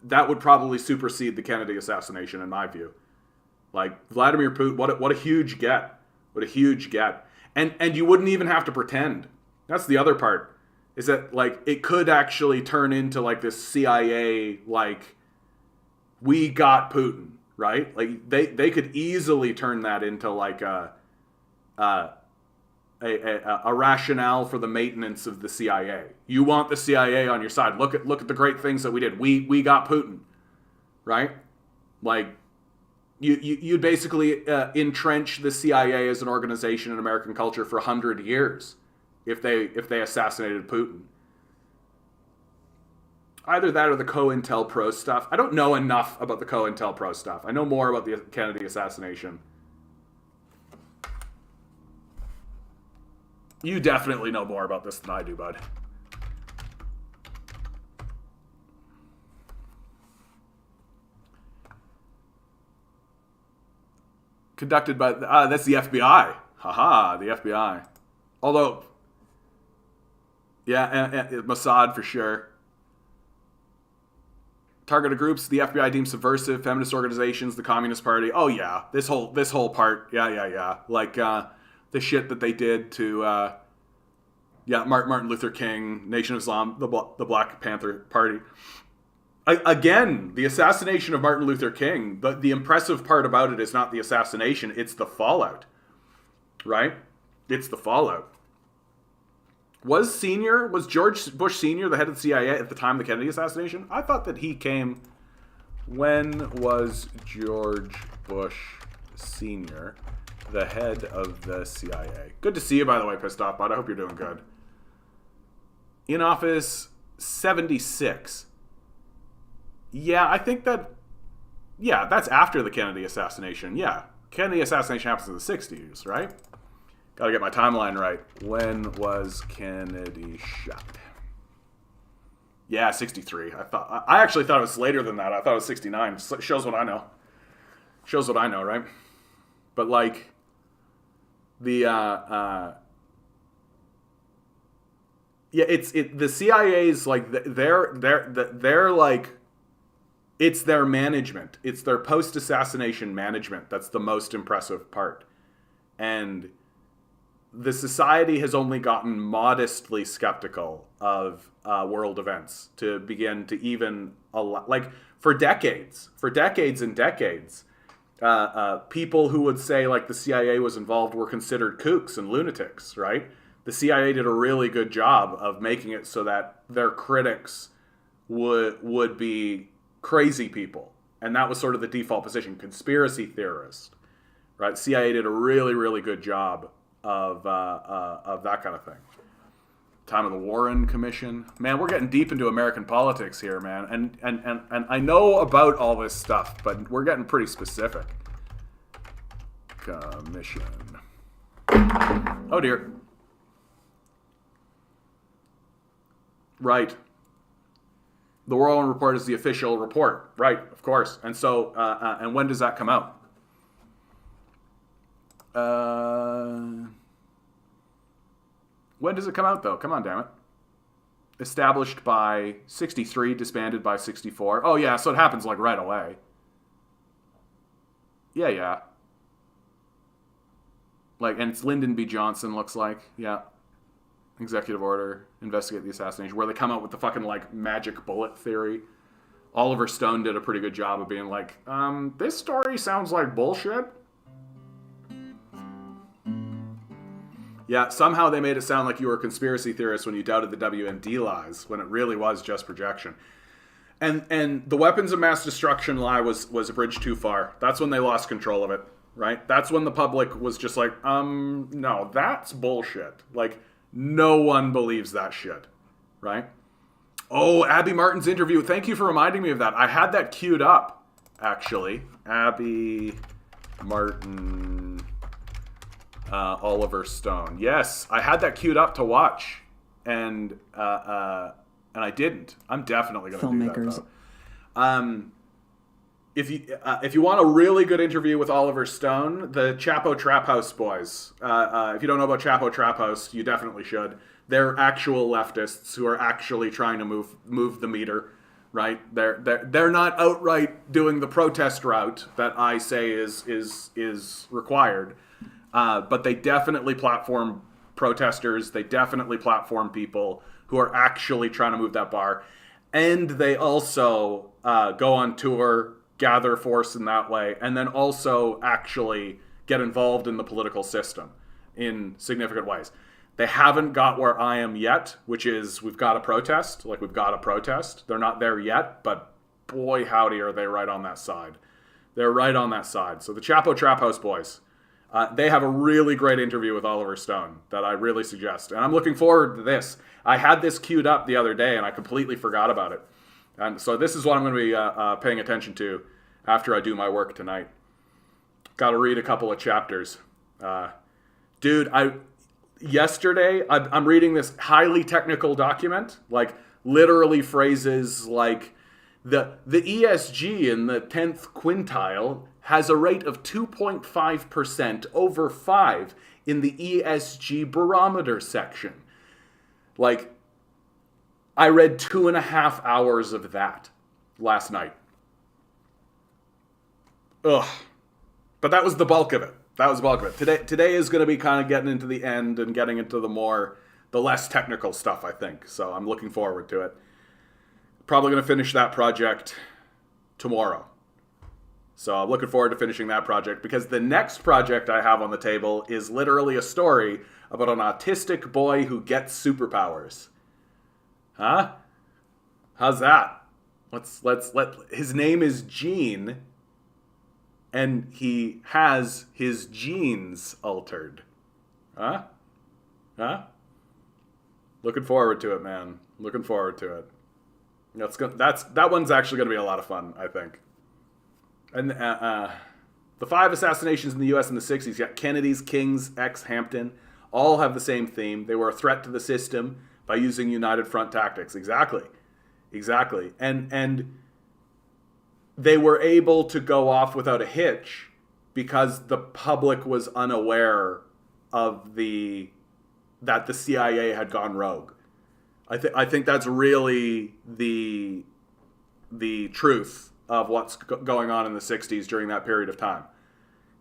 would probably supersede the Kennedy assassination in my view. Like Vladimir Putin, what a huge get. What a huge get. And you wouldn't even have to pretend. That's the other part. Is that like it could actually turn into like this CIA like we got Putin, right? Like they could easily turn that into like a rationale for the maintenance of the CIA. You want the CIA on your side. Look at the great things that we did. We got Putin, right? Like you basically entrench the CIA as an organization in American culture for 100 years. If they assassinated Putin. Either that or the COINTELPRO stuff. I don't know enough about the COINTELPRO stuff. I know more about the Kennedy assassination. You definitely know more about this than I do, bud. Conducted by... that's the FBI. Haha, the FBI. Although, yeah, and Mossad for sure. Targeted groups, the FBI deems subversive, feminist organizations, the Communist Party. Oh yeah, this whole part. Yeah. Like the shit that they did to Martin Luther King, Nation of Islam, the Black Panther Party. Again, the assassination of Martin Luther King. The impressive part about it is not the assassination; it's the fallout. Right? It's the fallout. Was George Bush Sr. the head of the CIA at the time of the Kennedy assassination? I thought that he came... When was George Bush Sr. the head of the CIA? Good to see you, by the way, Pissed Off Bud. I hope you're doing good. In office, 76. Yeah, I think that... Yeah, that's after the Kennedy assassination. Yeah, Kennedy assassination happens in the 60s, right? Gotta get my timeline right. When was Kennedy shot? Yeah, 63. I actually thought it was later than that. I thought it was 69. Shows what I know. Shows what I know, right? But like the the CIA's like they're like it's their management. It's their post-assassination management that's the most impressive part. And the society has only gotten modestly skeptical of world events to begin to even allow, like for decades and decades, people who would say like the CIA was involved were considered kooks and lunatics, right? The CIA did a really good job of making it so that their critics would be crazy people. And that was sort of the default position, conspiracy theorist, right? CIA did a really, really good job of that kind of thing. Time of the Warren Commission. Man, we're getting deep into American politics here, man. And I know about all this stuff, but we're getting pretty specific. Commission. Oh dear. Right. The Warren Report is the official report. Right, of course. And so, and when does that come out? When does it come out, though? Come on, damn it. Established by 63, disbanded by 64. Oh, yeah, so it happens, like, right away. Yeah. Like, and it's Lyndon B. Johnson, looks like. Yeah. Executive order, investigate the assassination, where they come out with the fucking, like, magic bullet theory. Oliver Stone did a pretty good job of being like, this story sounds like bullshit. Yeah, somehow they made it sound like you were a conspiracy theorist when you doubted the WMD lies, when it really was just projection. And the weapons of mass destruction lie was a bridge too far. That's when they lost control of it, right? That's when the public was just like, no, that's bullshit. Like, no one believes that shit, right? Oh, Abby Martin's interview. Thank you for reminding me of that. I had that queued up, actually. Abby Martin... Oliver Stone. Yes, I had that queued up to watch, and I didn't. I'm definitely going to do that, though. If you want a really good interview with Oliver Stone, the Chapo Trap House boys. If you don't know about Chapo Trap House, you definitely should. They're actual leftists who are actually trying to move the meter, right? They're not outright doing the protest route that I say is required. But they definitely platform protesters. They definitely platform people who are actually trying to move that bar. And they also go on tour, gather force in that way, and then also actually get involved in the political system in significant ways. They haven't got where I am yet, which is we've got to protest. Like, we've got to protest. They're not there yet, but boy, howdy, are they right on that side. They're right on that side. So the Chapo Trap House boys. They have a really great interview with Oliver Stone that I really suggest. And I'm looking forward to this. I had this queued up the other day, and I completely forgot about it. And so this is what I'm going to be paying attention to after I do my work tonight. Got to read a couple of chapters. Dude, yesterday, I'm reading this highly technical document, like literally phrases like The ESG in the 10th quintile has a rate of 2.5% over 5 in the ESG barometer section. Like, I read 2.5 hours of that last night. Ugh. But that was the bulk of it. Today is going to be kind of getting into the end and getting into the less technical stuff, I think. So I'm looking forward to it. Probably going to finish that project tomorrow. So I'm looking forward to finishing that project, because the next project I have on the table is literally a story about an autistic boy who gets superpowers. Huh? How's that? His name is Gene, and he has his genes altered. Huh? Looking forward to it, man. Looking forward to it. That one's actually going to be a lot of fun, I think. And the 5 assassinations in the U.S. in the 60s, you got Kennedy's, King's, X, Hampton, all have the same theme. They were a threat to the system by using United Front tactics. Exactly. And they were able to go off without a hitch because the public was unaware of that the CIA had gone rogue. I think that's really the truth of what's going on in the 60s during that period of time.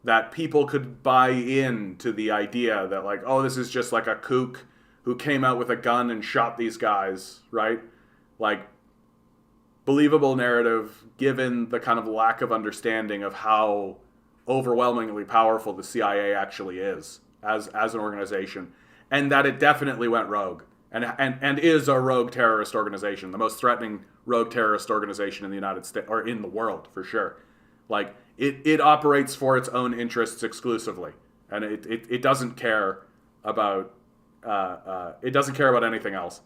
That people could buy into the idea that, like, oh, this is just like a kook who came out with a gun and shot these guys, right? Like, believable narrative given the kind of lack of understanding of how overwhelmingly powerful the CIA actually is as an organization, and that it definitely went rogue. And is a rogue terrorist organization, the most threatening rogue terrorist organization in the United States, or in the world, for sure. Like, it operates for its own interests exclusively, and it doesn't care about anything else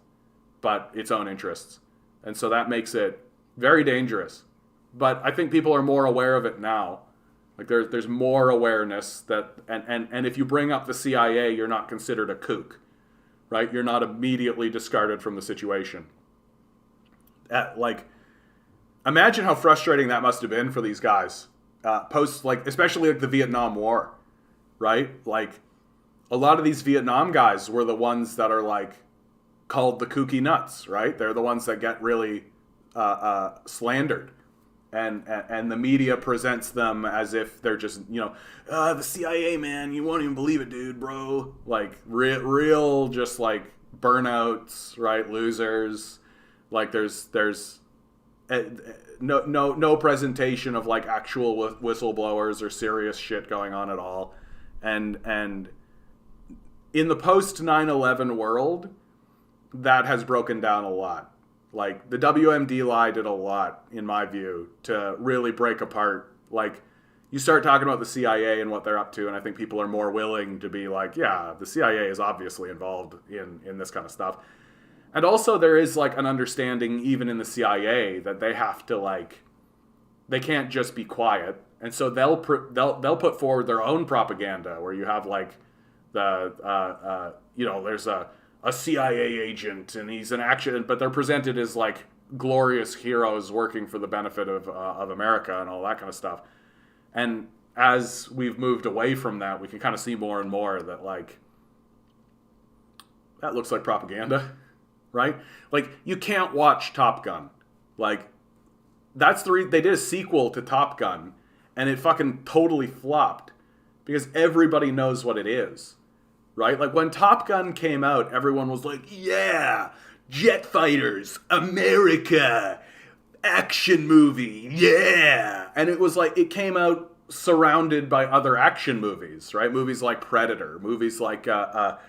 but its own interests, and so that makes it very dangerous. But I think people are more aware of it now. Like, there's more awareness that, and if you bring up the CIA, you're not considered a kook. Right? You're not immediately discarded from the situation. Imagine how frustrating that must have been for these guys. Especially like the Vietnam War, right? Like, a lot of these Vietnam guys were the ones that are like called the kooky nuts, right? They're the ones that get really slandered. And the media presents them as if they're just, the CIA, man, you won't even believe it, dude, bro. Like, real just, like, burnouts, right? Losers. Like, there's no presentation of, like, actual whistleblowers or serious shit going on at all. And in the post 9/11 world, that has broken down a lot. Like, the WMD lie did a lot, in my view, to really break apart. Like, you start talking about the CIA and what they're up to, and I think people are more willing to be like, yeah, the CIA is obviously involved in this kind of stuff. And also there is, like, an understanding, even in the CIA, that they have to, like, they can't just be quiet. And so they'll put forward their own propaganda, where you have, like, there's a CIA agent, and he's an action, but they're presented as like glorious heroes working for the benefit of America and all that kind of stuff. And as we've moved away from that, we can kind of see more and more that, like, that looks like propaganda, right? Like, you can't watch Top Gun. Like, that's they did a sequel to Top Gun, and it fucking totally flopped because everybody knows what it is. Right? Like, when Top Gun came out, everyone was like, yeah, jet fighters, America, action movie, yeah. And it was like, it came out surrounded by other action movies, right? Movies like Predator, movies like RoboCop,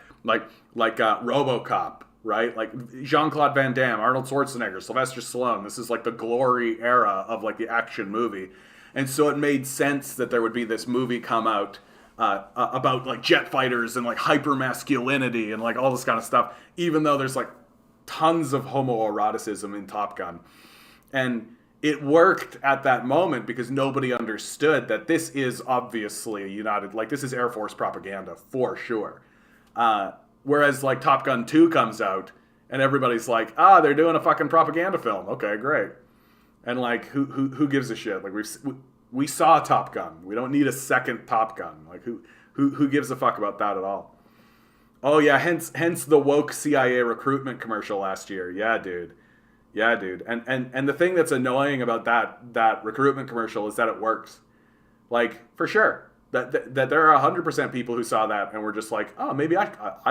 right? Like Jean-Claude Van Damme, Arnold Schwarzenegger, Sylvester Stallone. This is like the glory era of, like, the action movie. And so it made sense that there would be this movie come out about, like, jet fighters and, like, hyper masculinity and, like, all this kind of stuff, even though there's, like, tons of homoeroticism in Top Gun. And it worked at that moment because nobody understood that this is obviously this is Air Force propaganda for sure. Whereas, like, Top Gun 2 comes out and everybody's like, they're doing a fucking propaganda film. Okay, great. And like, who gives a shit? Like we saw Top Gun. We don't need a second Top Gun. Like who gives a fuck about that at all? Oh yeah, hence the woke CIA recruitment commercial last year. Yeah, dude. Yeah, dude. And the thing that's annoying about that recruitment commercial is that it works. Like, for sure. That there are 100% people who saw that and were just like, oh, maybe I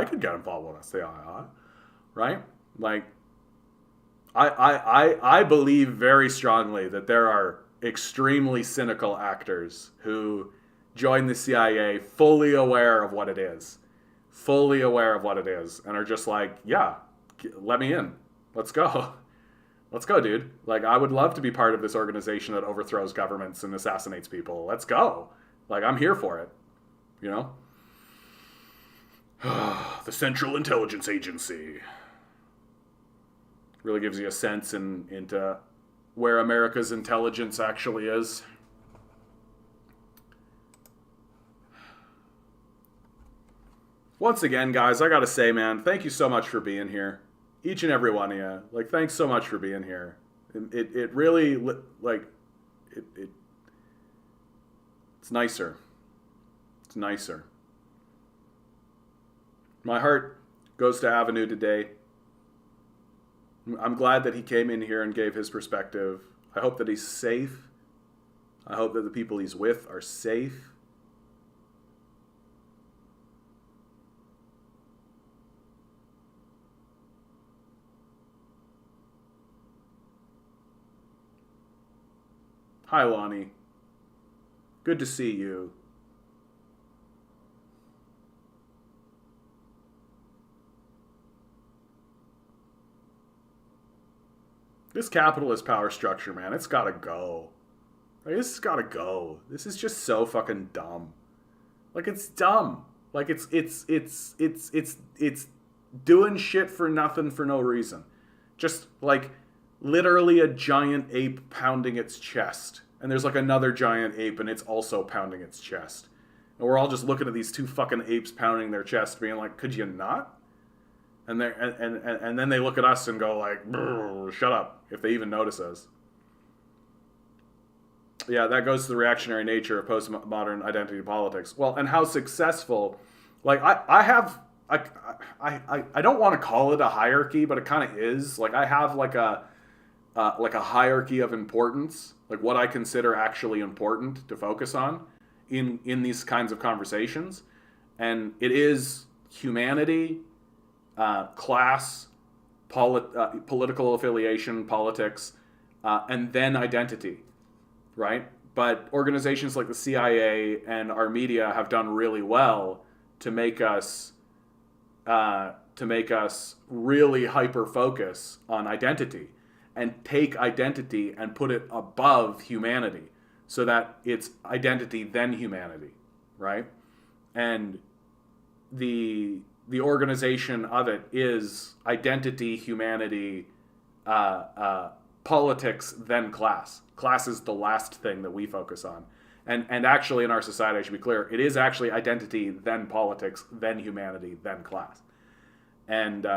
could get involved with the CIA. Right? Like, I believe very strongly that there are extremely cynical actors who join the CIA fully aware of what it is. Fully aware of what it is. And are just like, yeah, let me in. Let's go. Let's go, dude. Like, I would love to be part of this organization that overthrows governments and assassinates people. Let's go. Like, I'm here for it. You know? The Central Intelligence Agency. Really gives you a sense into where America's intelligence actually is. Once again, guys, I gotta say, man, thank you so much for being here. Each and every one of you. Like, thanks so much for being here. It really, like, it's nicer. It's nicer. My heart goes to Avenue today. I'm glad that he came in here and gave his perspective. I hope that he's safe. I hope that the people he's with are safe. Hi, Lonnie. Good to see you. This capitalist power structure, man, it's gotta go. Like, this has gotta go. This is just so fucking dumb. Like, it's dumb. Like, it's doing shit for nothing for no reason. Just, like, literally a giant ape pounding its chest. And there's, like, another giant ape, and it's also pounding its chest. And we're all just looking at these two fucking apes pounding their chest, being like, could you not? And then they look at us and go like, shut up, if they even notice us. Yeah, that goes to the reactionary nature of postmodern identity politics. Well, and how successful, like, I don't want to call it a hierarchy, but it kind of is. Like, I have like a hierarchy of importance, like what I consider actually important to focus on in these kinds of conversations. And it is humanity, class, political affiliation, politics, and then identity, right? But organizations like the CIA and our media have done really well to make us really hyper focus on identity and take identity and put it above humanity, so that it's identity then humanity, right? And the organization of it is identity, humanity, politics, then class. Class is the last thing that we focus on. And actually in our society, I should be clear, it is actually identity, then politics, then humanity, then class. And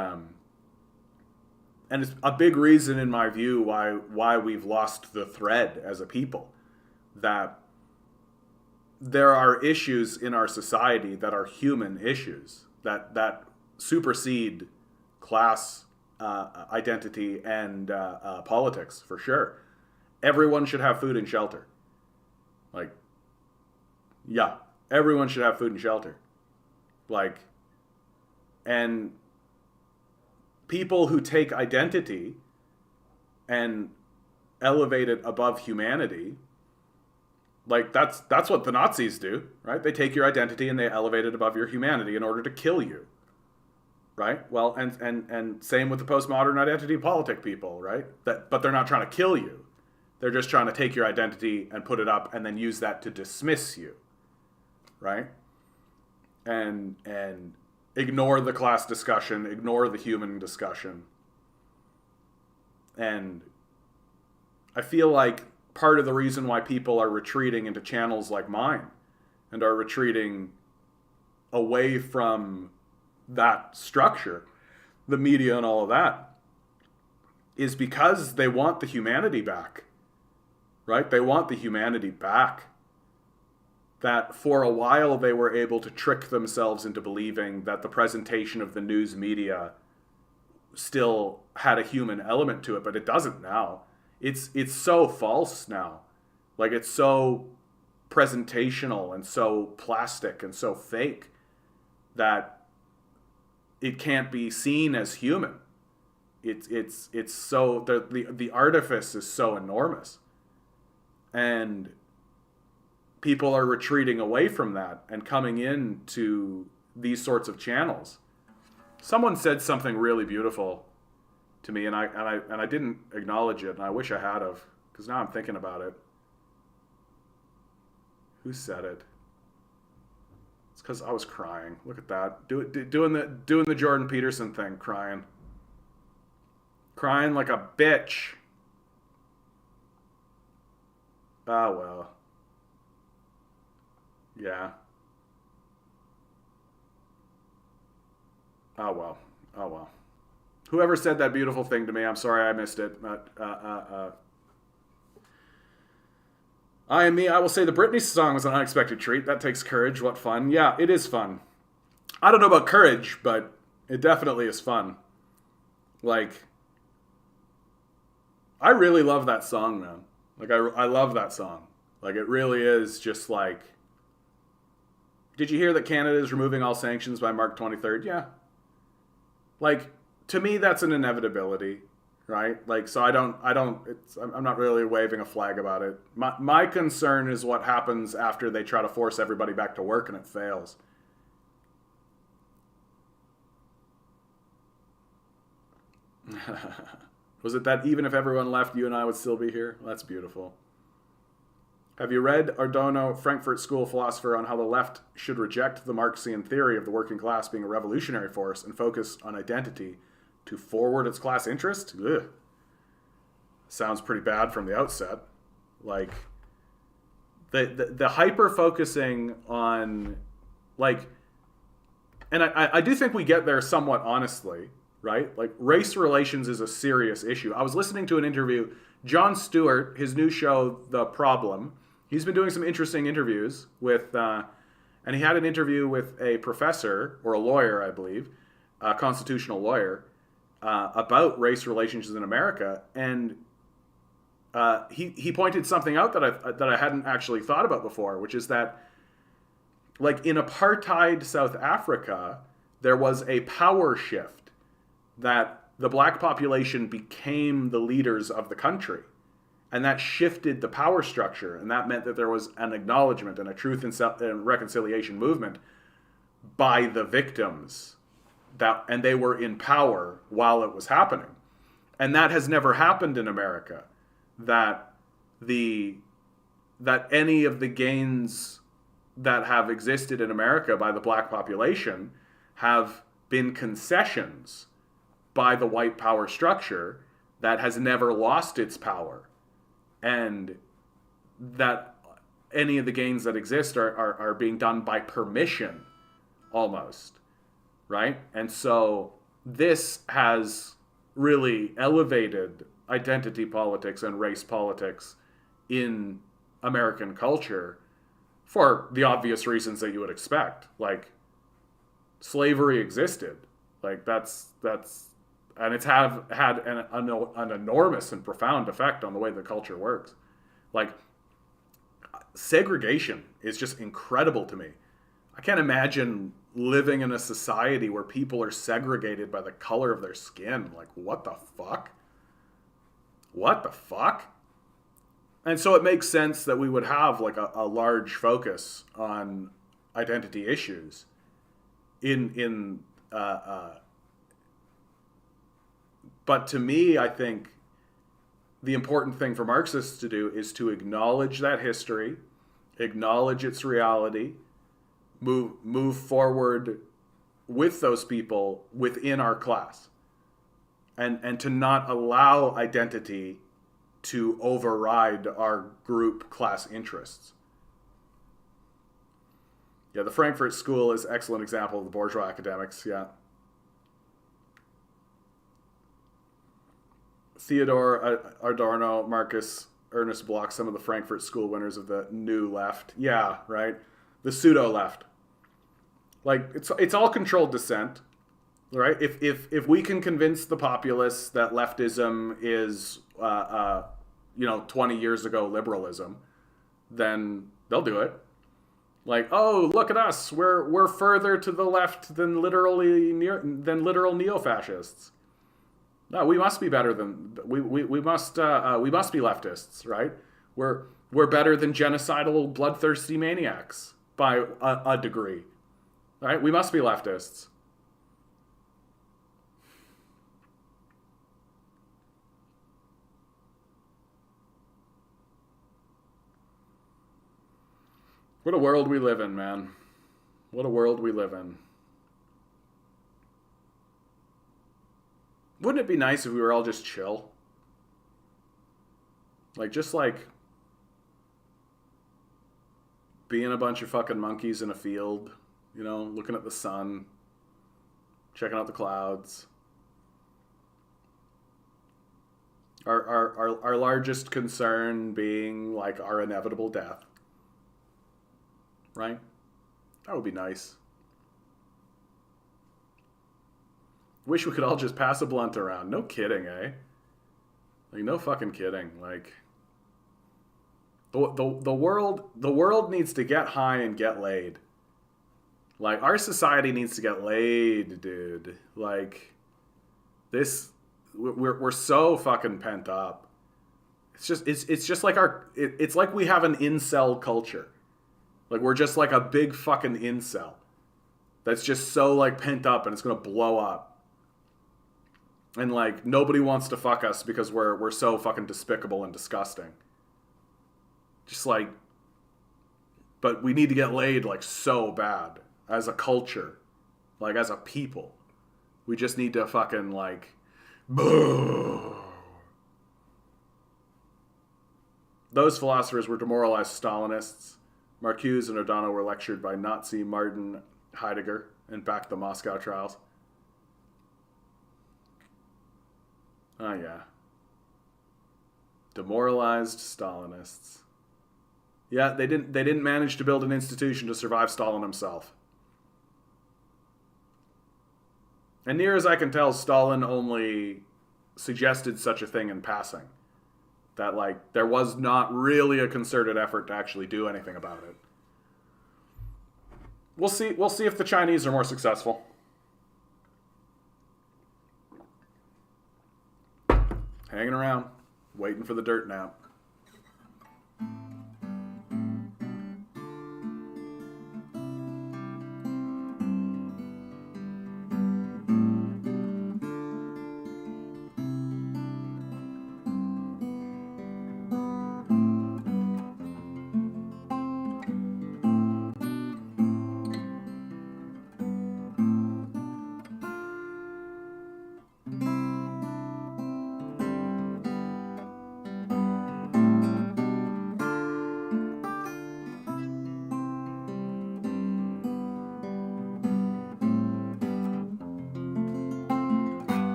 it's a big reason, in my view, why we've lost the thread as a people. That there are issues in our society that are human issues that supersede class, identity, and politics, for sure. Everyone should have food and shelter. Like, yeah, everyone should have food and shelter. Like, and people who take identity and elevate it above humanity, like, that's what the Nazis do, right? They take your identity and they elevate it above your humanity in order to kill you, right? Well, and same with the postmodern identity politic people, right? But they're not trying to kill you. They're just trying to take your identity and put it up and then use that to dismiss you, right? And ignore the class discussion, ignore the human discussion. And I feel like part of the reason why people are retreating into channels like mine and are retreating away from that structure, the media and all of that, is because they want the humanity back. right? They want the humanity back. That for a while they were able to trick themselves into believing that the presentation of the news media still had a human element to it, but it doesn't now. It's so false now. Like, it's so presentational and so plastic and so fake that it can't be seen as human. It's so the artifice is so enormous, and people are retreating away from that and coming into these sorts of channels. Someone said something really beautiful to me, and I didn't acknowledge it, and I wish I had of, because now I'm thinking about it. Who said it? It's because I was crying. Look at that, doing the Jordan Peterson thing, crying like a bitch. Ah, well. Yeah. Oh well. Oh well. Whoever said that beautiful thing to me, I'm sorry I missed it. But I am me. I will say the Britney song was an unexpected treat. That takes courage. What fun. Yeah, it is fun. I don't know about courage, but it definitely is fun. Like, I really love that song, man. Like, I love that song. Like, it really is just like... Did you hear that Canada is removing all sanctions by March 23rd? Yeah. Like, to me, that's an inevitability, right? Like, so I'm not really waving a flag about it. My concern is what happens after they try to force everybody back to work and it fails. Was it that even if everyone left, you and I would still be here? Well, that's beautiful. Have you read Adorno, Frankfurt School philosopher, on how the left should reject the Marxian theory of the working class being a revolutionary force and focus on identity to forward its class interest? Ugh. Sounds pretty bad from the outset. Like, the hyper focusing on, like, and I do think we get there somewhat honestly, right? Like, race relations is a serious issue. I was listening to an interview, Jon Stewart, his new show, The Problem. He's been doing some interesting interviews with, and he had an interview with a professor, or a lawyer, I believe, a constitutional lawyer, about race relations in America. And he pointed something out that I hadn't actually thought about before, which is that, like, in apartheid South Africa, there was a power shift that the black population became the leaders of the country. And that shifted the power structure. And that meant that there was an acknowledgement and a truth and reconciliation movement by the victims. And they were in power while it was happening. And that has never happened in America. That any of the gains that have existed in America by the black population have been concessions by the white power structure that has never lost its power. And that any of the gains that exist are being done by permission, almost, right? And so this has really elevated identity politics and race politics in American culture for the obvious reasons that you would expect. Like, slavery existed. Like, that's and it's had an enormous and profound effect on the way the culture works. Like, segregation is just incredible to me. I can't imagine living in a society where people are segregated by the color of their skin. Like, what the fuck? What the fuck? And so it makes sense that we would have, like, a large focus on identity issues but to me, I think the important thing for Marxists to do is to acknowledge that history, acknowledge its reality, move forward with those people within our class, and to not allow identity to override our group class interests. Yeah, the Frankfurt School is an excellent example of the bourgeois academics, yeah. Theodore Adorno, Marcus Ernest Bloch, some of the Frankfurt School winners of the new left. Yeah, right? The pseudo left. Like, it's all controlled dissent, right? If we can convince the populace that leftism is, 20 years ago liberalism, then they'll do it. Like, oh, look at us, we're further to the left than literal neo-fascists. No, we must be better than we must be leftists, right? We're better than genocidal, bloodthirsty maniacs by a degree, right? We must be leftists. What a world we live in, man. What a world we live in. Wouldn't it be nice if we were all just chill? Like, just like being a bunch of fucking monkeys in a field, looking at the sun, checking out the clouds. Our largest concern being like our inevitable death. Right? That would be nice. Wish we could all just pass a blunt around. No kidding, eh? Like, no fucking kidding. Like, the world needs to get high and get laid. Like, our society needs to get laid, dude. Like, we're so fucking pent up. It's just like it's like we have an incel culture. Like, we're just like a big fucking incel that's just so like pent up and it's gonna blow up. And like nobody wants to fuck us because we're so fucking despicable and disgusting. Just like, but we need to get laid like so bad as a culture, like as a people. We just need to fucking like, boo. Those philosophers were demoralized Stalinists. Marcuse and O'Donnell were lectured by Nazi Martin Heidegger and backed the Moscow trials. Oh yeah. Demoralized Stalinists. Yeah, they didn't manage to build an institution to survive Stalin himself. And near as I can tell, Stalin only suggested such a thing in passing. That, like, there was not really a concerted effort to actually do anything about it. We'll see if the Chinese are more successful. Hanging around, waiting for the dirt nap.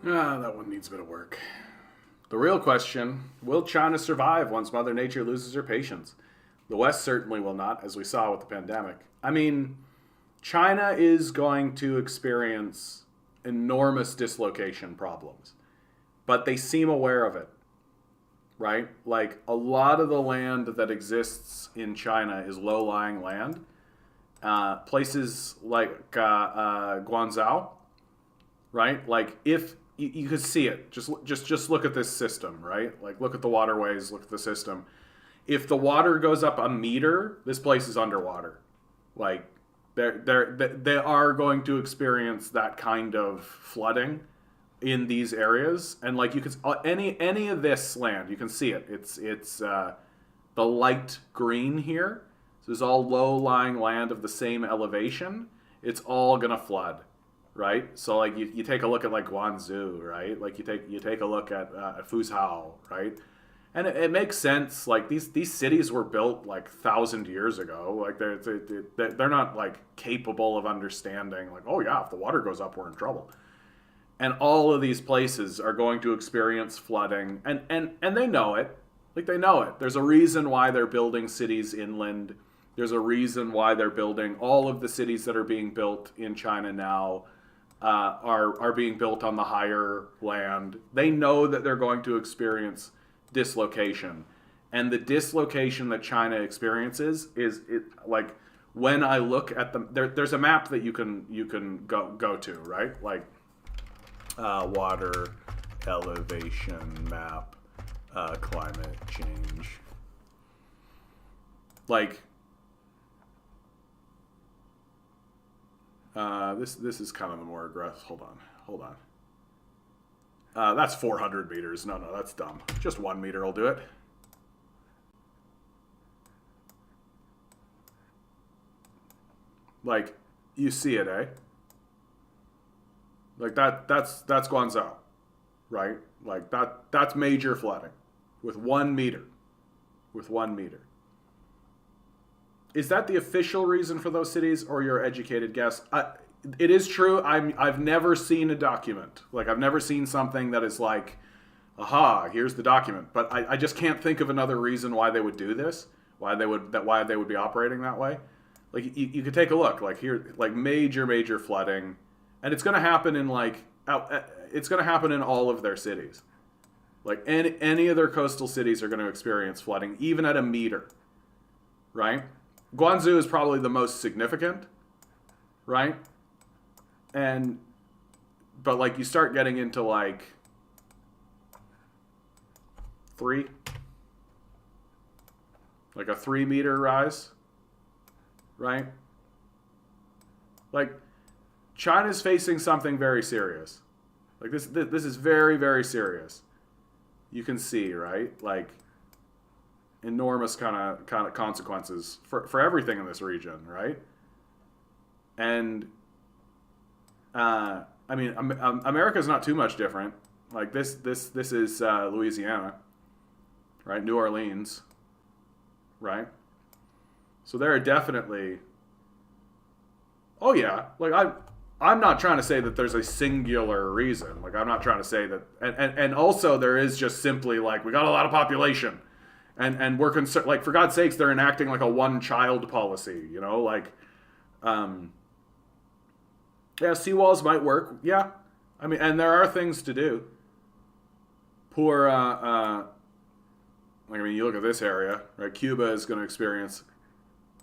Ah, that one needs a bit of work. The real question, will China survive once Mother Nature loses her patience? The West certainly will not, as we saw with the pandemic. I mean, China is going to experience enormous dislocation problems, but they seem aware of it, right? Like, a lot of the land that exists in China is low-lying land. Places like Guangzhou, right? Like, if you could see it, just look at this system, right? Like, look at the waterways, look at the system. If the water goes up a meter, this place is underwater. Like, they are going to experience that kind of flooding in these areas, and like you can any of this land, you can see it. It's the light green here. So this is all low-lying land of the same elevation. It's all gonna flood, right? So like you take a look at like Guangzhou, right? Like you take a look at Fuzhou, right? And it makes sense. Like these cities were built like 1,000 years ago. Like they're not like capable of understanding like, oh yeah, if the water goes up, we're in trouble. And all of these places are going to experience flooding, and they know it. Like they know it. There's a reason why they're building cities inland. There's a reason why they're building all of the cities that are being built in China now are being built on the higher land. They know that they're going to experience dislocation, and the dislocation that China experiences is it like when I look at there's a map that you can go to, right? Like water elevation map, climate change. Like this is kind of the more aggressive. Hold on. That's 400 meters. No, that's dumb. Just 1 meter will do it. Like, you see it, eh? Like that's Guangzhou, right? Like that's major flooding with 1 meter. With 1 meter. Is that the official reason for those cities, or your educated guess? It is true. I've never seen a document. Like I've never seen something that is like, aha, here's the document. But I just can't think of another reason why they would do this. Why they would be operating that way. Like you could take a look. Like here, like major flooding, and it's going to happen in it's going to happen in all of their cities. Like any of their coastal cities are going to experience flooding, even at a meter. Right? Guangzhou is probably the most significant. Right? But like you start getting into like 3, like a 3 meter rise, right? Like China's facing something very serious. Like this is very, very serious. You can see, right? Like enormous kind of consequences for everything in this region, right? And I mean, America's not too much different. Like this is Louisiana, right? New Orleans, right? So there are definitely. Oh yeah, like I'm not trying to say that there's a singular reason. Like I'm not trying to say that, and also there is just simply like we got a lot of population, and we're concerned. Like for God's sakes, they're enacting like a one-child policy. You know, like. Yeah, seawalls might work. Yeah. I mean, and there are things to do. Poor, like, I mean, you look at this area, right? Cuba is going to experience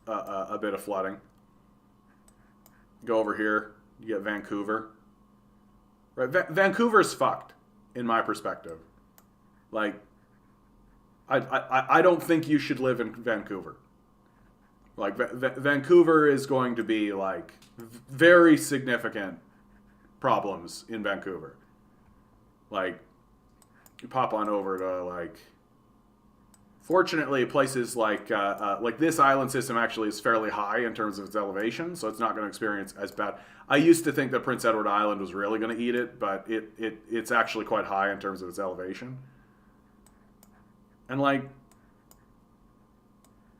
a bit of flooding. Go over here, you get Vancouver. Right? Vancouver's fucked, in my perspective. Like, I don't think you should live in Vancouver. Like Vancouver is going to be like very significant problems in Vancouver. Like you pop on over to like. Fortunately, places like this island system actually is fairly high in terms of its elevation, so it's not going to experience as bad. I used to think that Prince Edward Island was really going to eat it, but it's actually quite high in terms of its elevation.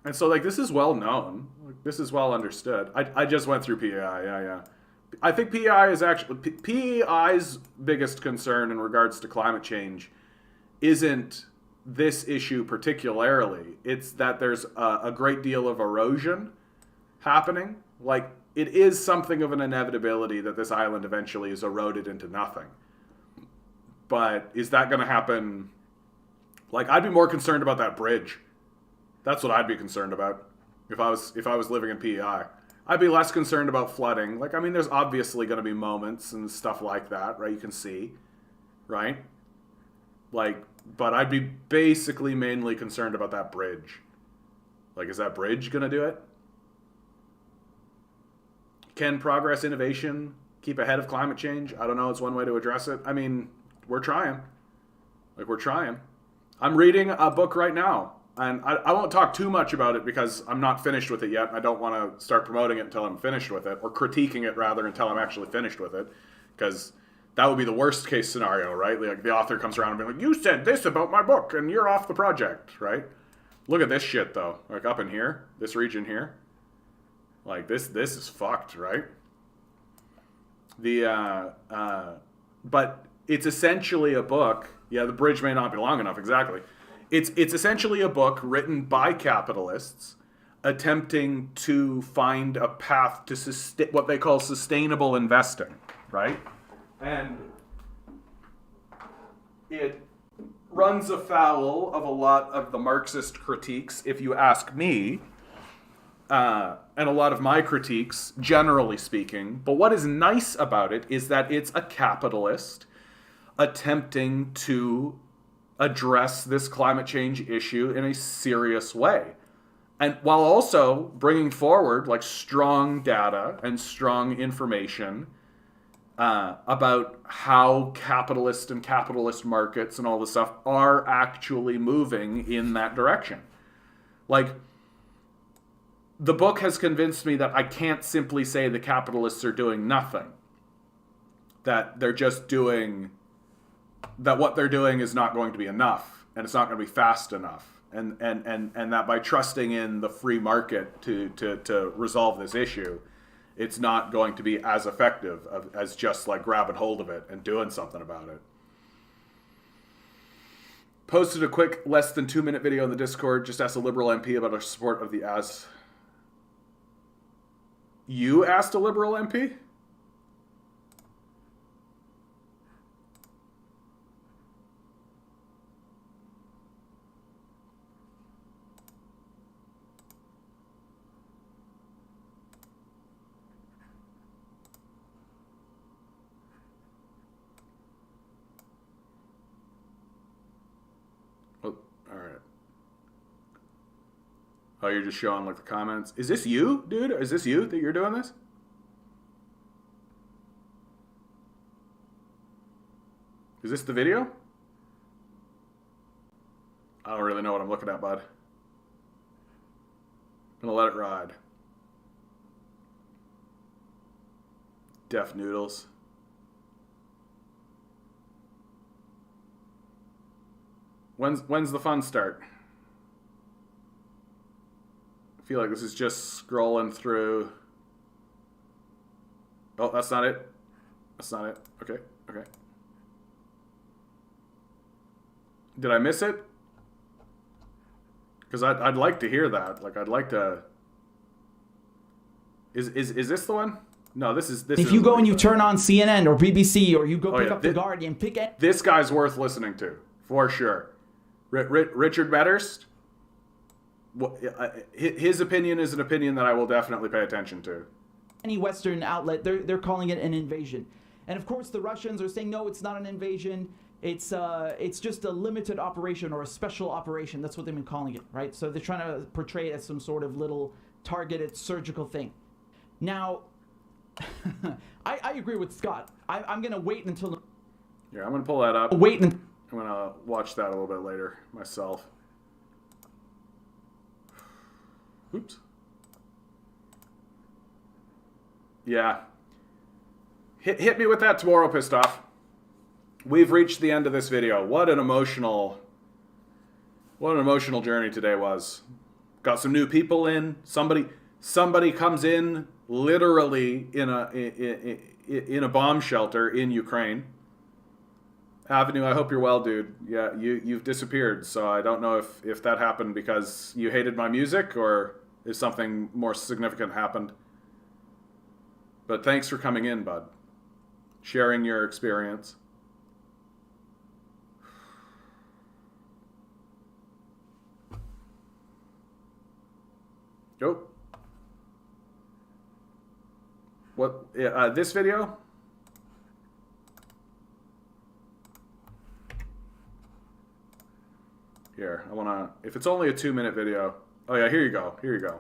And so, like, this is well known. Like, this is well understood. I just went through PEI, yeah. I think PEI's biggest concern in regards to climate change isn't this issue particularly. It's that there's a great deal of erosion happening. Like, it is something of an inevitability that this island eventually is eroded into nothing. But is that going to happen? Like, I'd be more concerned about that bridge. That's what I'd be concerned about if I was living in PEI. I'd be less concerned about flooding. Like, I mean, there's obviously going to be moments and stuff like that, right? You can see, right? Like, but I'd be basically mainly concerned about that bridge. Like, is that bridge going to do it? Can progress innovation keep ahead of climate change? I don't know. It's one way to address it. I mean, we're trying. Like, we're trying. I'm reading a book right now, and I won't talk too much about it because I'm not finished with it yet. I don't want to start promoting it until I'm finished with it, or critiquing it rather until I'm actually finished with it, because that would be the worst case scenario, right? Like, the author comes around and be like, you said this about my book, and you're off the project, right? Look at this shit, though. Like, up in here, this region here. Like, this is fucked, right? But it's essentially a book. Yeah, the bridge may not be long enough, exactly. It's essentially a book written by capitalists attempting to find a path to what they call sustainable investing, right? And it runs afoul of a lot of the Marxist critiques, if you ask me, and a lot of my critiques, generally speaking. But what is nice about it is that it's a capitalist attempting to address this climate change issue in a serious way. And while also bringing forward like strong data and strong information about how capitalist and capitalist markets and all this stuff are actually moving in that direction. Like, the book has convinced me that I can't simply say the capitalists are doing nothing. That they're just doing, that what they're doing is not going to be enough, and it's not going to be fast enough. And that by trusting in the free market to resolve this issue, it's not going to be as effective as just like grabbing hold of it and doing something about it. Posted a quick less than 2-minute video in the Discord. Just asked a Liberal MP about our support of the as. You asked a Liberal MP? Oh, all right. Oh, you're just showing like the comments. Is this you, dude? Is this you that you're doing this? Is this the video? I don't really know what I'm looking at, bud. I'm gonna let it ride. Deaf noodles. When's the fun start? I feel like this is just scrolling through. Oh, that's not it. That's not it. Okay, okay. Did I miss it? Because I'd like to hear that. Like, I'd like to. Is this the one? No, this is. If you go and you turn on CNN or BBC or you go pick up The Guardian, pick it. This guy's worth listening to for sure. Richard Medhurst. His opinion is an opinion that I will definitely pay attention to. Any Western outlet, they're calling it an invasion, and of course the Russians are saying no, it's not an invasion. It's just a limited operation or a special operation. That's what they've been calling it, right? So they're trying to portray it as some sort of little targeted surgical thing. Now, I agree with Scott. I'm gonna wait until. Yeah, I'm gonna pull that up. Wait and. I'm gonna watch that a little bit later myself. Oops. Yeah. Hit me with that tomorrow, pissed off. We've reached the end of this video. What an emotional journey today was. Got some new people in. Somebody comes in literally in a bomb shelter in Ukraine. Avenue, I hope you're well, dude. Yeah, you've disappeared, so I don't know if that happened because you hated my music or if something more significant happened. But thanks for coming in, bud. Sharing your experience. Oh. What? This video? Here, I wanna. If it's only a 2-minute video. Oh yeah, here you go. Here you go.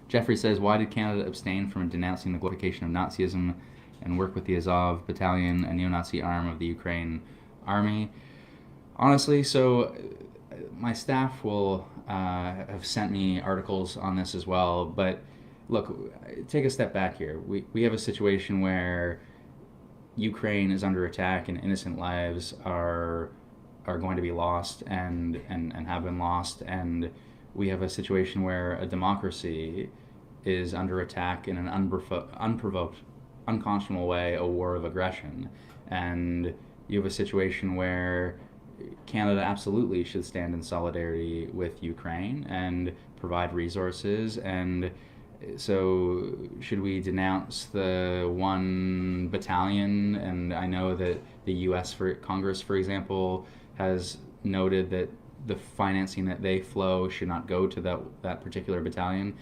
Jeffrey says, why did Canada abstain from denouncing the glorification of Nazism and work with the Azov Battalion, a neo-Nazi arm of the Ukraine army? Honestly, so my staff will have sent me articles on this as well, but look, take a step back here. We have a situation where Ukraine is under attack and innocent lives are going to be lost and have been lost, and we have a situation where a democracy is under attack in an unprovoked, unconscionable way, a war of aggression. And you have a situation where Canada absolutely should stand in solidarity with Ukraine and provide resources. And so should we denounce the one battalion? And I know that the U.S. Congress, for example, has noted that the financing that they flow should not go to that particular battalion.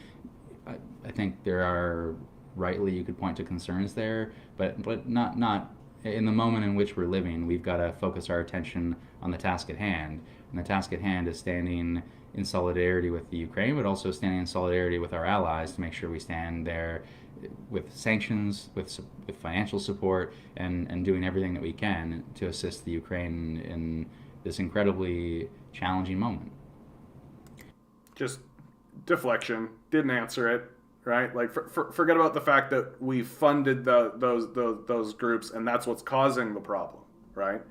I think there are, rightly, you could point to concerns there, but not in the moment in which we're living. We've got to focus our attention on the task at hand, and the task at hand is standing in solidarity with the Ukraine, but also standing in solidarity with our allies to make sure we stand there with sanctions, with financial support, and doing everything that we can to assist the Ukraine in this incredibly challenging moment. Just deflection. Didn't answer it, right? Like, forget about the fact that we funded those groups, and that's what's causing the problem, right?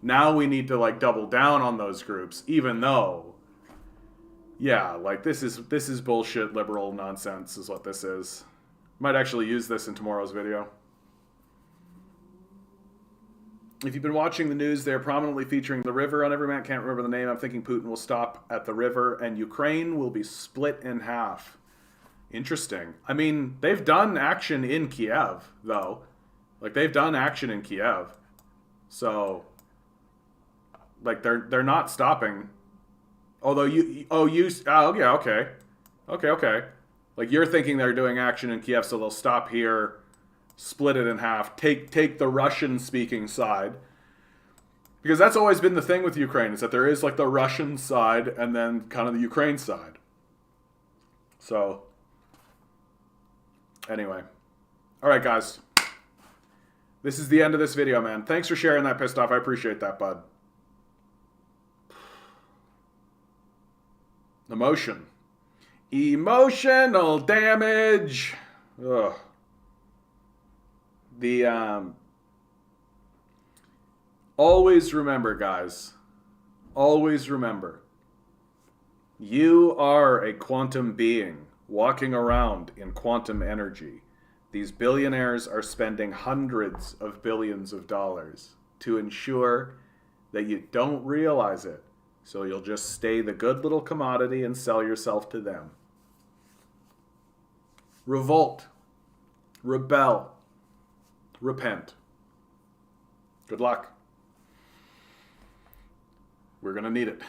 Now we need to like double down on those groups, even though, yeah, like this is bullshit liberal nonsense, is what this is. Might actually use this in tomorrow's video. If you've been watching the news, they're prominently featuring the river on every map. Can't remember the name. I'm thinking Putin will stop at the river and Ukraine will be split in half. Interesting. I mean, they've done action in Kiev, though. Like, they've done action in Kiev. So, like, they're not stopping. Although yeah, okay. Like, you're thinking they're doing action in Kiev, so they'll stop here, split it in half, take the Russian-speaking side. Because that's always been the thing with Ukraine, is that there is, like, the Russian side and then kind of the Ukraine side. So, anyway. Alright, guys. This is the end of this video, man. Thanks for sharing that, Pissed Off. I appreciate that, bud. Emotion. Emotional damage. Ugh. Always remember, guys. Always remember. You are a quantum being walking around in quantum energy. These billionaires are spending hundreds of billions of dollars to ensure that you don't realize it. So you'll just stay the good little commodity and sell yourself to them. Revolt. Rebel. Repent. Good luck. We're going to need it.